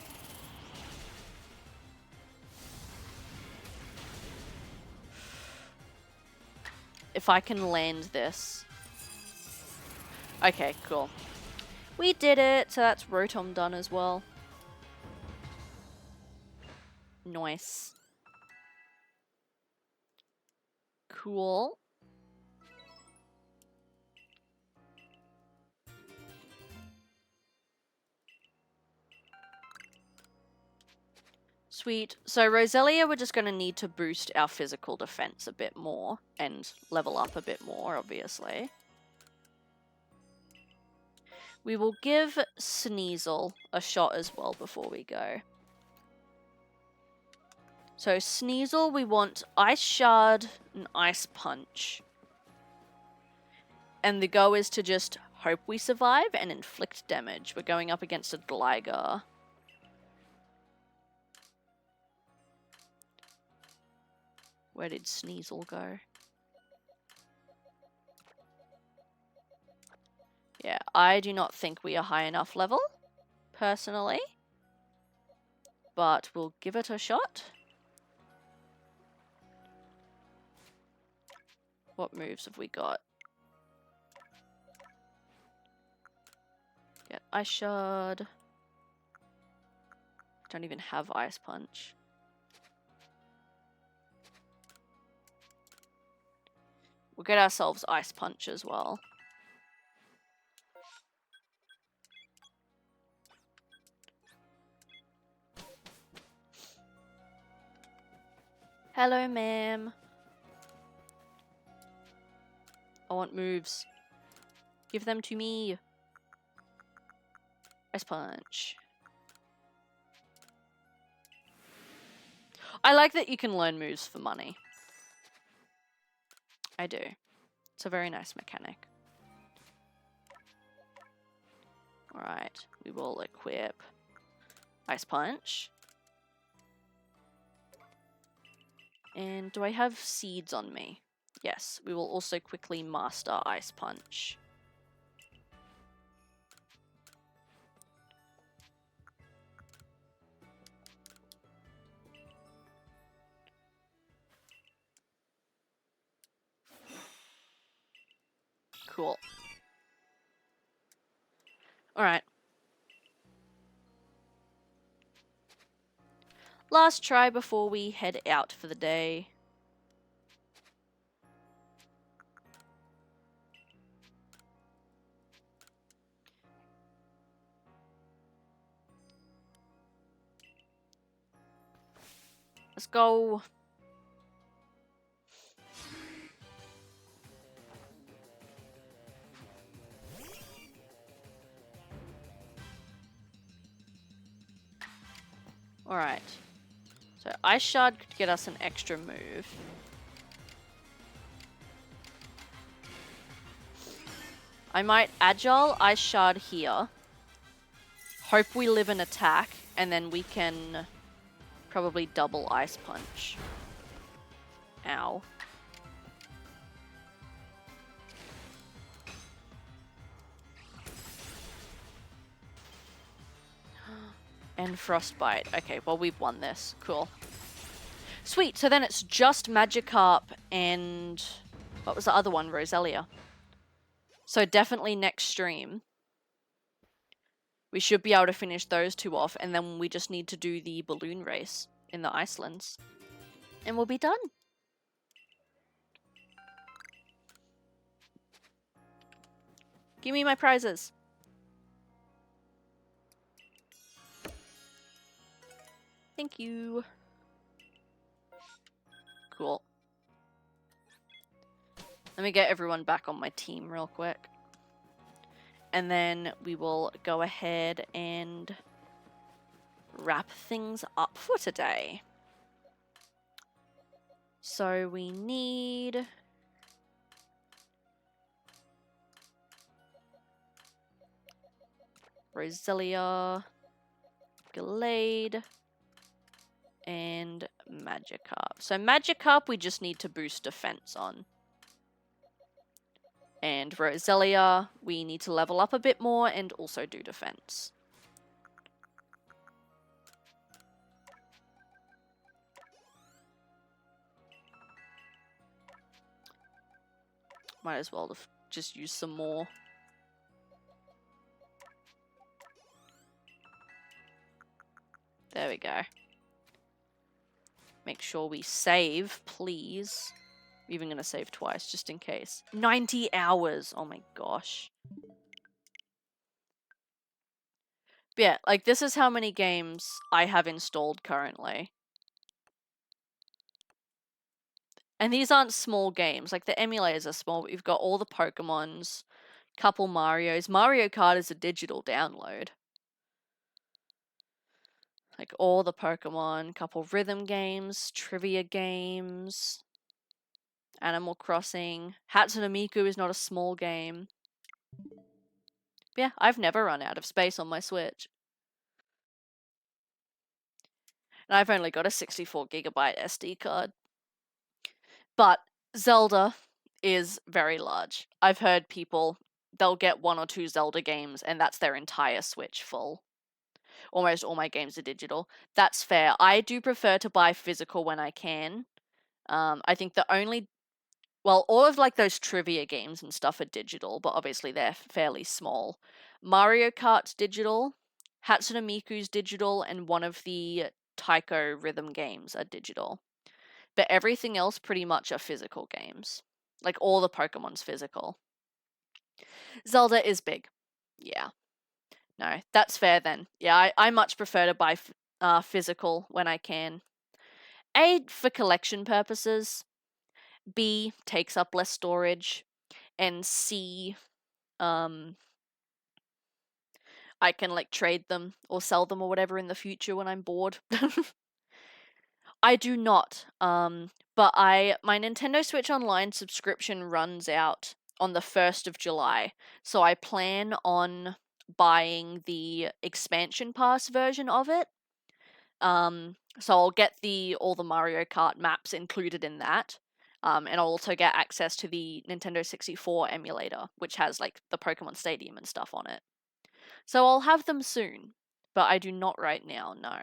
If I can land this. Okay, cool. We did it! So that's Rotom done as well. Nice. Cool. Sweet. So Roselia, we're just going to need to boost our physical defense a bit more and level up a bit more, obviously. We will give Sneasel a shot as well before we go. So Sneasel, we want Ice Shard and Ice Punch. And the goal is to just hope we survive and inflict damage. We're going up against a Gligar. Where did Sneasel go? Yeah, I do not think we are high enough level, personally. But we'll give it a shot. What moves have we got? Get Ice Shard. Don't even have Ice Punch. We'll get ourselves Ice Punch as well. Hello, ma'am. I want moves. Give them to me. Ice Punch. I like that you can learn moves for money. I do. It's a very nice mechanic. Alright, we will equip Ice Punch. And do I have seeds on me? Yes, we will also quickly master Ice Punch. Cool. Alright. Last try before we head out for the day. Let's go. Alright. So Ice Shard could get us an extra move. I might Agile Ice Shard here. Hope we live an attack, and then we can probably double Ice Punch. Ow. And Frostbite. Okay, well, we've won this. Cool. Sweet, so then it's just Magikarp and... what was the other one? Roselia. So definitely next stream, we should be able to finish those two off, and then we just need to do the balloon race in the Icelands. And we'll be done. Give me my prizes. Thank you. Cool. Let me get everyone back on my team real quick. And then we will go ahead and wrap things up for today. So we need Roselia, Gallade, and Magikarp. So Magikarp we just need to boost defense on. And Roselia we need to level up a bit more and also do defense. Might as well just use some more. There we go. Make sure we save, please. I'm even going to save twice, just in case. 90 hours! Oh my gosh. But yeah, like, this is how many games I have installed currently. And these aren't small games. Like, the emulators are small, but you've got all the Pokemons, couple Marios. Mario Kart is a digital download. Like, all the Pokemon, couple rhythm games, trivia games, Animal Crossing. Hatsune Miku is not a small game. But yeah, I've never run out of space on my Switch. And I've only got a 64GB SD card. But Zelda is very large. I've heard people, they'll get 1 or 2 Zelda games and that's their entire Switch full. Almost all my games are digital. That's fair. I do prefer to buy physical when I can. I think the only... Well, all of like those trivia games and stuff are digital, but obviously they're fairly small. Mario Kart's digital, Hatsune Miku's digital, and one of the Taiko rhythm games are digital. But everything else pretty much are physical games. Like all the Pokemon's physical. Zelda is big. Yeah. No, that's fair then. Yeah, I much prefer to buy physical when I can. A, for collection purposes. B, takes up less storage. And C, I can like trade them or sell them or whatever in the future when I'm bored. I do not. But my Nintendo Switch Online subscription runs out on the 1st of July. So I plan on buying the expansion pass version of it. So I'll get all the Mario Kart maps included in that. And I'll also get access to the Nintendo 64 emulator, which has like the Pokemon Stadium and stuff on it. So I'll have them soon, but I do not right now, no.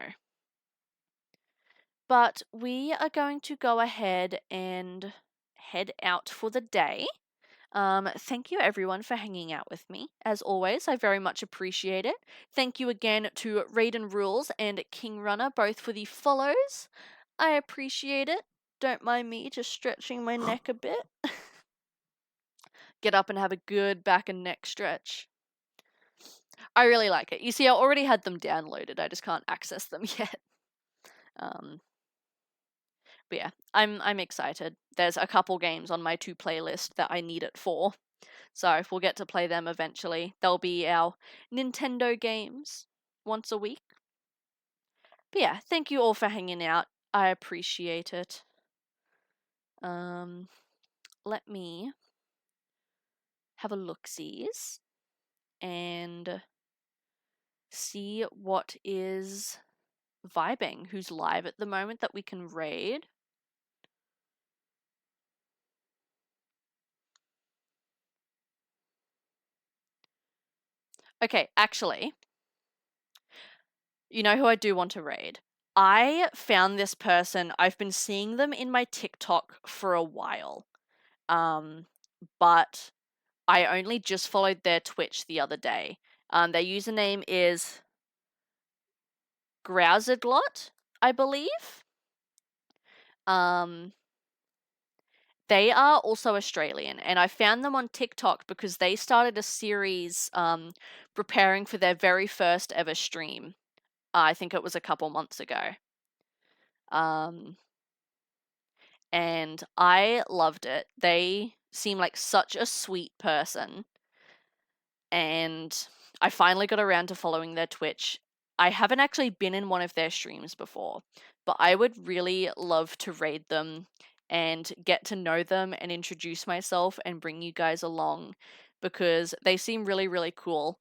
But we are going to go ahead and head out for the day. Thank you everyone for hanging out with me. As always, I very much appreciate it. Thank you again to Raiden Rules and King Runner, both for the follows. I appreciate it. Don't mind me just stretching my neck a bit. Get up and have a good back and neck stretch. I really like it. You see, I already had them downloaded. I just can't access them yet. But yeah, I'm excited. There's a couple games on my to playlist that I need it for. So we'll get to play them eventually. They'll be our Nintendo games once a week. But yeah, thank you all for hanging out. I appreciate it. Let me have a look-sees and see what is vibing, who's live at the moment that we can raid. Okay, actually, you know who I do want to raid? I found this person. I've been seeing them in my TikTok for a while. But I only just followed their Twitch the other day. Their username is Growzedlot, I believe. They are also Australian, and I found them on TikTok because they started a series preparing for their very first ever stream. I think it was a couple months ago. And I loved it. They seem like such a sweet person. And I finally got around to following their Twitch. I haven't actually been in one of their streams before, but I would really love to raid them and get to know them and introduce myself and bring you guys along because they seem really, really cool.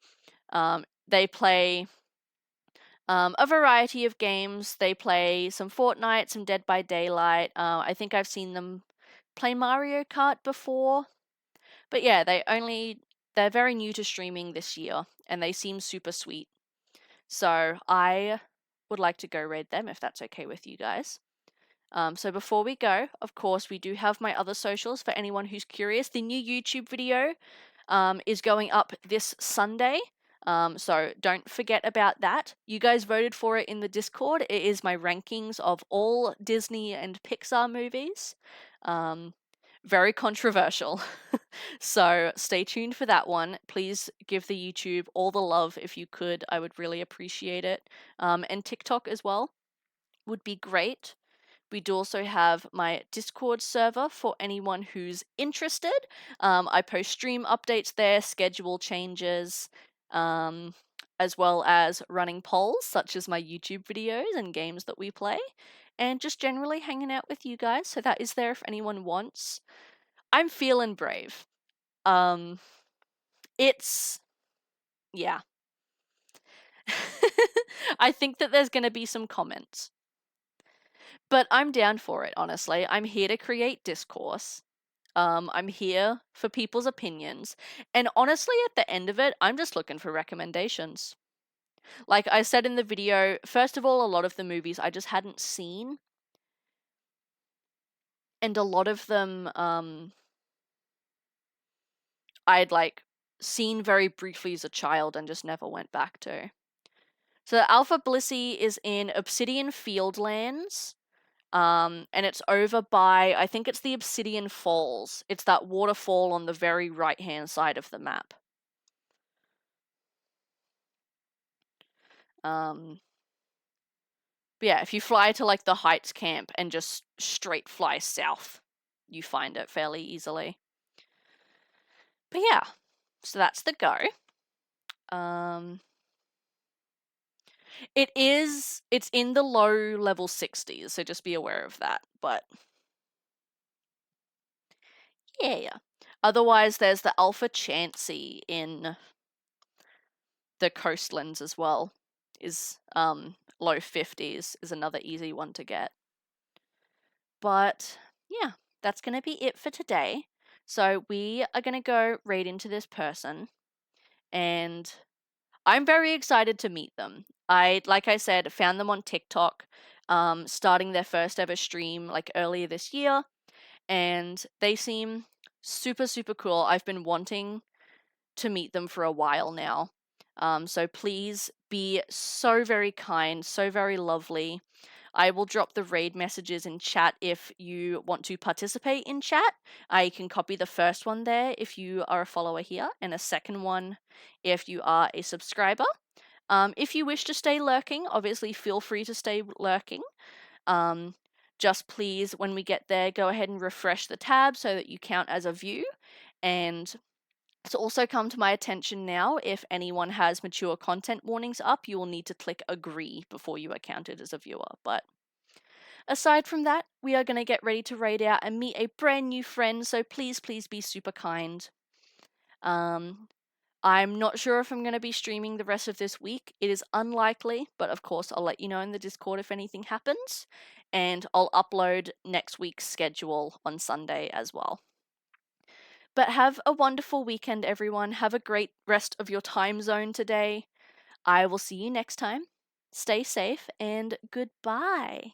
They play a variety of games. They play some Fortnite, some Dead by Daylight. I think I've seen them play Mario Kart before. But yeah, they're very new to streaming this year, and they seem super sweet. So I would like to go raid them if that's okay with you guys. So before we go, of course, we do have my other socials for anyone who's curious. The new YouTube video is going up this Sunday. So don't forget about that. You guys voted for it in the Discord. It is my rankings of all Disney and Pixar movies. Very controversial. So stay tuned for that one. Please give the YouTube all the love if you could. I would really appreciate it. And TikTok as well would be great. We do also have my Discord server for anyone who's interested. I post stream updates there, schedule changes, as well as running polls such as my YouTube videos and games that we play, and just generally hanging out with you guys. So that is there if anyone wants. I'm feeling brave. It's yeah. I think that there's going to be some comments. But I'm down for it, honestly. I'm here to create discourse. I'm here for people's opinions. And honestly, at the end of it, I'm just looking for recommendations. Like I said in the video, first of all, a lot of the movies I just hadn't seen. And a lot of them, I'd like seen very briefly as a child and just never went back to. So Alpha Blissey is in Obsidian Fieldlands. And it's over by, I think it's the Obsidian Falls. It's that waterfall on the very right-hand side of the map. But yeah, if you fly to like the Heights camp and just straight fly south, you find it fairly easily. But yeah, so that's the go. It's in the low level 60s, so just be aware of that. But yeah. Otherwise, there's the Alpha Chansey in the coastlands as well. Is low 50s is another easy one to get. But yeah, that's going to be it for today. So we are going to go right into this person, and I'm very excited to meet them. Like I said, found them on TikTok, starting their first ever stream like earlier this year, and they seem super, super cool. I've been wanting to meet them for a while now. So please be so very kind, so very lovely. I will drop the raid messages in chat if you want to participate in chat. I can copy the first one there if you are a follower here, and a second one if you are a subscriber. If you wish to stay lurking, obviously feel free to stay lurking. Just please, when we get there, go ahead and refresh the tab so that you count as a view. And it's also come to my attention now, if anyone has mature content warnings up, you will need to click agree before you are counted as a viewer. But aside from that, we are going to get ready to raid out and meet a brand new friend, so please, please be super kind. I'm not sure if I'm going to be streaming the rest of this week. It is unlikely, but of course I'll let you know in the Discord if anything happens, and I'll upload next week's schedule on Sunday as well. But have a wonderful weekend, everyone. Have a great rest of your time zone today. I will see you next time. Stay safe and goodbye.